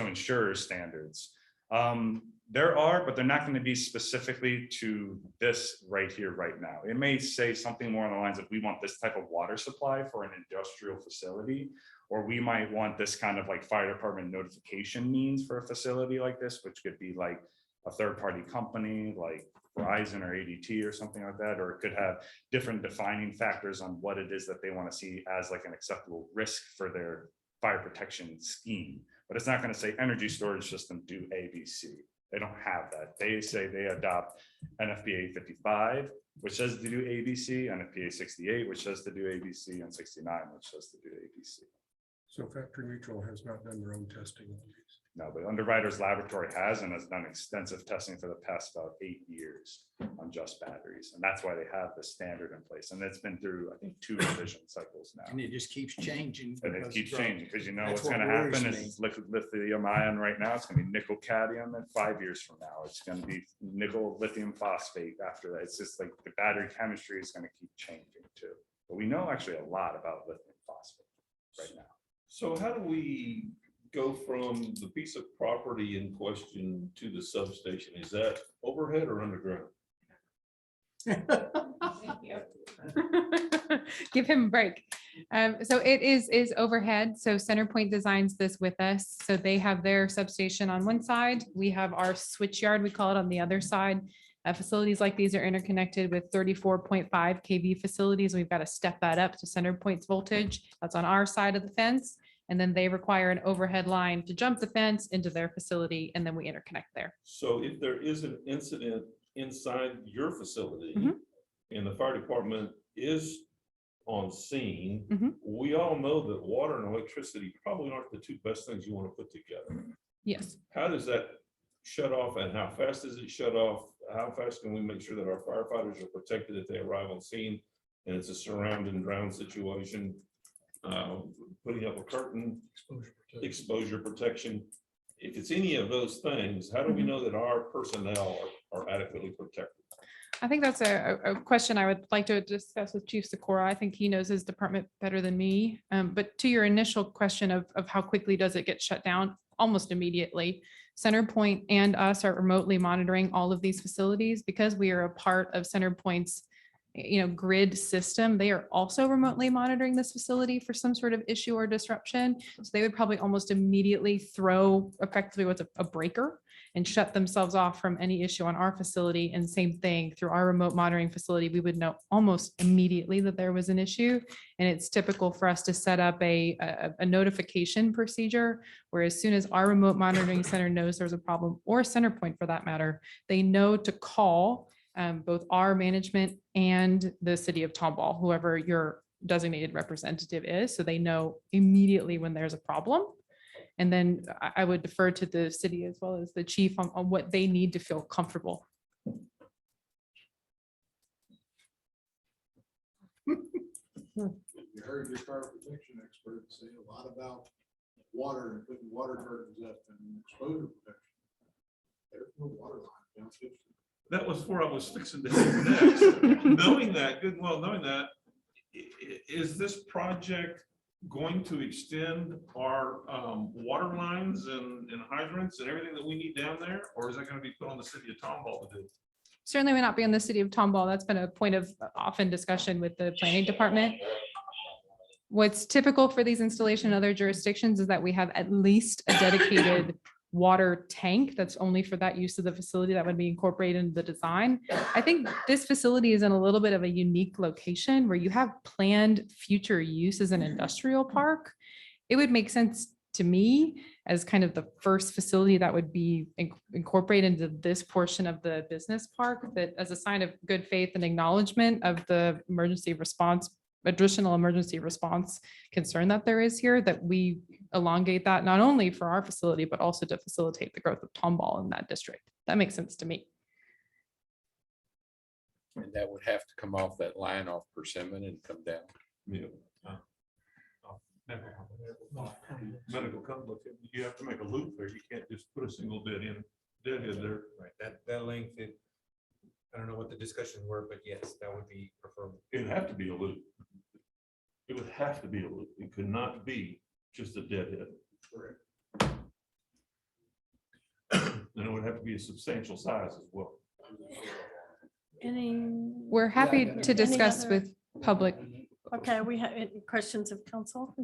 insurer standards. There are, but they're not going to be specifically to this right here, right now. It may say something more on the lines of, we want this type of water supply for an industrial facility, or we might want this kind of like fire department notification means for a facility like this, which could be like a third-party company like Verizon or ADT or something like that, or it could have different defining factors on what it is that they want to see as like an acceptable risk for their fire protection scheme. But it's not going to say energy storage system do ABC. They don't have that. They say they adopt NFPA 55, which says to do ABC, NFPA 68, which says to do ABC, and 69, which says to do ABC. So Factory Mutual has not done their own testing on these. No, but Underwriters Laboratory has and has done extensive testing for the past about 8 years on just batteries. And that's why they have the standard in place. And it's been through, I think, 2 revision cycles now. And it just keeps changing. And it because keeps of- changing because you know that's what's going to what worries happen me. is liquid lithium ion right now. It's going to be nickel cadmium, and 5 years from now, it's going to be nickel lithium phosphate after that. It's just like the battery chemistry is going to keep changing too. But we know actually a lot about lithium phosphate right now. So how do we go from the piece of property in question to the substation? Is that overhead or underground? Give him a break. So it is overhead. So CenterPoint designs this with us. So they have their substation on one side. We have our switch yard, we call it, on the other side. Facilities like these are interconnected with 34.5 kV facilities. We've got to step that up to CenterPoint's voltage. That's on our side of the fence. And then they require an overhead line to jump the fence into their facility, and then we interconnect there. So if there is an incident inside your facility Mhm. and the fire department is on scene, Mhm. we all know that water and electricity probably aren't the 2 best things you want to put together. Yes. How does that shut off, and how fast does it shut off? How fast can we make sure that our firefighters are protected if they arrive on scene and it's a surround and drown situation? Putting up a curtain, exposure protection. If it's any of those things, how do we know that our personnel are adequately protected? I think that's a question I would like to discuss with Chief Sikora. I think he knows his department better than me. But to your initial question of how quickly does it get shut down, almost immediately. CenterPoint and us are remotely monitoring all of these facilities because we are a part of CenterPoint's grid system. They are also remotely monitoring this facility for some sort of issue or disruption. So they would probably almost immediately throw effectively what's a breaker and shut themselves off from any issue on our facility. And same thing through our remote monitoring facility, we would know almost immediately that there was an issue. And it's typical for us to set up a notification procedure where as soon as our remote monitoring center knows there's a problem, or CenterPoint for that matter, they know to call both our management and the city of Tomball, whoever your designated representative is, so they know immediately when there's a problem. And then I would defer to the city as well as the chief on what they need to feel comfortable. You heard your fire protection expert say a lot about water and putting water curtains up and exposure protection. There's no water line down 50. That was where I was fixing to head next. Knowing that, is this project going to extend our water lines and hydrants and everything that we need down there? Or is that going to be put on the city of Tomball to do? Certainly may not be in the city of Tomball. That's been a point of often discussion with the planning department. What's typical for these installation in other jurisdictions is that we have at least a dedicated water tank that's only for that use of the facility that would be incorporated into the design. I think this facility is in a little bit of a unique location where you have planned future use as an industrial park. It would make sense to me as kind of the first facility that would be incorporated into this portion of the business park, that as a sign of good faith and acknowledgement of the additional emergency response concern that there is here, that we elongate that not only for our facility, but also to facilitate the growth of Tomball in that district. That makes sense to me. And that would have to come off that line off Persimmon and come down. Medical company, you have to make a loop there. You can't just put a single deadhead there. Right, that length, I don't know what the discussions were, but yes, that would be preferable. It'd have to be a loop. It would have to be a loop. It could not be just a deadhead. Correct. And it would have to be a substantial size as well. We're happy to discuss other- with public. Okay, we have any questions of council?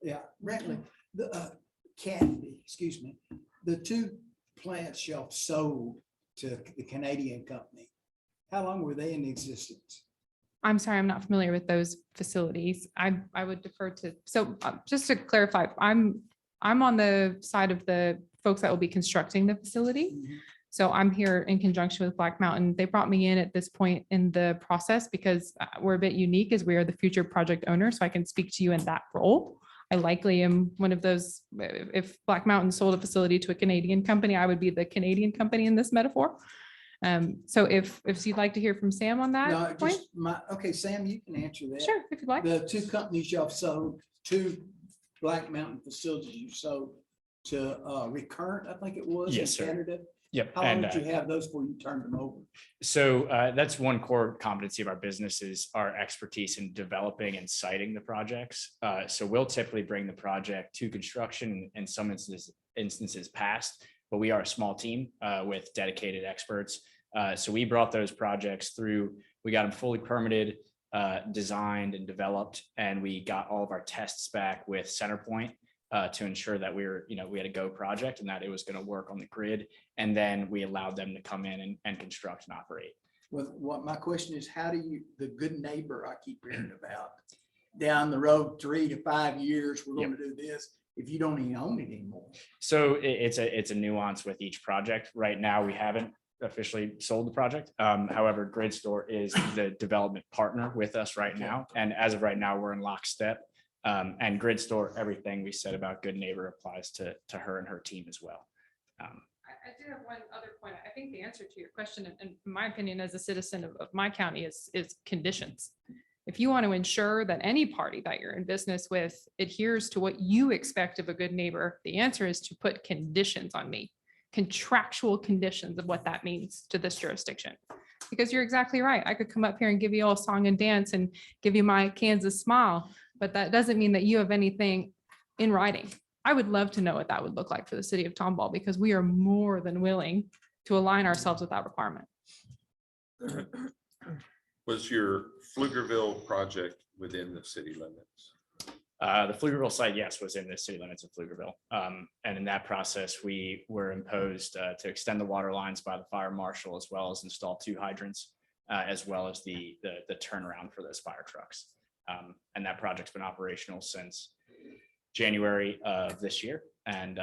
Yeah, Rentley, the Kathy, excuse me, the two plants y'all sold to the Canadian company, how long were they in existence? I'm sorry, I'm not familiar with those facilities. I would defer to, so just to clarify, I'm on the side of the folks that will be constructing the facility. So I'm here in conjunction with Black Mountain. They brought me in at this point in the process because we're a bit unique as we are the future project owner. So I can speak to you in that role. I likely am one of those, if Black Mountain sold a facility to a Canadian company, I would be the Canadian company in this metaphor. So if you'd like to hear from Sam on that No, point. just okay, Sam, you can answer that. Sure, if you'd like. The two companies y'all sold, two Black Mountain facilities you sold to Recurrent, I think it was. Yes, in sir. Canada. Yep. How long And, did you have those before you turned them over? So that's one core competency of our business is our expertise in developing and siting the projects. So we'll typically bring the project to construction in some instances past, but we are a small team with dedicated experts. So we brought those projects through, we got them fully permitted, designed and developed, and we got all of our tests back with CenterPoint to ensure that we had a go project and that it was going to work on the grid. And then we allowed them to come in and construct and operate. Well, what my question is, how do you, the good neighbor I keep hearing about, down the road, 3 to 5 years, we're going to do this, if you don't even own it anymore? So it's a nuance with each project. Right now, we haven't officially sold the project. However, GridStore is the development partner with us right now. And as of right now, we're in lockstep. And GridStore, everything we said about good neighbor applies to her and her team as well. I do have one other point. I think the answer to your question, in my opinion, as a citizen of my county, is conditions. If you want to ensure that any party that you're in business with adheres to what you expect of a good neighbor, the answer is to put conditions on me, contractual conditions of what that means to this jurisdiction. Because you're exactly right. I could come up here and give you all song and dance and give you my Kansas smile, but that doesn't mean that you have anything in writing. I would love to know what that would look like for the city of Tomball, because we are more than willing to align ourselves with that requirement. Was your Pflugerville project within the city limits? The Pflugerville site, yes, was in the city limits of Pflugerville. And in that process, we were imposed to extend the water lines by the fire marshal, as well as install 2 hydrants, as well as the turnaround for those fire trucks. And that project's been operational since January of this year. And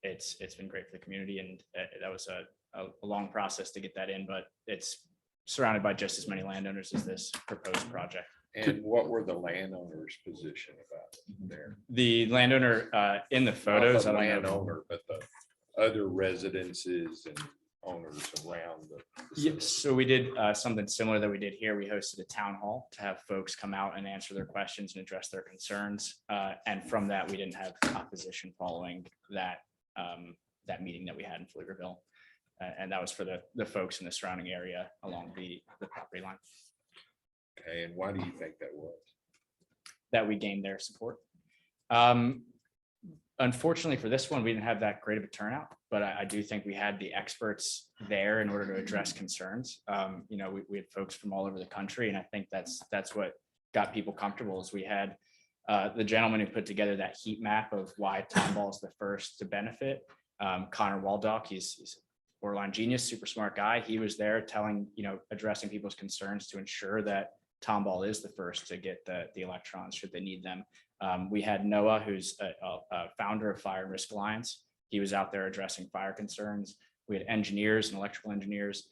it's been great for the community. And that was a long process to get that in, but it's surrounded by just as many landowners as this proposed project. And what were the landowners' position about it there? The landowner in the photos, Not the I don't know. landowner, but the other residences and owners around the Yes, facility. so we did something similar that we did here. We hosted a town hall to have folks come out and answer their questions and address their concerns. And from that, we didn't have opposition following that meeting that we had in Pflugerville. And that was for the folks in the surrounding area along the property line. Okay, and why do you think that was? That we gained their support. Unfortunately for this one, we didn't have that great of a turnout, but I do think we had the experts there in order to address concerns. We had folks from all over the country, and I think that's what got people comfortable is we had the gentleman who put together that heat map of why Tomball is the first to benefit. Connor Waldock. He's a borderline genius, super smart guy. He was there telling, addressing people's concerns to ensure that Tomball is the first to get the electrons should they need them. We had Noah, who's a founder of Fire and Risk Alliance. He was out there addressing fire concerns. We had engineers and electrical engineers.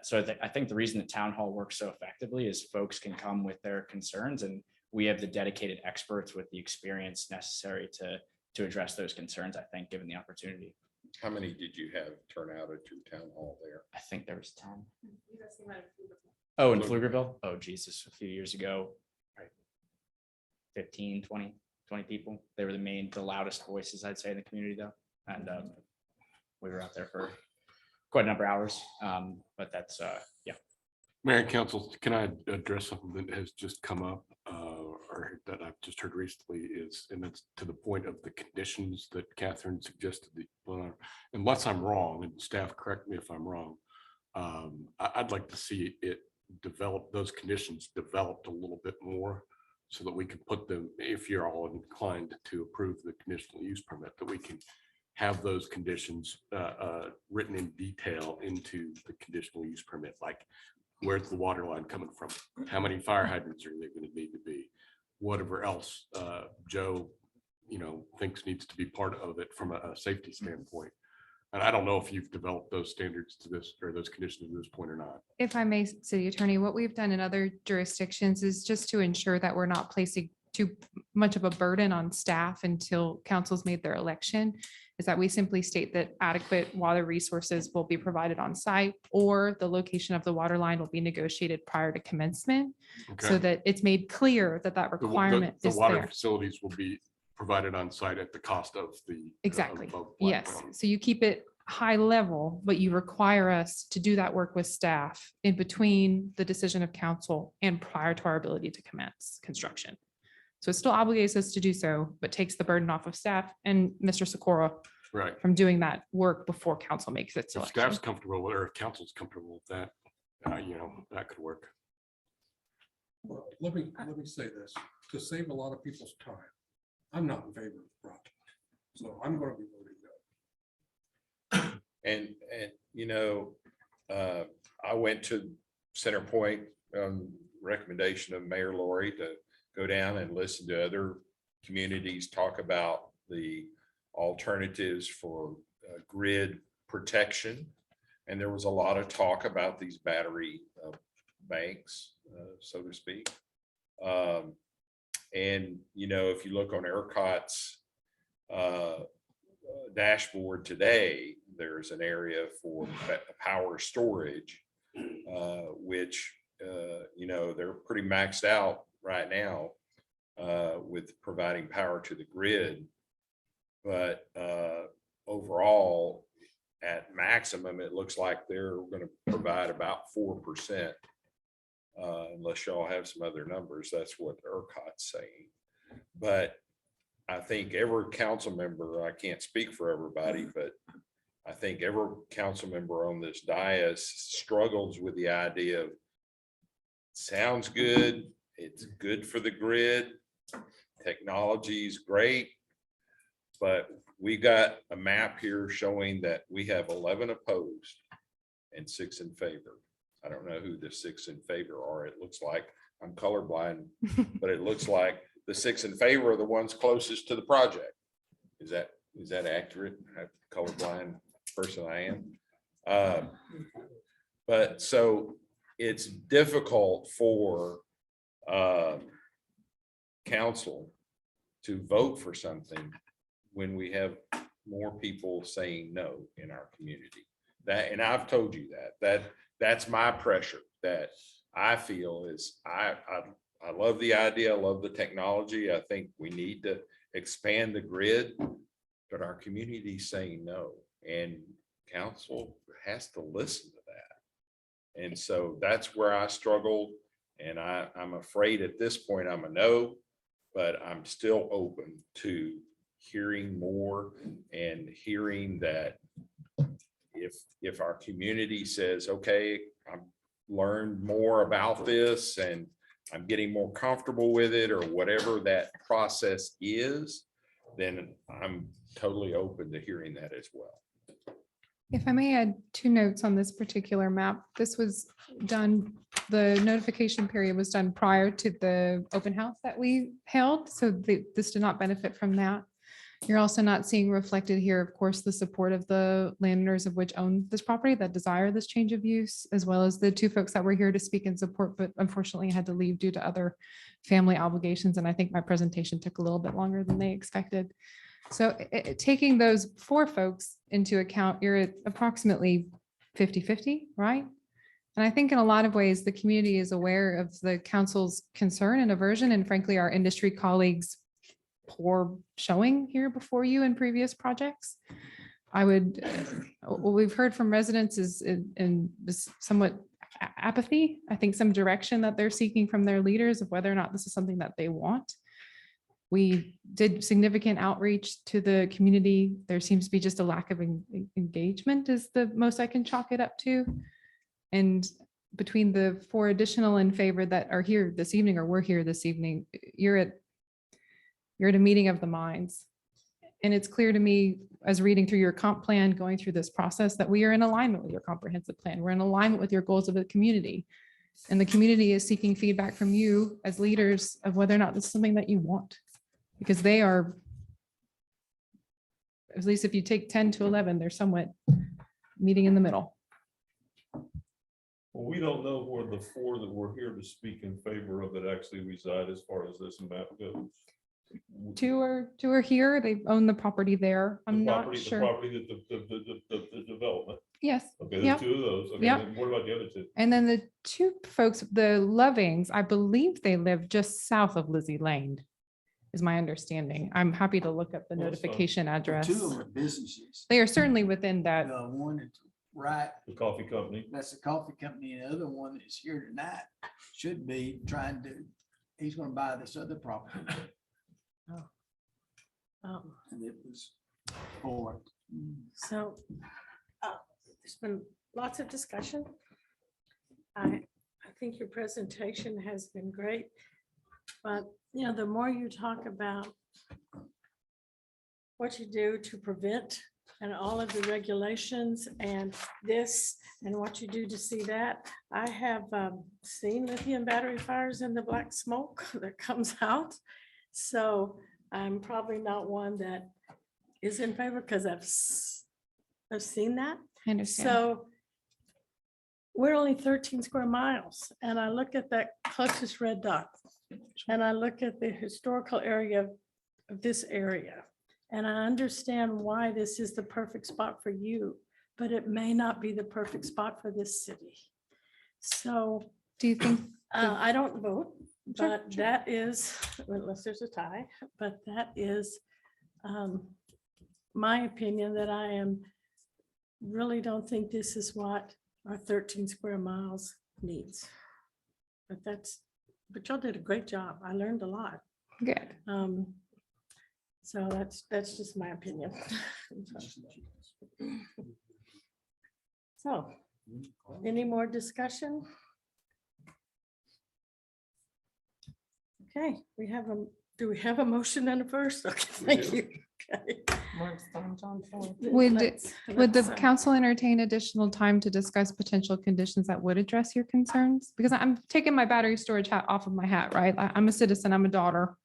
So I think the reason the town hall works so effectively is folks can come with their concerns, and we have the dedicated experts with the experience necessary to address those concerns, I think, given the opportunity. How many did you have turn out at your town hall there? I think there was 10. Oh, in Pflugerville? Oh, Jesus, a few years ago, right, 15, 20 people. They were the loudest voices, I'd say, in the community, though. And we were out there for quite a number of hours. But that's, yeah. Mayor and council, can I address something that has just come up or that I've just heard recently and it's to the point of the conditions that Catherine suggested. Unless I'm wrong, and staff correct me if I'm wrong, I'd like to see it those conditions developed a little bit more so that we can put them, if you're all inclined to approve the conditional use permit, that we can have those conditions written in detail into the conditional use permit, like where's the water line coming from? How many fire hydrants are they going to need to be? Whatever else Joe, thinks needs to be part of it from a safety standpoint. And I don't know if you've developed those standards to this or those conditions to this point or not. If I may, City Attorney, what we've done in other jurisdictions is just to ensure that we're not placing too much of a burden on staff until council's made their election, is that we simply state that adequate water resources will be provided on site, or the location of the water line will be negotiated prior to commencement, so that it's made clear that that requirement The is water there. facilities will be provided on site at the cost of the. Exactly. of Black Yes. Mountain. So you keep it high level, but you require us to do that work with staff in between the decision of council and prior to our ability to commence construction. So it still obligates us to do so, but takes the burden off of staff and Mr. Sikora Right. from doing that work before council makes its If selection. staff's comfortable with, or if council's comfortable with that, that could work. Well, let me say this, to save a lot of people's time, I'm not in favor of the project, so I'm going to be voting no. And I went to Center Point recommendation of Mayor Lori to go down and listen to other communities talk about the alternatives for grid protection. And there was a lot of talk about these battery banks, so to speak. And, if you look on ERCOT's dashboard today, there's an area for power storage, which, they're pretty maxed out right now with providing power to the grid. But overall, at maximum, it looks like they're going to provide about 4%. Unless y'all have some other numbers, that's what ERCOT's saying. But I think every council member, I can't speak for everybody, but I think every council member on this dais struggles with the idea of, sounds good, it's good for the grid, technology is great, but we got a map here showing that we have 11 opposed and 6 in favor. I don't know who the 6 in favor are. It looks like, I'm colorblind, but it looks like the 6 in favor are the ones closest to the project. Is that accurate? Colorblind person I am. But so it's difficult for council to vote for something when we have more people saying no in our community. And I've told you that's my pressure that I feel is I love the idea. I love the technology. I think we need to expand the grid, but our community is saying no, and council has to listen to that. And so that's where I struggled. And I'm afraid at this point I'm a no, but I'm still open to hearing more and hearing that if our community says, okay, I've learned more about this and I'm getting more comfortable with it, or whatever that process is, then I'm totally open to hearing that as well. If I may add 2 notes on this particular map, this was done, the notification period was done prior to the open house that we held, so this did not benefit from that. You're also not seeing reflected here, of course, the support of the landowners of which own this property that desire this change of use, as well as the 2 folks that were here to speak in support, but unfortunately had to leave due to other family obligations. And I think my presentation took a little bit longer than they expected. So taking those 4 folks into account, you're at approximately 50-50, right? And I think in a lot of ways, the community is aware of the council's concern and aversion, and frankly, our industry colleagues' poor showing here before you in previous projects. I would, what we've heard from residents is in this somewhat apathy, I think some direction that they're seeking from their leaders of whether or not this is something that they want. We did significant outreach to the community. There seems to be just a lack of engagement is the most I can chalk it up to. And between the 4 additional in favor that are here this evening or were here this evening, you're at a meeting of the minds. And it's clear to me as reading through your comp plan, going through this process, that we are in alignment with your comprehensive plan. We're in alignment with your goals of the community. And the community is seeking feedback from you as leaders of whether or not this is something that you want. Because they are, at least if you take 10 to 11, they're somewhat meeting in the middle. Well, we don't know where the 4 that were here to speak in favor of it actually reside as far as this map goes. 2 are here. They own the property there. I'm not The sure. property that the development. Yes. Okay, Yep. there's 2 of those. Okay, Yep. then what about the other 2? And then the 2 folks, the Lovings, I believe they live just south of Lizzie Lane, is my understanding. I'm happy to look up the Well, that's fine. notification address. 2 of them are businesses. They are certainly within that. One is right, The coffee company. that's the coffee company, and the other one that's here tonight should be trying to, he's gonna buy this other property. And it was for. So there's been lots of discussion. I think your presentation has been great. But, you know, the more you talk about what you do to prevent and all of the regulations and this and what you do to see that, I have seen lithium battery fires in the black smoke that comes out. So I'm probably not one that is in favor because I've seen that. I understand. So we're only 13 square miles, and I look at that closest red dot, and I look at the historical area of this area, and I understand why this is the perfect spot for you, but it may not be the perfect spot for this city. So do you think? I don't vote, Sure, but that is, unless there's a tie, but that is my opinion, that I am really don't think this is what our 13 square miles needs. But y'all did a great job. I learned a lot. Good. So that's just my opinion. So, any more discussion? Okay, do we have a motion and a first? Okay, thank you. Okay. Would the Let's, council entertain additional time to discuss potential conditions that would address your concerns? Because I'm taking my battery storage hat off of my hat, right? I'm a citizen, I'm a daughter.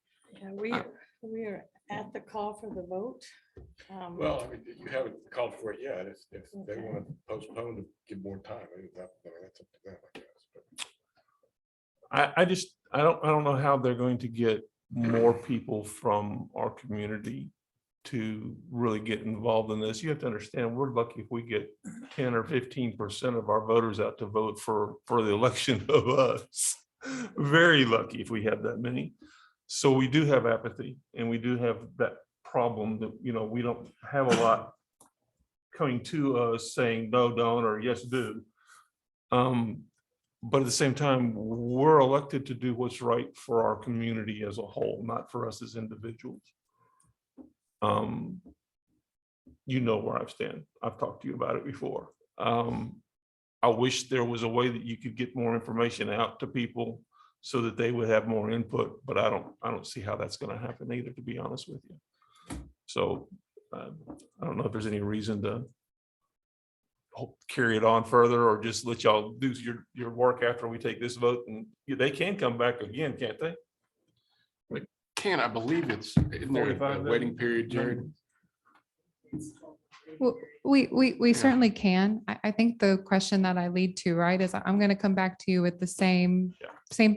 yeah, we are at the call for the vote. Well, I mean, you haven't called for it yet. If they want to postpone to give more time, I mean, that's up to them, I guess. But I don't know how they're going to get more people from our community to really get involved in this. You have to understand, we're lucky if we get 10 or 15% of our voters out to vote for the election of us. Very lucky if we have that many. So we do have apathy, and we do have that problem that, you know, we don't have a lot coming to us saying no, don't, or yes, do. But at the same time, we're elected to do what's right for our community as a whole, not for us as individuals. You know where I stand. I've talked to you about it before. I wish there was a way that you could get more information out to people so that they would have more input, but I don't see how that's going to happen either, to be honest with you. So I don't know if there's any reason to carry it on further or just let y'all do your work after we take this vote? And they can come back again, can't they? I believe isn't there a 45 waiting period, Jared? Well, we certainly can. I think the question that I lead to, right, is I'm going to come back to you with the same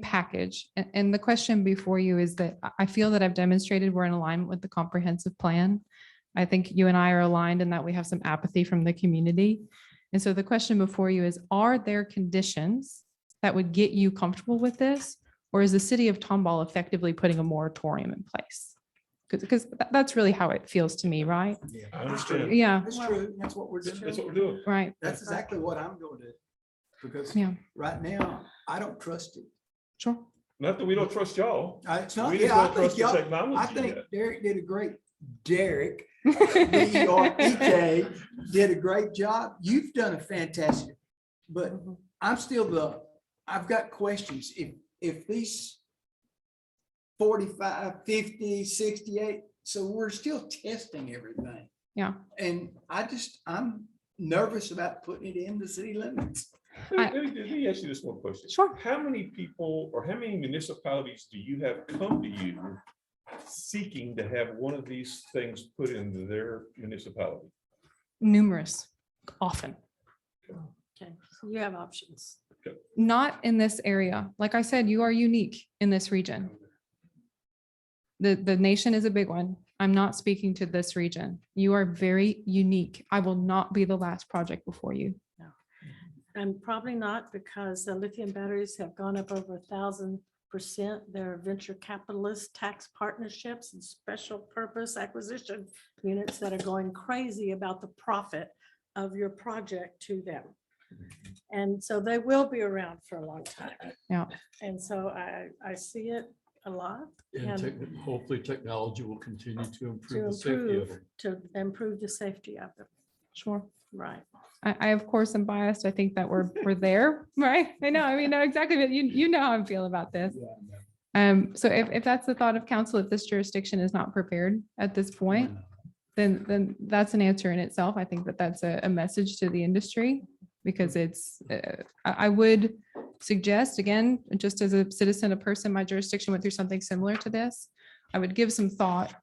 package. And the question before you is that I feel that I've demonstrated we're in alignment with the comprehensive plan. I think you and I are aligned in that we have some apathy from the community. And so the question before you is, are there conditions that would get you comfortable with this? Or is the city of Tomball effectively putting a moratorium in place? Because that's really how it feels to me, right? I understand. Yeah. That's true. That's what we're doing. That's what we're doing. Right. That's exactly what I'm going to do. Because Yeah. right now, I don't trust it. Sure. Not that we don't trust y'all. It's not, We just yeah, I don't think trust the y'all, technology I think yet. Derek did a great, Derek, D-E-R-E-K, did a great job. You've done a fantastic, but I'm still I've got questions. If these 45, 50, 68, so we're still testing everything. Yeah. And I'm nervous about putting it in the city limits. Let me ask you this one question. Sure. How many people or how many municipalities do you have come to you seeking to have one of these things put into their municipality? Numerous, often. Okay, so you have options. Not in this area. Like I said, you are unique in this region. The nation is a big one. I'm not speaking to this region. You are very unique. I will not be the last project before you. And probably not, because the lithium batteries have gone up over 1,000%. There are venture capitalist tax partnerships and special purpose acquisition units that are going crazy about the profit of your project to them. And so they will be around for a long time. Yeah. And so I see it a lot. And hopefully technology will continue to To improve the safety of improve, them. to improve the safety of them. Sure. Right. I of course am biased. I think that we're there, right? I know, I mean, no, exactly, but you know how I feel about this. So if that's the thought of council, if this jurisdiction is not prepared at this point, then that's an answer in itself. I think that that's a message to the industry, because it's, I would suggest, again, just as a citizen, a person, my jurisdiction went through something similar to this. I would give some thought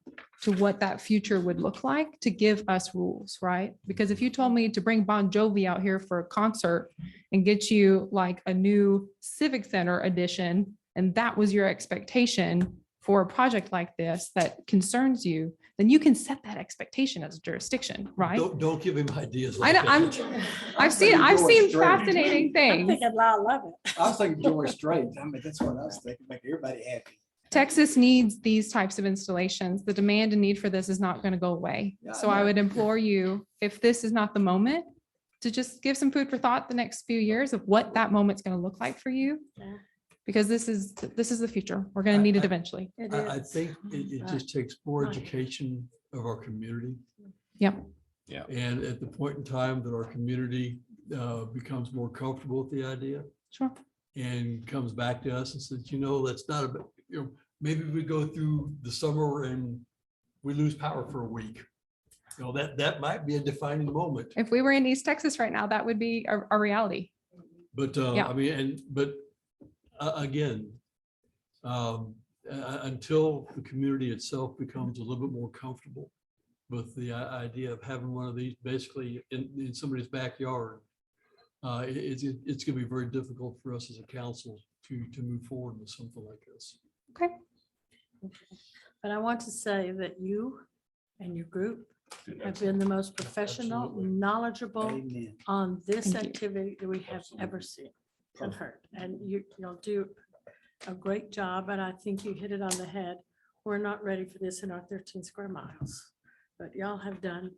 to what that future would look like to give us rules, right? Because if you told me to bring Bon Jovi out here for a concert and get you like a new Civic Center edition, and that was your expectation for a project like this that concerns you, then you can set that expectation as a jurisdiction, right? Don't give him ideas. I like know, that. I've seen fascinating I'm things. thinking, I love it. I was thinking George Strait. I mean, that's what I was thinking, make everybody happy. Texas needs these types of installations. The demand and need for this is not going to go away. Yeah, I So I know. would implore you, if this is not the moment, to just give some food for thought the next few years of what that moment's going to look like for you. Yeah. Because this is the future. We're going to need it eventually. It I is. think it just takes more education of our community. Yep. Yeah. And at the point in time that our community becomes more comfortable with the idea Sure. and comes back to us and says, that's not about, maybe we go through the summer and we lose power for a week. That might be a defining moment. If we were in East Texas right now, that would be a reality. But Yeah. I mean, again, until the community itself becomes a little bit more comfortable with the idea of having one of these basically in somebody's backyard, it's going to be very difficult for us as a council to move forward with something like this. Okay. But I want to say that you and your group have been the most professional, Absolutely. knowledgeable Amen. on this Thank you. activity that we have ever seen and heard. And you'll do a great job, and I think you hit it on the head. We're not ready for this in our 13 square miles, but y'all have done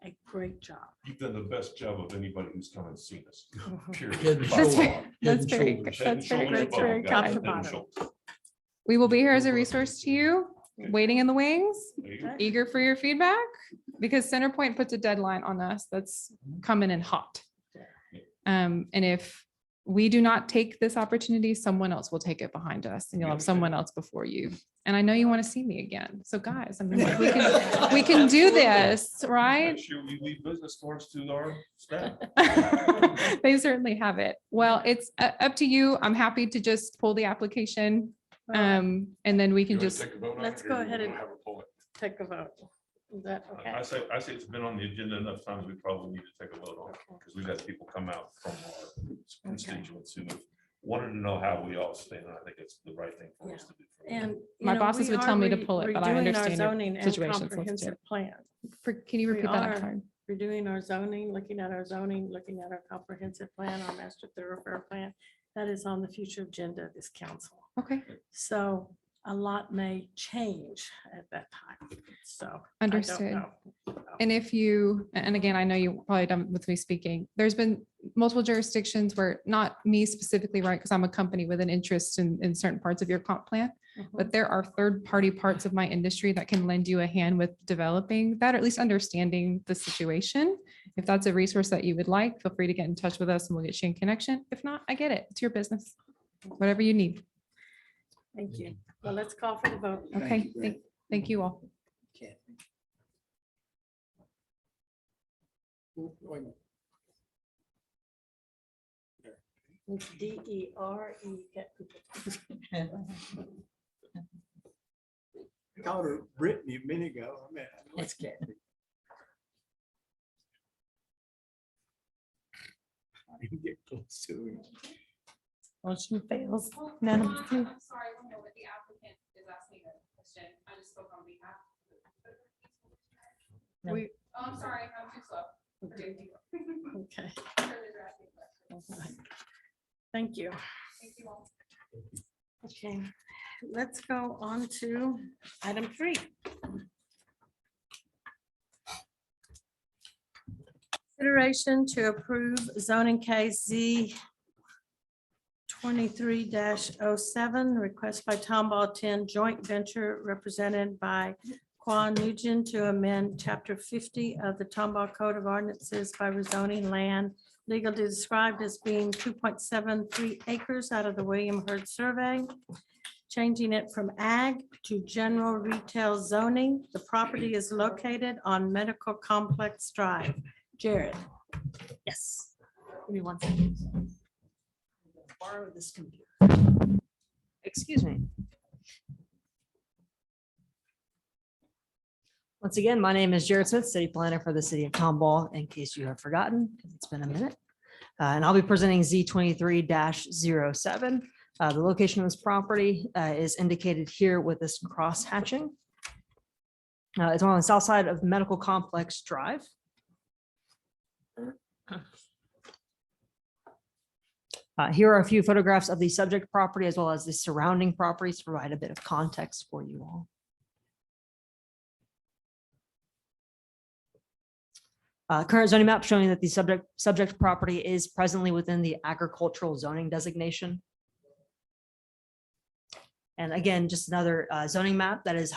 a great job. You've done the best job of anybody who's come and seen us. Period. Head and That's shoulders. very- Head that's and very- shoulders. Head and that's very shoulders great, above very guys, top to head and bottom. shoulders. We will be here as a resource to you, waiting in the wings, There you go. eager for your feedback, because CenterPoint puts a deadline on us that's coming in hot. And if we do not take this opportunity, someone else will take it behind us and you'll have someone else before you. And I know you want to see me again. So guys, I mean, we can do this, right? Sure, we leave business cards to our staff. They certainly have it. Well, it's up to you. I'm happy to just pull the application. And then we can just, Let's go ahead and take a vote. Is that okay? I say it's been on the agenda enough times, we probably need to take a vote on it, because we've had people come out from our constituents who wanted to know how we all stand, and I think it's the right thing for us to do. And my bosses would tell me to pull it, but I understand zoning your and situation. So let's do comprehensive it. plan. Can you We repeat that? I'm are sorry. redoing our zoning, looking at our zoning, looking at our comprehensive plan, our master thoroughfare plan. That is on the future agenda of this council. Okay. So a lot may change at that time. So. I don't Understood. know. And if you, and again, I know you probably done with me speaking, there's been multiple jurisdictions where, not me specifically, right, because I'm a company with an interest in certain parts of your comp plan, but there are third-party parts of my industry that can lend you a hand with developing that, or at least understanding the situation. If that's a resource that you would like, feel free to get in touch with us and we'll get you in connection. If not, I get it. It's your business. Whatever you need. Thank you. Well, let's call for the vote. Okay, thank you all. It's DERE. Called her Brittany a minute ago. I mean, It's Kathy. I didn't get close to it. Motion fails. I'm unanimously. sorry, I don't know what the applicant is asking a question. I just spoke on behalf. We, Oh, I'm sorry, I'm too slow. okay. Thank you. Thank you all. Okay, let's go on to item 3. Consideration to approve zoning case Z 23-07, request by Tomball 10 joint venture represented by Quan Nugent to amend chapter 50 of the Tomball Code of Ordinances by rezoning land legally described as being 2.73 acres out of the William Hurd survey, changing it from ag to general retail zoning. The property is located on Medical Complex Drive. Jared. Yes. Give me 1 second. Borrow this computer. Excuse me. Once again, my name is Jared Smith, city planner for the city of Tomball, in case you have forgotten, because it's been a minute. And I'll be presenting Z 23-07. The location of this property is indicated here with this cross hatching. It's on the south side of Medical Complex Drive. Here are a few photographs of the subject property as well as the surrounding properties to provide a bit of context for you all. Current zoning map showing that the subject property is presently within the agricultural zoning designation. And again, just another zoning map that is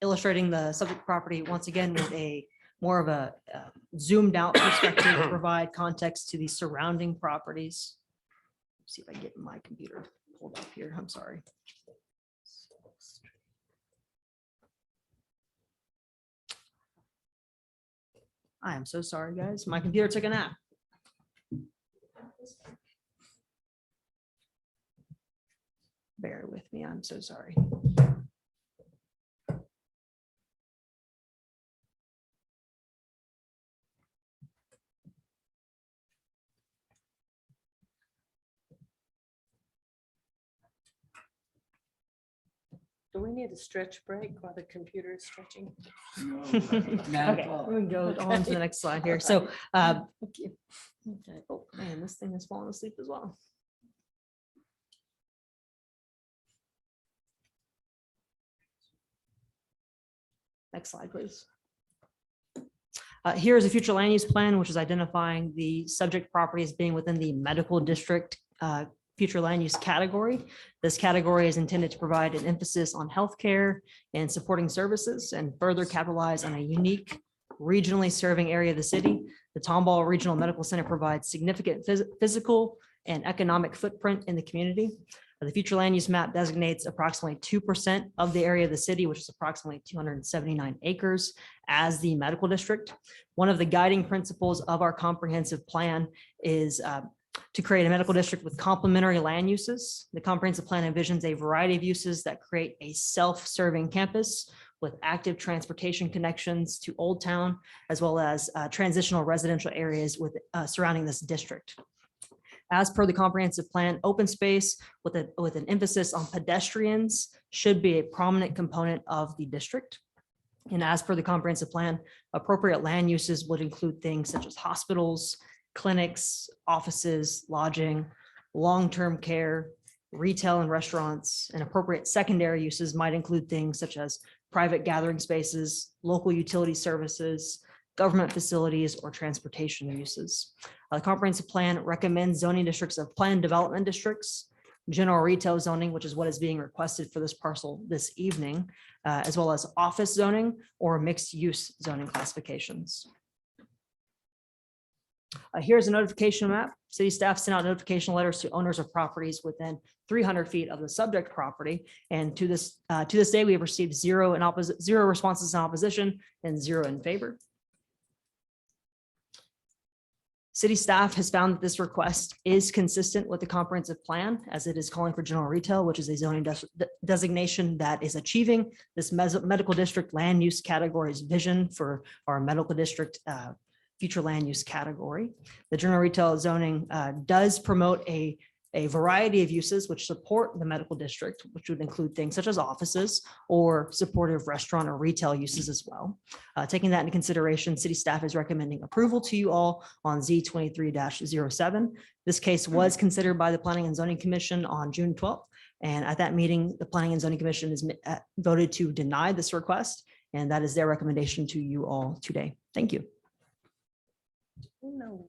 illustrating the subject property once again with a more of a zoomed out perspective to provide context to the surrounding properties. Let's see if I can get my computer pulled up here. I'm sorry. I am so sorry, guys. My computer took a nap. Bear with me. I'm so sorry. Do we need a stretch break while the computer is stretching? Okay, we can go on to the next slide here. So, oh man, this thing has fallen asleep as well. Next slide, please. Here is a future land use plan, which is identifying the subject property as being within the medical district future land use category. This category is intended to provide an emphasis on healthcare and supporting services and further capitalize on a unique regionally serving area of the city. The Tomball Regional Medical Center provides significant physical and economic footprint in the community. The future land use map designates approximately 2% of the area of the city, which is approximately 279 acres, as the medical district. One of the guiding principles of our comprehensive plan is to create a medical district with complementary land uses. The comprehensive plan envisions a variety of uses that create a self-serving campus with active transportation connections to Old Town, as well as transitional residential areas with surrounding this district. As per the comprehensive plan, open space with an emphasis on pedestrians should be a prominent component of the district. And as per the comprehensive plan, appropriate land uses would include things such as hospitals, clinics, offices, lodging, long-term care, retail and restaurants, and appropriate secondary uses might include things such as private gathering spaces, local utility services, government facilities, or transportation uses. The comprehensive plan recommends zoning districts of planned development districts, general retail zoning, which is what is being requested for this parcel this evening, as well as office zoning or mixed use zoning classifications. Here's a notification map. City staff sent out notification letters to owners of properties within 300 feet of the subject property. And to this day, we have received zero responses in opposition and 0 in favor. City staff has found that this request is consistent with the comprehensive plan, as it is calling for general retail, which is a zoning designation that is achieving this medical district land use category's vision for our medical district future land use category. The general retail zoning does promote a variety of uses which support the medical district, which would include things such as offices or supportive restaurant or retail uses as well. Taking that into consideration, city staff is recommending approval to you all on Z23-07. This case was considered by the Planning and Zoning Commission on June 12th. And at that meeting, the Planning and Zoning Commission has voted to deny this request. And that is their recommendation to you all today. Thank you. No,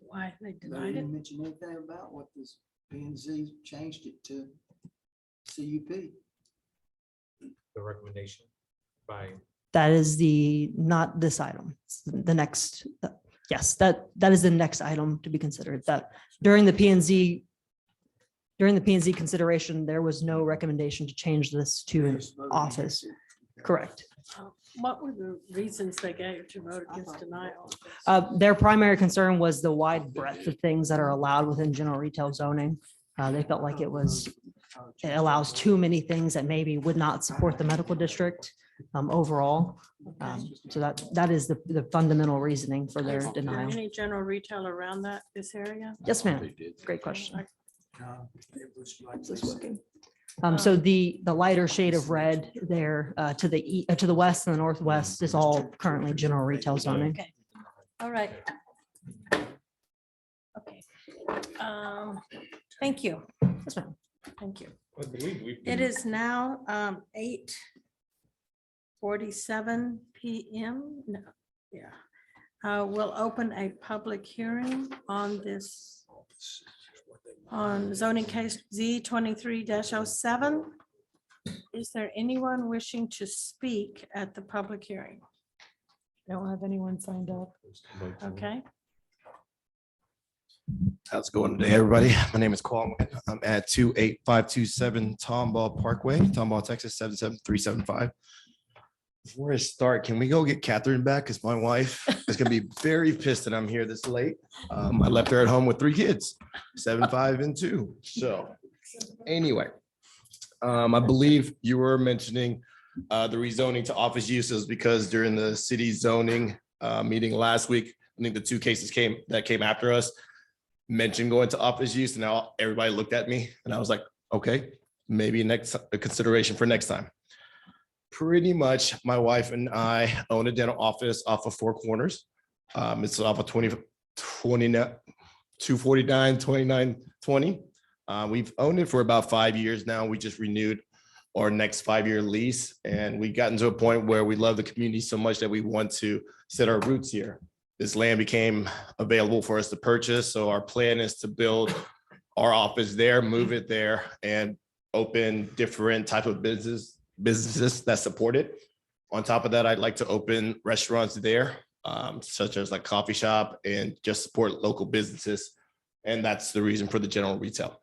why they They denied it? didn't mention anything about what this P and Z changed it to CUP. The recommendation by, That is not this item. It's the next, yes, that is the next item to be considered. That during the P and Z consideration, there was no recommendation to change this to an office. Correct. What were the reasons they gave to vote against denial? Their primary concern was the wide breadth of things that are allowed within general retail zoning. They felt like it allows too many things that maybe would not support the medical district overall. So that is the fundamental reasoning for their Is there denial. any general retail around this area? Yes, ma'am. Great question. It was like Is this working? So the lighter shade of red there to the west and the northwest is all currently general retail zoning. Okay, all right. Okay. Thank you. Yes, ma'am. Thank you. I believe we've It been- is now 8:47 PM. No, yeah. We'll open a public hearing on this on zoning case Z23-07. Is there anyone wishing to speak at the public hearing? Don't have anyone signed up. Okay, How's it going today, everybody? My name is Kwong. I'm at 28527 Tomball Parkway, Tomball, Texas, 77375. Before I start, can we go get Catherine back? Because my wife is going to be very pissed that I'm here this late. I left her at home with 3 kids, 7, 5, and 2. So anyway, I believe you were mentioning the rezoning to office uses because during the city zoning meeting last week, I think the 2 cases that came after us mentioned going to office use, and now everybody looked at me and I was like, okay, maybe a consideration for next time. Pretty much my wife and I own a dental office off of 4 Corners. It's off of 249-2920. We've owned it for about 5 years now. We just renewed our next 5-year lease, and we gotten to a point where we love the community so much that we want to set our roots here. This land became available for us to purchase, so our plan is to build our office there, move it there, and open different type of businesses that support it. On top of that, I'd like to open restaurants there, such as like coffee shop, and just support local businesses And that's the reason for the general retail.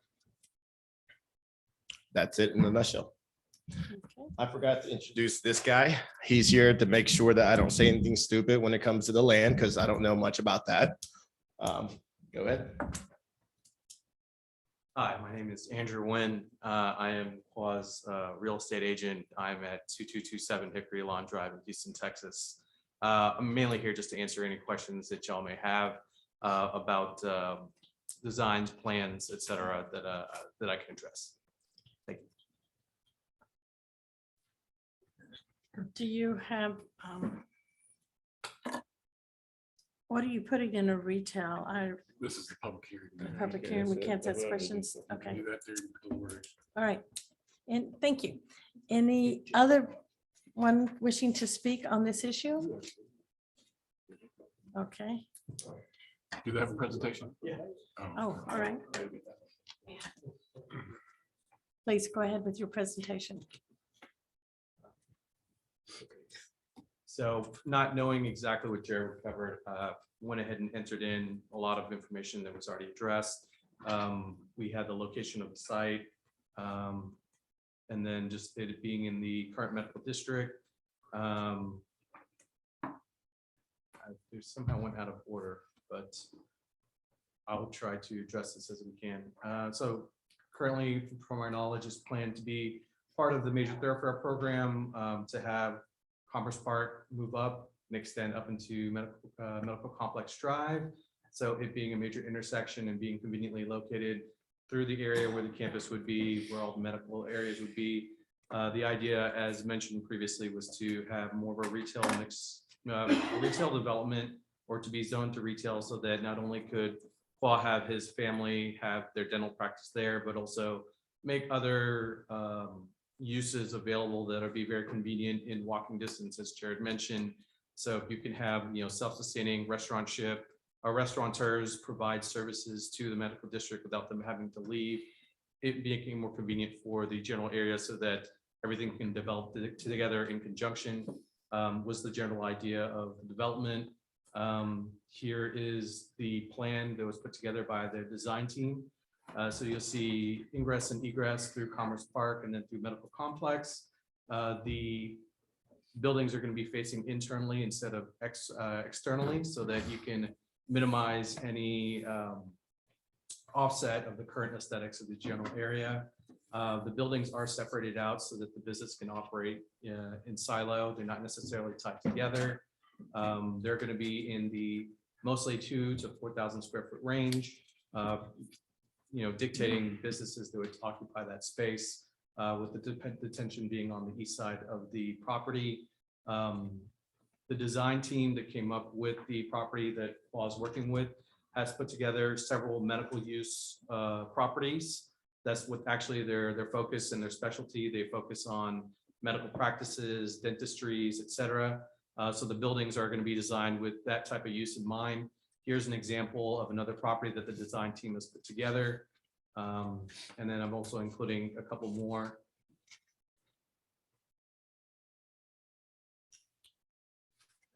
That's it in a nutshell. I forgot to introduce this guy. He's here to make sure that I don't say anything stupid when it comes to the land, because I don't know much about that. Go ahead. Hi, my name is Andrew Nguyen. I am Qua's real estate agent. I'm at 2227 Hickory Lawn Drive in Houston, Texas. I'm mainly here just to answer any questions that y'all may have about designs, plans, et cetera, that I can address. Thank you. Do you have, what are you putting in a retail? This is the public hearing. Public hearing, we can't ask questions. Okay, Do that during the deliberation. all right. And thank you. Any other one wishing to speak on this issue? Okay. Do they have a presentation? Yeah. Oh, all right. Please go ahead with your presentation. So not knowing exactly what Jared covered, went ahead and entered in a lot of information that was already addressed. We had the location of the site, and then just it being in the current medical district. There somehow went out of order, but I'll try to address this as we can. So currently, from our knowledge, is planned to be part of the major thoroughfare program, to have Commerce Park move up and extend up into Medical Complex Drive. So it being a major intersection and being conveniently located through the area where the campus would be, where all the medical areas would be. The idea, as mentioned previously, was to have more of a retail mix, retail development, or to be zoned to retail, so that not only could Paul have his family have their dental practice there, but also make other uses available that would be very convenient in walking distance, as Jared mentioned. So if you can have, self-sustaining restaurantship, or restaurateurs provide services to the medical district without them having to leave, it making more convenient for the general area so that everything can develop together in conjunction, was the general idea of the development. Here is the plan that was put together by the design team. So you'll see ingress and egress through Commerce Park and then through Medical Complex. The buildings are going to be facing internally instead of externally, so that you can minimize any offset of the current aesthetics of the general area. The buildings are separated out so that the business can operate in silo. They're not necessarily tied together. They're going to be in the mostly 2,000 to 4,000 square foot range, dictating businesses that would occupy that space, with the detention being on the east side of the property. The design team that came up with the property that I was working with has put together several medical use properties. That's what actually their focus and their specialty. They focus on medical practices, dentistries, et cetera. So the buildings are going to be designed with that type of use in mind. Here's an example of another property that the design team has put together. And then I'm also including a couple more.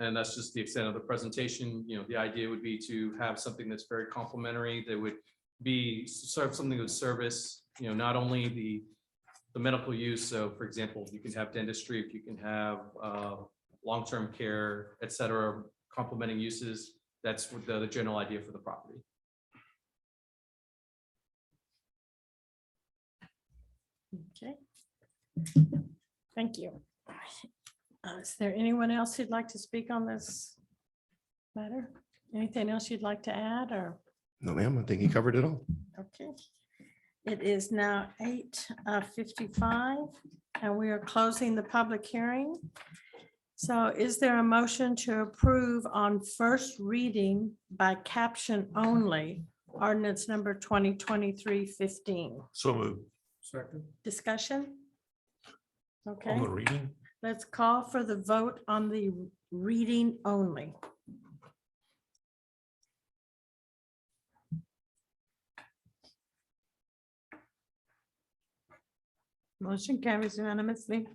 And that's just the extent of the presentation. The idea would be to have something that's very complementary, that would be something that would service, not only the medical use. So for example, you can have dentistry, if you can have long-term care, et cetera, complementing uses. That's what the general idea for the property. Okay. Thank you. Is there anyone else who'd like to speak on this matter? Anything else you'd like to add, or? No, ma'am, I think he covered it all. Okay. It is now 8:55 and we are closing the public hearing. So is there a motion to approve on first reading by caption only ordinance number 2023-15? So moved. Second. Discussion? Okay, On the reading? let's call for the vote on the reading only. Motion carries unanimously.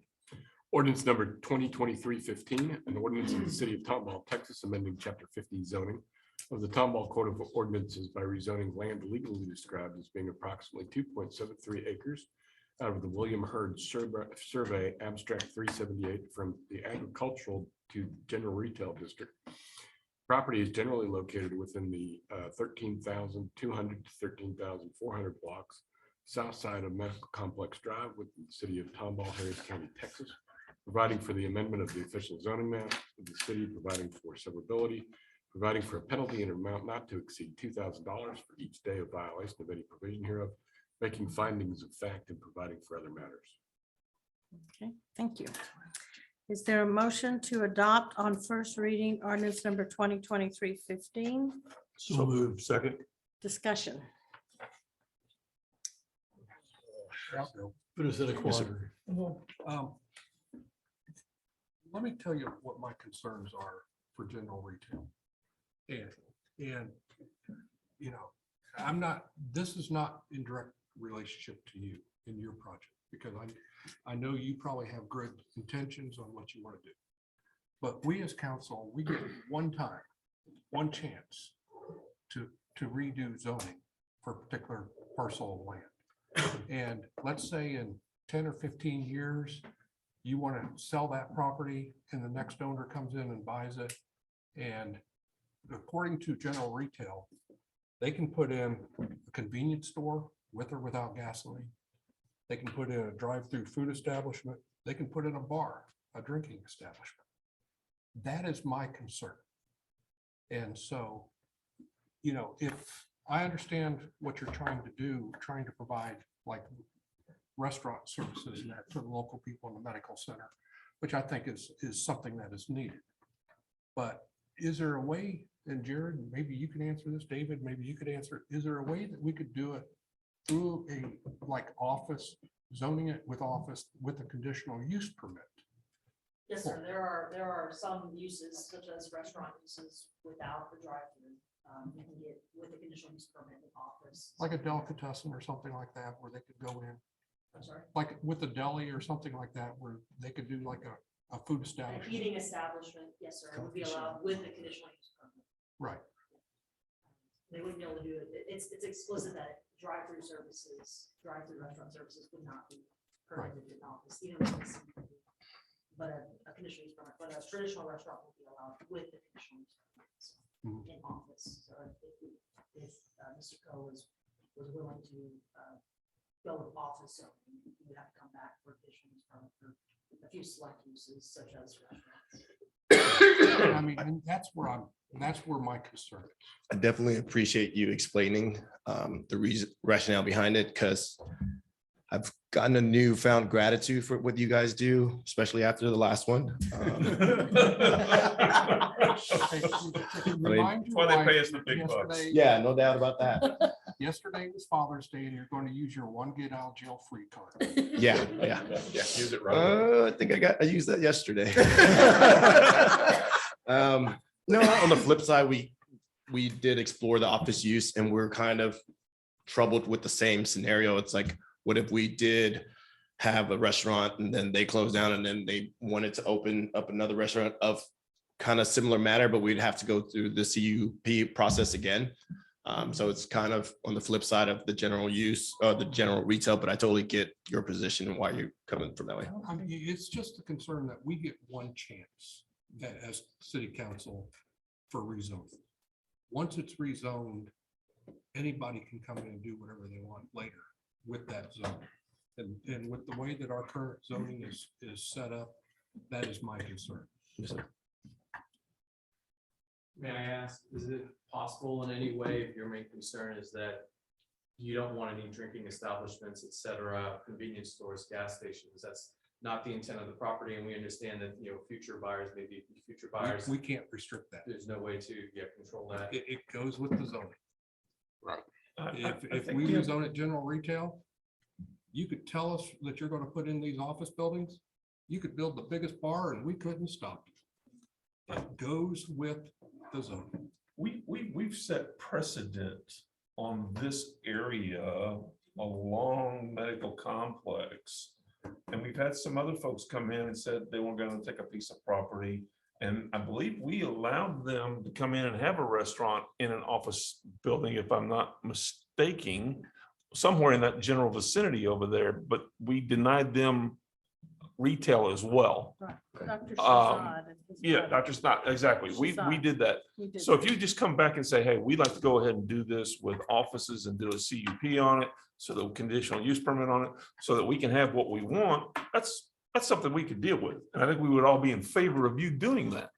Ordinance number 2023-15, an ordinance of the city of Tomball, Texas, amending chapter 50 zoning of the Tomball Code of Ordinances by rezoning land legally described as being approximately 2.73 acres out of the William Hurd Survey Abstract 378 from the agricultural to general retail district. Property is generally located within the 13,200 to 13,400 blocks south side of Medical Complex Drive within the city of Tomball, Harris County, Texas, providing for the amendment of the official zoning map of the city, providing for severability, providing for a penalty in an amount not to exceed $2,000 for each day of violation of any provision hereof, making findings of fact and providing for other matters. Okay, thank you. Is there a motion to adopt on first reading ordinance number 2023-15? So moved. Second. Discussion. Put us in a quandary. Let me tell you what my concerns are for general retail. And, you know, this is not in direct relationship to you in your project, because I know you probably have good intentions on what you want to do. But we as council, we get one time, one chance to redo zoning for a particular parcel of land. And let's say in 10 or 15 years, you want to sell that property and the next owner comes in and buys it. And according to general retail, they can put in a convenience store with or without gasoline. They can put in a drive-through food establishment. They can put in a bar, a drinking establishment. That is my concern. And so, you know, if I understand what you're trying to do, trying to provide like restaurant services and that for the local people in the medical center, which I think is something that is needed. But is there a way, and Jared, maybe you can answer this, David, maybe you could answer, is there a way that we could do it through a like office, zoning it with office with a conditional use permit? Yes, sir. There are some uses such as restaurant uses without the drive-through. You can get with a conditional use permit in office. Like a delicatessen or something like that, where they could go in, I'm sorry. like with a deli or something like that, where they could do like a food An establishment. eating establishment, yes, sir, would be allowed with a conditional use permit. Right. They wouldn't be able to do it. It's explicit that drive-through services, drive-through restaurant services would not be permitted in office, even with the CUP. But a conditional use permit, but a traditional restaurant would be allowed with the conditional use permit in office. So if Mr. Coe was willing to go with office, so you would have to come back for conditional use permit for a few select uses such as restaurants. I mean, and that's where my concern is. I definitely appreciate you explaining the reason rationale behind it, because I've gotten a newfound gratitude for what you guys do, especially after the last one. Remind your why they pay wife us the big bucks. yesterday- Yeah, no doubt about that. Yesterday was Father's Day and you're going to use your one get out of jail free card. Yeah. Use it right. I think I used that yesterday. No, on the flip side, we did explore the office use and we're kind of troubled with the same scenario. It's like, what if we did have a restaurant and then they closed down and then they wanted to open up another restaurant of kind of similar matter, but we'd have to go through the CUP process again. So it's kind of on the flip side of the general use or the general retail, but I totally get your position and why you're coming from that way. I mean, it's just a concern that we get one chance as city council for rezoning. Once it's rezoned, anybody can come in and do whatever they want later with that zone. And with the way that our current zoning is set up, that is my concern. May I ask, is it possible in any way, if your main concern is that you don't want any drinking establishments, et cetera, convenience stores, gas stations? That's not the intent of the property, and we understand that, you know, future buyers, maybe future buyers. We can't restrict that. There's no way to control that. It goes with the zoning. Right. If we rezone it general retail, you could tell us that you're going to put in these office buildings. You could build the biggest bar and we couldn't stop you. It goes with the zone. We've set precedent on this area along Medical Complex. And we've had some other folks come in and said they were going to take a piece of property And I believe we allowed them to come in and have a restaurant in an office building, if I'm not mistaken, somewhere in that general vicinity over there, but we denied them retail as well. Dr. Um, Shazad and his Yeah, brother. Dr. Snot, exactly. We Shazad. did that. We did So if that. you just come back and say, hey, we'd like to go ahead and do this with offices and do a CUP on it, so the conditional use permit on it, so that we can have what we want, that's something we could deal with. And I think we would all be in favor of you doing that.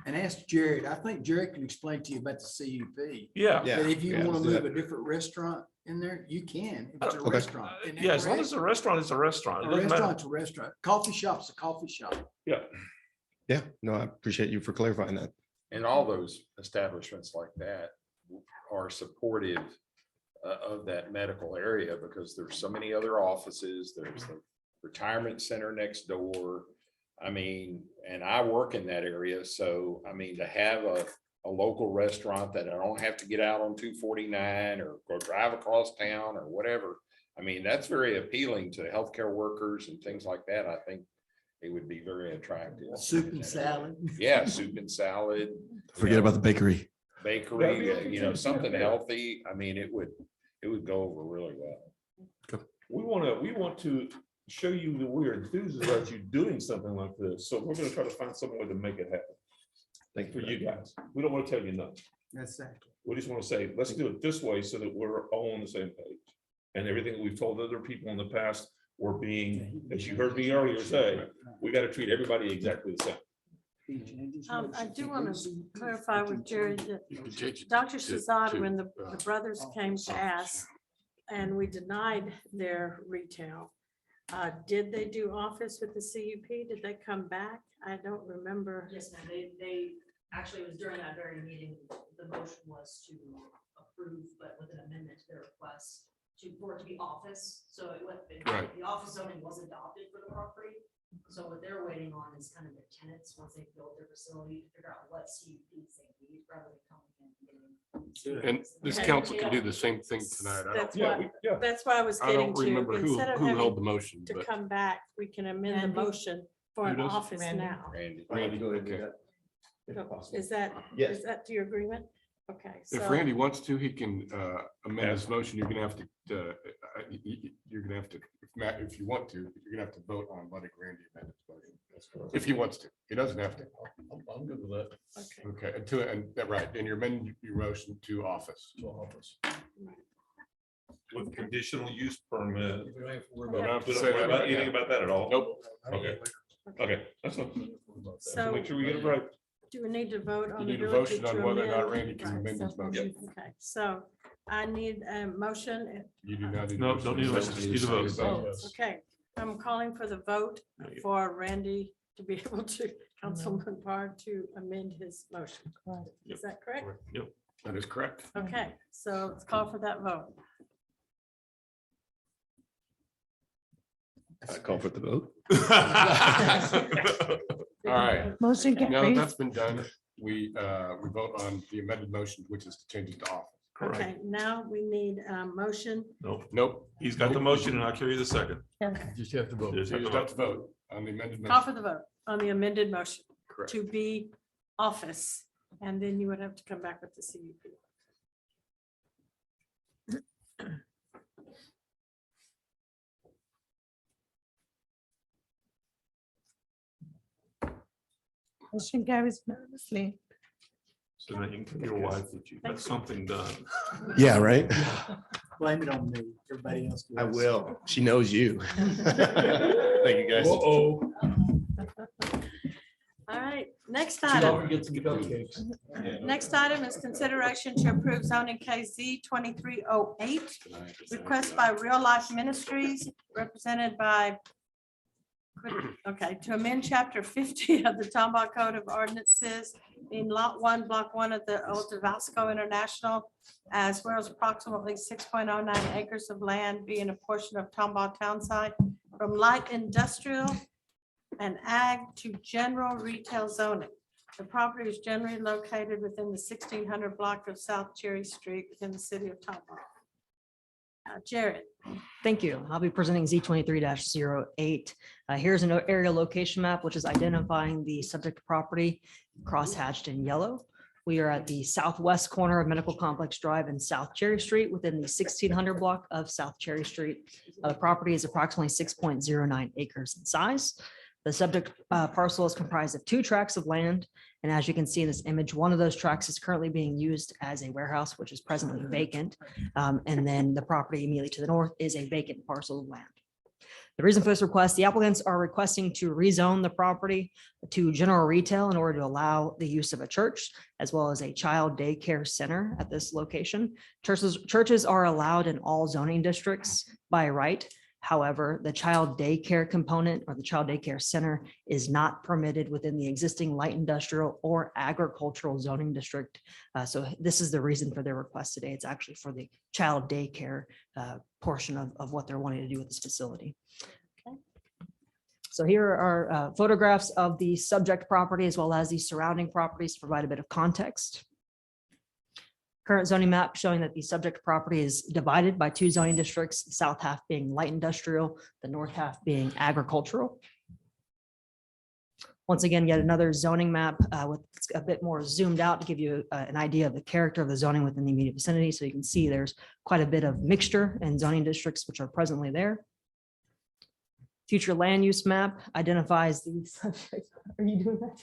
And ask Jared, I think Jared can explain to you about the CUP. Yeah. But if you Yeah, want to do move that. a different restaurant in there, you can. If it's a Okay. restaurant. Isn't that Yeah, as long correct? as it's a restaurant, it's a restaurant. It A doesn't matter. restaurant's a restaurant. Coffee shop's a coffee shop. Yeah. Yeah, no, I appreciate you for clarifying that. And all those establishments like that are supportive of that medical area because there's so many other offices. There's the retirement center next door. I mean, and I work in that area. So, I mean, to have a local restaurant that I don't have to get out on 249 or go drive across town or whatever. I mean, that's very appealing to healthcare workers and things like that. I think it would be very attractive. Soup and salad. Yeah, soup and salad. Forget about the bakery. Bakery, something healthy. I mean, it would go over really well. We want to show you that we're enthused about you doing something like this. So we're gonna try to find some way to make it happen. Thank For you guys. We don't want to tell you nothing. Exactly. We just want to say, let's do it this way so that we're all on the same page. And everything that we've told other people in the past, we're being, as you heard me earlier say, we got to treat everybody exactly the same. I do want to clarify with Jerry that Change it Dr. to- Shazad, to, when the uh, brothers came to ask and we denied their retail, did they do office with the CUP? Did they come back? I don't remember. Yes, ma'am. They actually, it was during that very meeting, the motion was to approve, but with an amendment to their request for it to be office. So it went, Right. the office zoning was adopted for the property. So what they're waiting on is kind of the tenants, once they build their facility, to figure out what CUPs they need rather than coming in and getting. And this council can do the same thing tonight. I That's don't, what, that's what I was I getting don't to. remember who Instead of held having the motion, to but come back, we can amend the Randy? motion for an Who does? office Randy? now. Randy. go ahead and do Okay. that. If possible. Is that, Yes. is that to your agreement? Okay. if so- Randy wants to, he can amend his motion. You're gonna have to, you're gonna have to, if Matt, if you want to, you're gonna have to vote on letting Randy amend his motion. If he wants to, he doesn't have to. I'm good with that. Okay. Okay, right, and you're amending your motion to office. To office. With conditional use permit. We don't have to worry We don't about. have to We don't say worry that about right anything now. about that at all. Nope. Okay. Okay, that's not. So Make sure we get it right. do we need to vote on You the need a ability motion to on whether or not amend? Randy can Right, amend his so- motion. Okay, so I need a motion. You do not. No, don't need a motion, just need a vote. Oh, okay, I'm calling for the vote for Randy to be able to, Councilman Parr, to amend his motion. Is that correct? Yep. That is correct. Okay, so let's call for that vote. I call for the vote. All right. Motion Now that carries. that's been done, we vote on the amended motion, which is to change it to office. Okay, now we need a motion. Nope. Nope. He's got the motion and I'll carry the second. You Just have to vote. Just You have just to have to vote on the amended Call motion. for the vote on the amended motion Correct. to be office, and then you would have to come back with the CUP. Motion carries unanimously. So that you can tell your wife that you got something done. Yeah, right? Blame it on me. Everybody else. I does. will. She knows you. Thank you, guys. Uh-oh. All right, next Don't item. forget some cupcakes. Next item is consideration to approve zoning KZ 2308. Request by Real Life Ministries, represented by, okay, to amend chapter 50 of the Tomball Code of Ordinances in Lot 1, Block 1 of the Old Tabasco International, as well as approximately 6.09 acres of land being a portion of Tomball Town Site from light industrial and ag to general retail zoning. The property is generally located within the 1600 block of South Cherry Street within the city of Tomball. Jared. Thank you. I'll be presenting Z23-08. Here's an area location map, which is identifying the subject property crosshatched in yellow. We are at the southwest corner of Medical Complex Drive and South Cherry Street within the 1600 block of South Cherry Street. The property is approximately 6.09 acres in size. The subject parcel is comprised of 2 tracts of land. And as you can see in this image, one of those tracts is currently being used as a warehouse, which is presently vacant. And then the property immediately to the north is a vacant parcel of land. The reason for this request, the applicants are requesting to rezone the property to general retail in order to allow the use of a church as well as a child daycare center at this location. Churches are allowed in all zoning districts by right. However, the child daycare component or the child daycare center is not permitted within the existing light industrial or agricultural zoning district. So this is the reason for their request today. It's actually for the child daycare portion of what they're wanting to do with this facility. Okay. So here are photographs of the subject property as well as the surrounding properties to provide a bit of context. Current zoning map showing that the subject property is divided by 2 zoning districts, the south half being light industrial, the north half being agricultural. Once again, yet another zoning map with a bit more zoomed out to give you an idea of the character of the zoning within the immediate vicinity. So you can see there's quite a bit of mixture in zoning districts which are presently there. Future land use map identifies the subject. Are you doing that?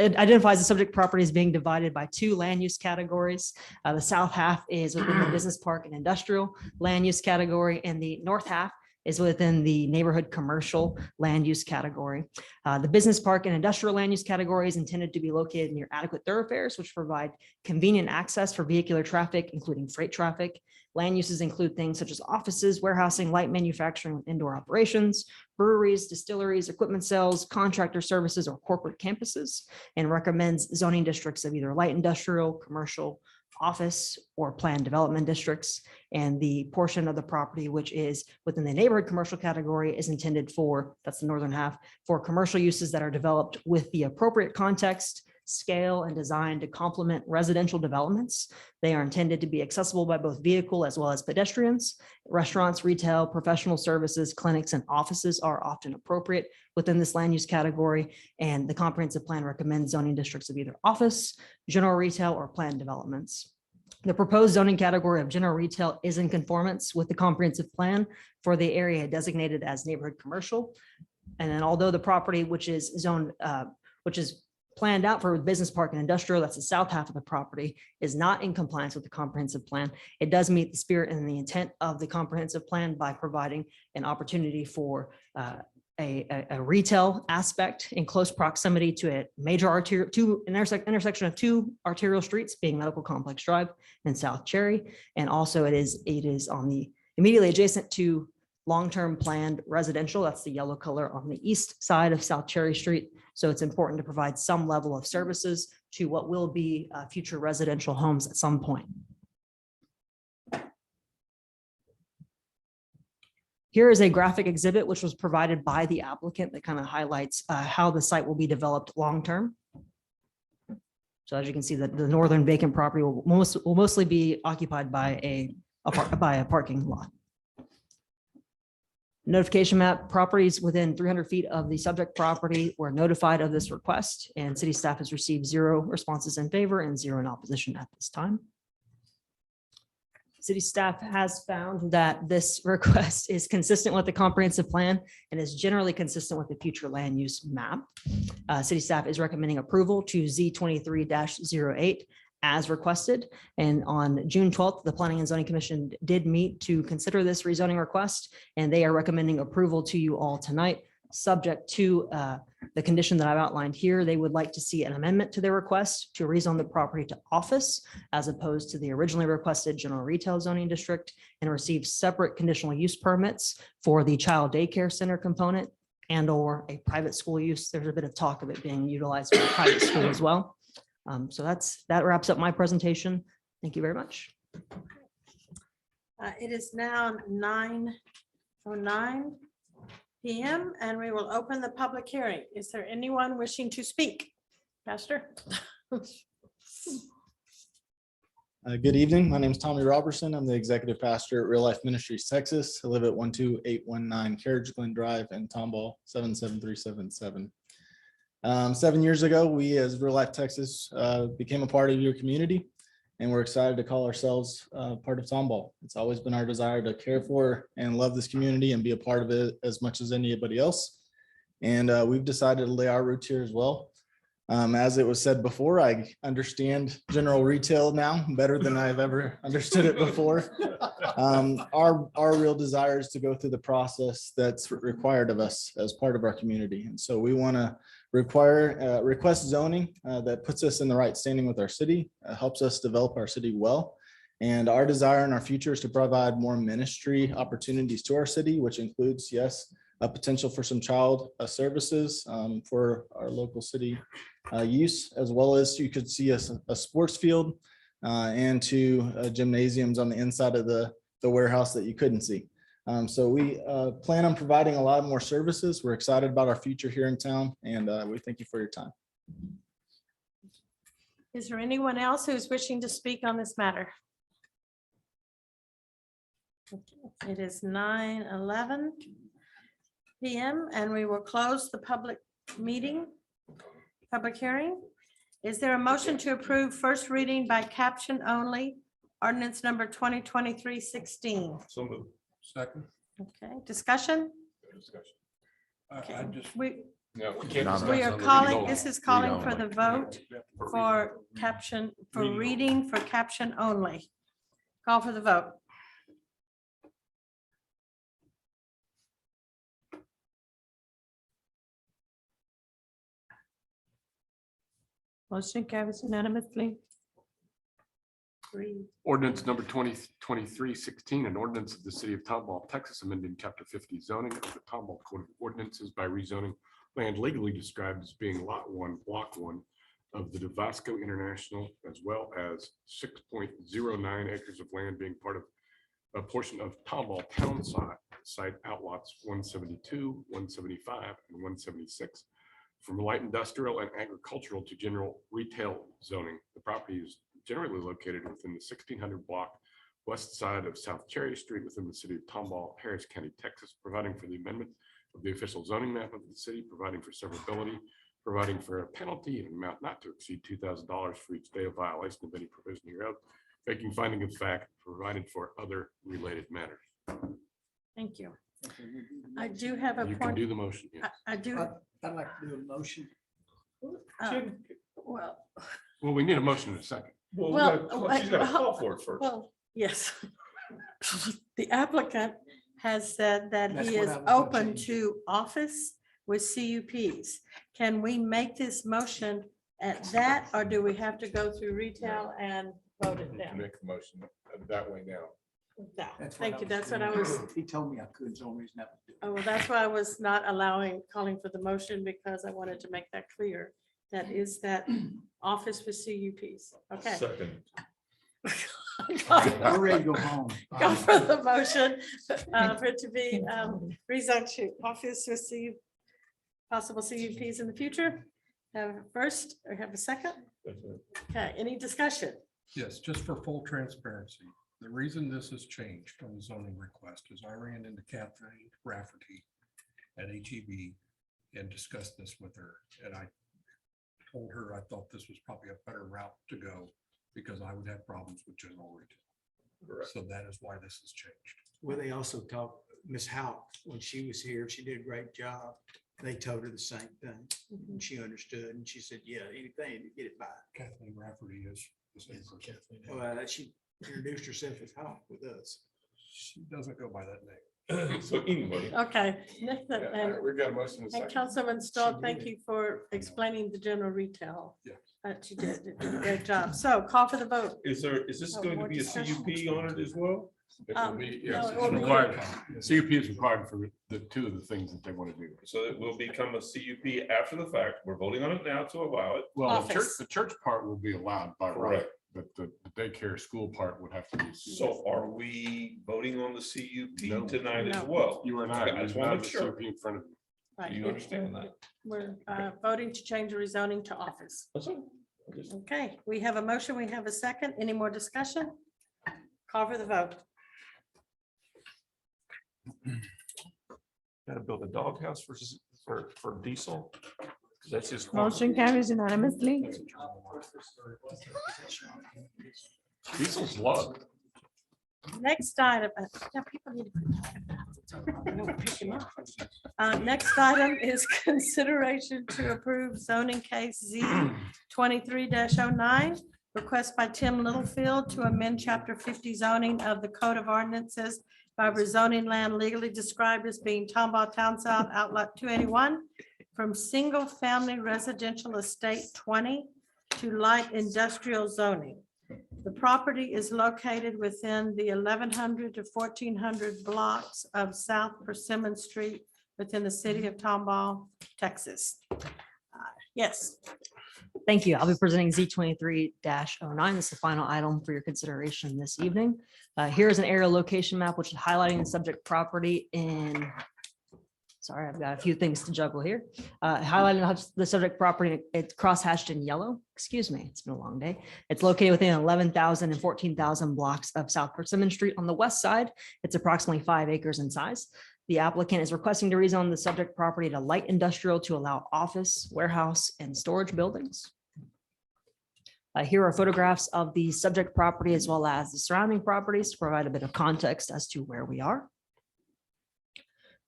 It identifies the subject property as being divided by 2 land use categories. The south half is within the business park and industrial land use category, and the north half is within the neighborhood commercial land use category. The business park and industrial land use category is intended to be located near adequate thoroughfares, which provide convenient access for vehicular traffic, including freight traffic. Land uses include things such as offices, warehousing, light manufacturing with indoor operations, breweries, distilleries, equipment sales, contractor services, or corporate campuses, and recommends zoning districts of either light industrial, commercial, office, or planned development districts. And the portion of the property which is within the neighborhood commercial category is intended for, that's the northern half, for commercial uses that are developed with the appropriate context, scale, and design to complement residential developments. They are intended to be accessible by both vehicle as well as pedestrians. Restaurants, retail, professional services, clinics, and offices are often appropriate within this land use category. And the comprehensive plan recommends zoning districts of either office, general retail, or planned developments. The proposed zoning category of general retail is in conformance with the comprehensive plan for the area designated as neighborhood commercial. And then although the property which is zoned, which is planned out for business park and industrial, that's the south half of the property, is not in compliance with the comprehensive plan. It does meet the spirit and the intent of the comprehensive plan by providing an opportunity for a retail aspect in close proximity to a major arterial, intersection of 2 arterial streets, being Medical Complex Drive and South Cherry. And also it is on the immediately adjacent to long-term planned residential. That's the yellow color on the east side of South Cherry Street. So it's important to provide some level of services to what will be future residential homes at some point. Here is a graphic exhibit which was provided by the applicant that kind of highlights how the site will be developed long-term. So as you can see, the northern vacant property will mostly be occupied by a parking lot. Notification map: properties within 300 feet of the subject property were notified of this request, and city staff has received 0 responses in favor and 0 in opposition at this time. City staff has found that this request is consistent with the comprehensive plan and is generally consistent with the future land use map. City staff is recommending approval to Z23-08 as requested. And on June 12th, the Planning and Zoning Commission did meet to consider this rezoning request, and they are recommending approval to you all tonight, subject to the condition that I've outlined here. They would like to see an amendment to their request to rezone the property to office as opposed to the originally requested general retail zoning district, and receive separate conditional use permits for the child daycare center component and or a private school use. There's a bit of talk of it being utilized for a private school as well. So that wraps up my presentation. Thank you very much. It is now 9:09 p.m. and we will open the public hearing. Is there anyone wishing to speak? Pastor? Good evening. My name is Tommy Robertson. I'm the executive pastor at Real Life Ministries, Texas. I live at 12819 Carriage Glen Drive in Tomball, 77377. 7 years ago, we as Real Life Texas became a part of your community, and we're excited to call ourselves part of Tomball. It's always been our desire to care for and love this community and be a part of it as much as anybody else. And we've decided to lay our roots here as well. As it was said before, I understand general retail now better than I've ever understood it before. Our real desire is to go through the process that's required of us as part of our community. And so we want to request zoning that puts us in the right standing with our city, helps us develop our city well. And our desire in our future is to provide more ministry opportunities to our city, which includes, yes, a potential for some child services for our local city use, as well as you could see a sports field and two gymnasiums on the inside of the warehouse that you couldn't see. So we plan on providing a lot more services. We're excited about our future here in town, and we thank you for your time. Is there anyone else who's wishing to speak on this matter? It is 9:11 p.m. and we will close the public hearing. Is there a motion to approve first reading by caption only, ordinance number 2023-16? So moved. Second. Okay, discussion? Okay, I just. we can't discuss are on the calling, reading this only. is calling Read for only. the vote for caption, for reading for caption only. Call for the vote. Motion carries unanimously. Ordinance number 2023-16, an ordinance of the city of Tomball, Texas, amending chapter 50 zoning of the Tomball Code of Ordinances by rezoning land legally described as being lot 1, block 1 of the Devasco International, as well as 6.09 acres of land being part of a portion of Tomball Town site outlots 172, 175, and 176. From light industrial and agricultural to general retail zoning, the property is generally located within the 1600 block west side of South Cherry Street within the city of Tomball, Harris County, Texas, providing for the amendment of the official zoning map of the city, providing for severability, providing for a penalty in an amount not to exceed $2,000 for each day of violation of any provision hereof, making finding of fact, provided for other related matters. Thank you. I do have a You can point. do the motion. Yes. I do. I'd like to do a motion. Well, Well, we need a motion in a second. She's got to call for it first. well, yes. The applicant has said that That's he what is I was gonna open change. to office with CUPs. Can we make this motion at that, or do we have to go through retail and vote it down? Make the motion that way now. No, That's thank I you. was That's what I doing. was, He told me I could, so only reason I was doing. oh, well, that's why I was not calling for the motion, because I wanted to make that clear. That is that office with CUPs. Okay. Second. I'm ready to go home. Go for the motion for it to be rezoned to office with possible CUPs in the future. Have a first or have a second? Okay, any discussion? Yes, just for full transparency, the reason this has changed on the zoning request is I ran into Kathleen Rafferty at HEB and discussed this with her, and I told her I thought this was probably a better route to go because I would have problems with general retail. So that is why this has changed. Well, they also talked, Ms. Houck, when she was here, she did a great job. They told her the same thing. And she understood, and she said, yeah, anything to get it by. Kathleen Rafferty is the same person. Well, she introduced herself as Houck with us. She doesn't go by that name. So anyway. Okay. We've got a motion in a And second. Councilman Stoll, thank you for explaining the general retail. That you did. You did a great job. So call for the vote. Is this Oh, going to more be a discussion. CUP on it as well? It will be, yes, no, it it's will be- required. CUP is required for the two of the things that they want to do. So it will become a CUP after the fact. We're voting on it now to allow it. Well, Office. the church part will be allowed by right, Correct. but the daycare school part would have to be. So are we voting on the CUP No. tonight as No. well? You are not. I just You want have to the make sure. CUP in front of you. Right. Do you understand that? We're voting to change the rezoning to office. Okay, we have a motion. We have a second. Any more discussion? Call for the vote. Gotta build a doghouse for diesel. 'Cause that's just. Motion carries unanimously. Diesel's low. Next item. Next item is consideration to approve zoning case Z 23-09. Request by Tim Littlefield to amend chapter 50 zoning of the Code of Ordinances by rezoning land legally described as being Tomball Town South Outlet 281 from single-family residential estate 20 to light industrial zoning. The property is located within the 1100 to 1400 blocks of South Persimmon Street within the city of Tomball, Texas. Yes. Thank you. I'll be presenting Z23-09. This is the final item for your consideration this evening. Here is an aerial location map, which is highlighting the subject property in, sorry, I've got a few things to juggle here. Highlighting the subject property, it's cross-hatched in yellow. Excuse me, it's been a long day. It's located within 11,000 and 14,000 blocks of South Persimmon Street on the west side. It's approximately 5 acres in size. The applicant is requesting to rezone the subject property to light industrial to allow office, warehouse, and storage buildings. Here are photographs of the subject property as well as the surrounding properties to provide a bit of context as to where we are.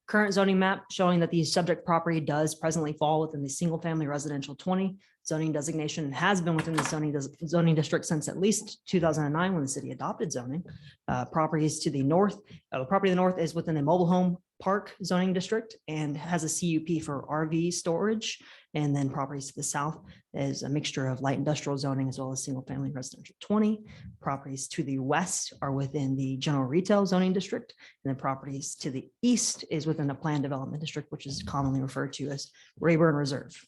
Current zoning map showing that the subject property does presently fall within the single-family residential 20 zoning designation and has been within the zoning district since at least 2009 when the city adopted zoning. Properties to the north, the property to the north is within the mobile home park zoning district and has a CUP for RV storage. And then properties to the south is a mixture of light industrial zoning as well as single-family residential 20. Properties to the west are within the general retail zoning district. And then properties to the east is within the planned development district, which is commonly referred to as Rayburn Reserve.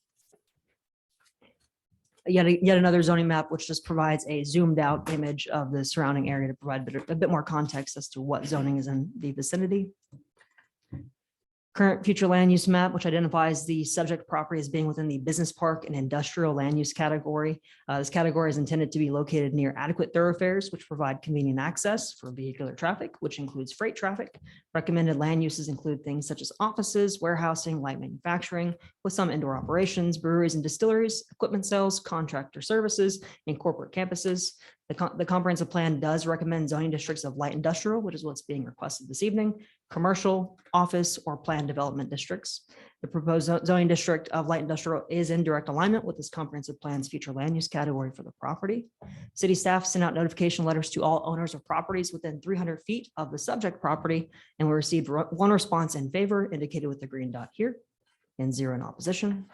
Yet another zoning map, which just provides a zoomed out image of the surrounding area to provide a bit more context as to what zoning is in the vicinity. Current future land use map, which identifies the subject property as being within the business park and industrial land use category. This category is intended to be located near adequate thoroughfares, which provide convenient access for vehicular traffic, which includes freight traffic. Recommended land uses include things such as offices, warehousing, light manufacturing, with some indoor operations, breweries and distilleries, equipment sales, contractor services, and corporate campuses. The comprehensive plan does recommend zoning districts of light industrial, which is what's being requested this evening, commercial, office, or planned development districts. The proposed zoning district of light industrial is in direct alignment with this comprehensive plan's future land use category for the property. City staff sent out notification letters to all owners of properties within 300 feet of the subject property, and we received one response in favor, indicated with the green dot here, and 0 in opposition.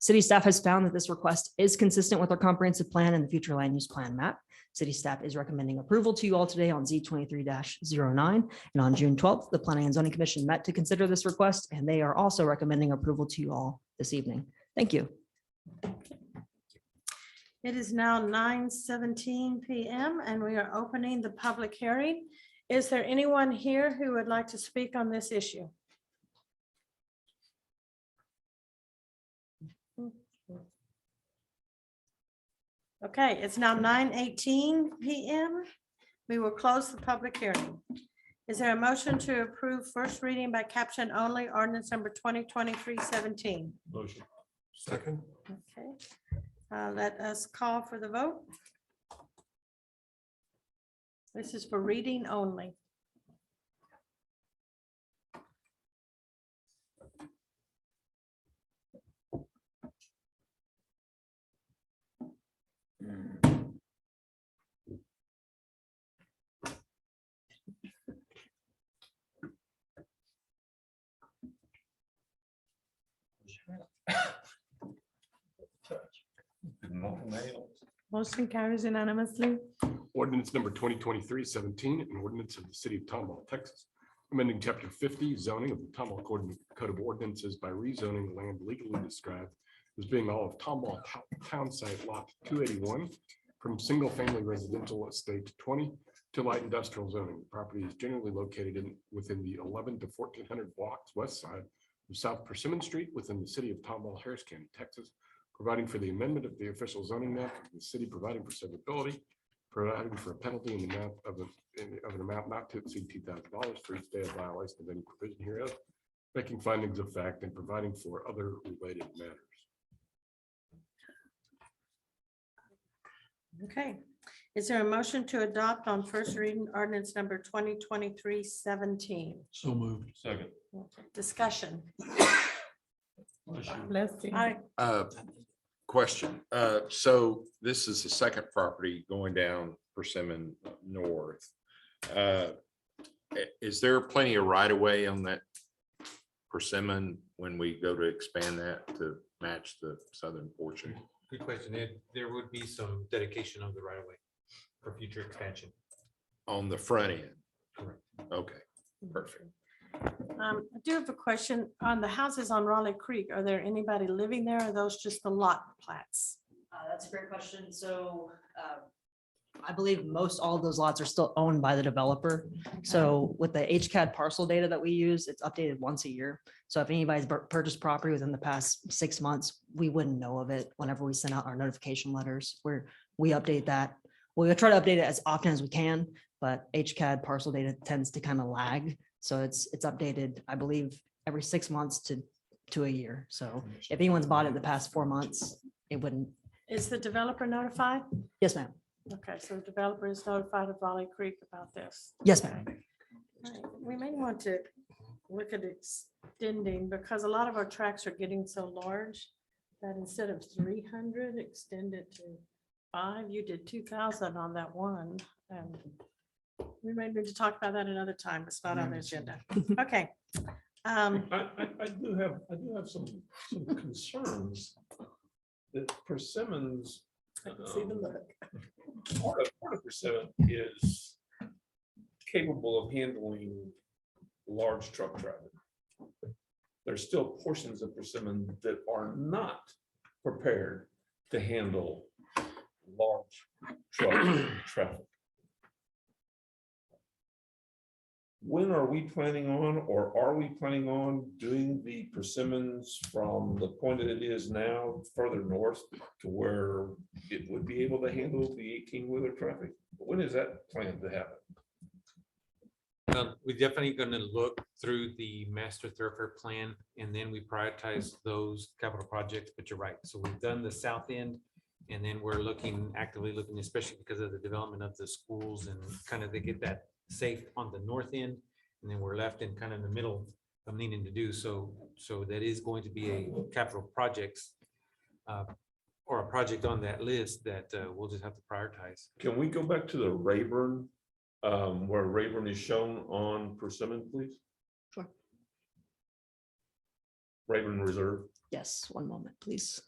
City staff has found that this request is consistent with our comprehensive plan and the future land use plan map. City staff is recommending approval to you all today on Z23-09. And on June 12th, the Planning and Zoning Commission met to consider this request, and they are also recommending approval to you all this evening. Thank you. It is now 9:17 p.m. and we are opening the public hearing. Is there anyone here who would like to speak on this issue? Okay, it's now 9:18 p.m. We will close the public hearing. Is there a motion to approve first reading by caption only ordinance number 2023-17? Motion. Second. Okay, let us call for the vote. This is for reading only. Motion carries unanimously. Ordinance number 2023-17, an ordinance of the city of Tomball, Texas, amending chapter 50 zoning of the Tomball Code of Ordinances by rezoning land legally described as being all of Tomball Town Site Lot 281 from single-family residential estate 20 to light industrial zoning. The property is generally located within the 11 to 1400 blocks west side of South Persimmon Street within the city of Tomball, Harris County, Texas. providing for the amendment of the official zoning map of the city, providing for severability, providing for a penalty in the amount of an amount not to exceed $2,000 for each day of violation of any provision hereof, making findings of fact and providing for other related matters. Okay, is there a motion to adopt on first reading ordinance number 2023-17? So moved. Second. Discussion. Bless you. Aye. Question. So this is the second property going down Persimmon North. Is there plenty of right of way on that Persimmon when we go to expand that to match the southern portion? Good question. There would be some dedication of the right of way for future expansion. On the front end? Correct. Okay, perfect. I do have a question on the houses on Raleigh Creek. Are there anybody living there? Or are those just the lot plats? That's a great question. So I believe most all of those lots are still owned by the developer. So with the HCAD parcel data that we use, it's updated once a year. So if anybody's purchased property within the past 6 months, we wouldn't know of it whenever we send out our notification letters where we update that. We try to update it as often as we can, but HCAD parcel data tends to kind of lag. So it's updated, I believe, every 6 months to a year. So if anyone's bought it the past 4 months, it wouldn't. Is the developer notified? Yes, ma'am. Okay, so the developer is notified of Raleigh Creek about this. Yes, ma'am. All right, we may want to look at extending because a lot of our tracks are getting so large that instead of 300, extend it to 5. You did 2,000 on that one. And we may need to talk about that another time. It's not on the agenda. Okay. I do have some concerns that Persimmons. See the look. Part of Persimmon is capable of handling large truck traffic. There's still portions of Persimmon that are not prepared to handle large truck traffic. When are we planning on, or are we planning on doing the persimmons from the point that it is now further north to where it would be able to handle the 18-wheeler traffic? When is that planned to happen? We're definitely going to look through the master thoroughfare plan, and then we prioritize those capital projects, but you're right. So we've done the south end, and then we're actively looking, especially because of the development of the schools and kind of they get that safe on the north end, and then we're left in kind of the middle of needing to do so. So that is going to be a capital projects or a project on that list that we'll just have to prioritize. Can we go back to the Rayburn, where Rayburn is shown on Persimmon, please? Sure. Rayburn Reserve. Yes, one moment, please.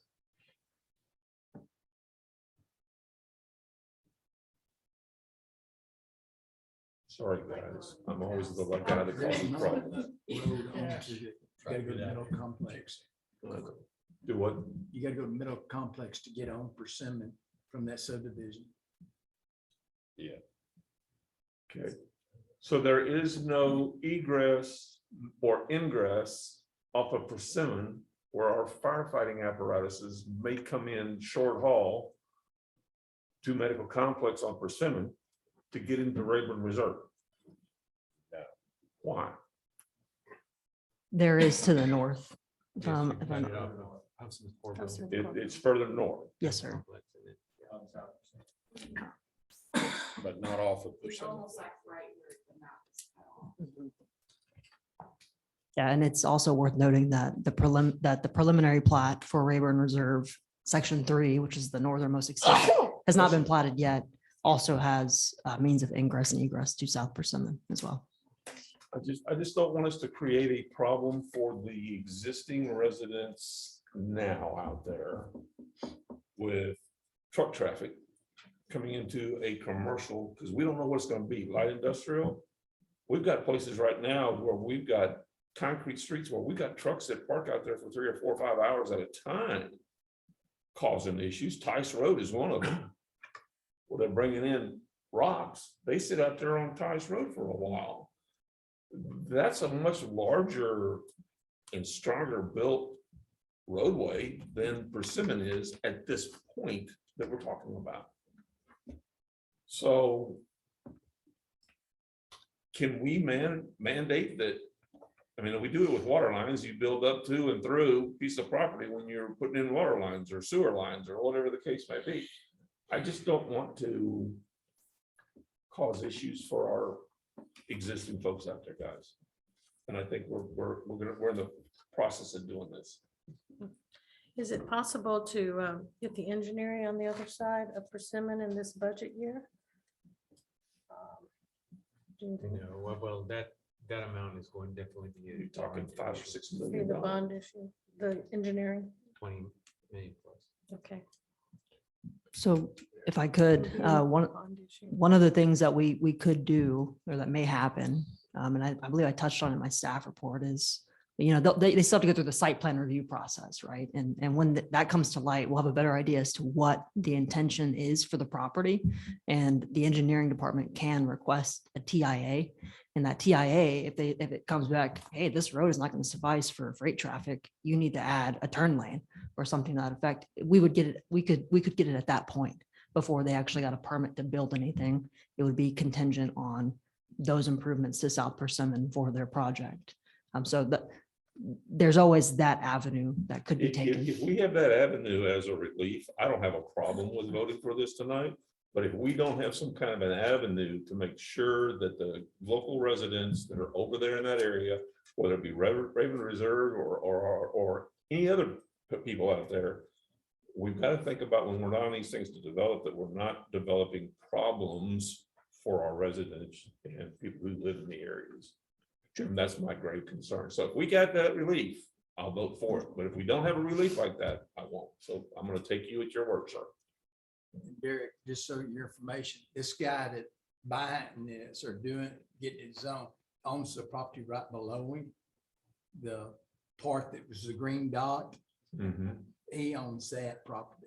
Sorry, guys. I'm always the guy that causes problems. Gotta go to Middle Complex. Do what? You gotta go to Middle Complex to get on Persimmon from that subdivision. Yeah. Okay. So there is no egress or ingress off of Persimmon where our firefighting apparatuses may come in short haul to Medical Complex on Persimmon to get into Rayburn Reserve. Why? There is to the north. It's It's further north. Yes, sir. But not off of Persimmon. Yeah, and it's also worth noting that the preliminary plat for Rayburn Reserve, Section 3, which is the northernmost extent, has not been platted yet, also has means of ingress and egress to South Persimmon as well. I just don't want us to create a problem for the existing residents now out there with truck traffic coming into a commercial, because we don't know what it's going to be, light industrial. We've got places right now where we've got concrete streets where we've got trucks that park out there for 3 or 4 or 5 hours at a time, causing issues. Tice Road is one of them. Well, they're bringing in rocks. They sit out there on Tice Road for a while. That's a much larger and stronger built roadway than Persimmon is at this point that we're talking about. So can we mandate that? I mean, we do it with water lines, you build up to and through a piece of property when you're putting in water lines or sewer lines or whatever the case may be. I just don't want to cause issues for our existing folks out there, guys. And I think we're in the process of doing this. Is it possible to get the engineering on the other side of Persimmon in this budget year? Do you think No, well, that amount is going definitely to be. You're talking 5 or 6 be million the dollars. bond issue, the engineering? 20 million plus. Okay. So if I could, one of the things that we could do, or that may happen, and I believe I touched on it in my staff report, is, you know, they still have to go through the site plan review process, right? And when that comes to light, we'll have a better idea as to what the intention is for the property. And the engineering department can request a TIA. And that TIA, if it comes back, hey, this road is not going to suffice for freight traffic, you need to add a turn lane or something to that effect, we would get it, we could get it at that point before they actually got a permit to build anything. It would be contingent on those improvements to South Persimmon for their project. So there's always that avenue that could be taken. If we have that avenue as a relief, I don't have a problem with voting for this tonight. But if we don't have some kind of an avenue to make sure that the local residents that are over there in that area, whether it be Raven Reserve or any other people out there, we've got to think about when we're allowing these things to develop, that we're not developing problems for our residents and people who live in the areas. And that's my great concern. So if we got that relief, I'll vote for it. But if we don't have a relief like that, I won't. So I'm going to take you at your word, sir. Derek, just so your information, this guy that buying this or getting his own owns the property right below him. The part that was the green dot, he owns that property.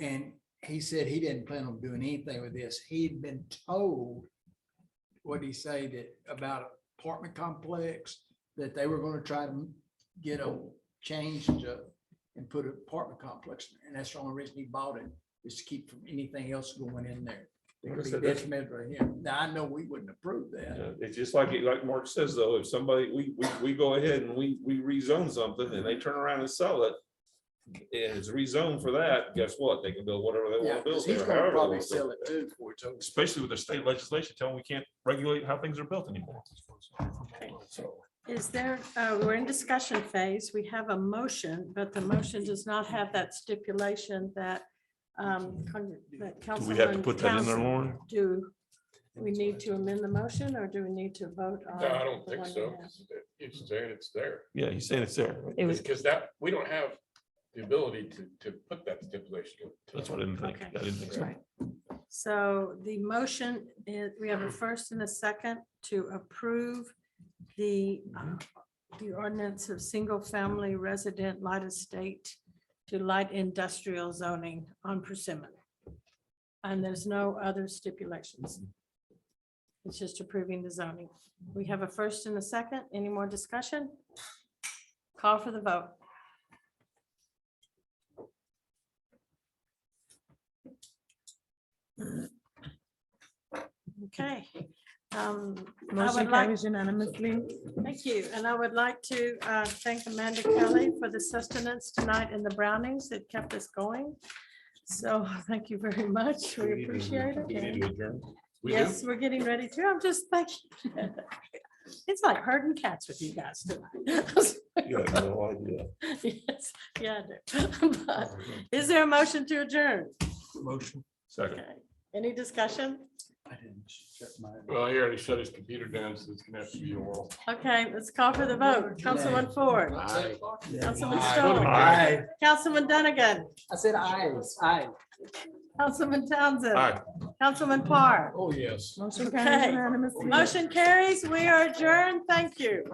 And he said he didn't plan on doing anything with this. He'd been told, what'd he say, that about an apartment complex, that they were gonna try to get a change to and put an apartment complex, and that's the only reason he bought it, is to keep from anything else going in there. It could be detrimental to him. Now, I know we wouldn't approve that. It's just like Mark says, though, if somebody, we go ahead and we rezone something and they turn around and sell it, and it's rezoned for that, guess what? They can build whatever they want to build. He's there, gonna however they probably want to sell build it too before it's over. Especially with the state legislation telling we can't regulate how things are built anymore. So. Is there, we're in discussion phase. We have a motion, but the motion does not have that stipulation that Do we have to put that in there, Lauren? Do we need to amend the motion, or do we need to vote on? No, I don't the think one so. we have? It's saying it's there. Yeah, he's saying it's there. Because that, we don't have the ability to put that stipulation. That's what I didn't think. I didn't think so. Right. So the motion is, we have a first and a second to approve the ordinance of single-family resident light estate to light industrial zoning on Persimmon. And there's no other stipulations. It's just approving the zoning. We have a first and a second. Any more discussion? Call for the vote. Okay. I Motion would like, carries unanimously. thank you. And I would like to thank Amanda Kelly for the sustenance tonight and the brownings that kept us going. So thank you very much. We appreciate it. Yes, we're getting ready to. I'm just thanking. It's like herding cats with you guys tonight. You have no idea. Yes, yeah, I do. But is there a motion to adjourn? Motion. Second. Okay. Any discussion? I didn't shut mine. Well, he already shut his computer down, so it's gonna have to be oral. Okay, let's call for the vote. Councilman Ford. Aye. Councilman Aye. Stone. Aye. Councilman Dunnigan. I said aye. Councilman Townsend. Aye. Councilman Parr. Oh, yes. Motion carries Okay. unanimously. Motion carries. We are adjourned. Thank you.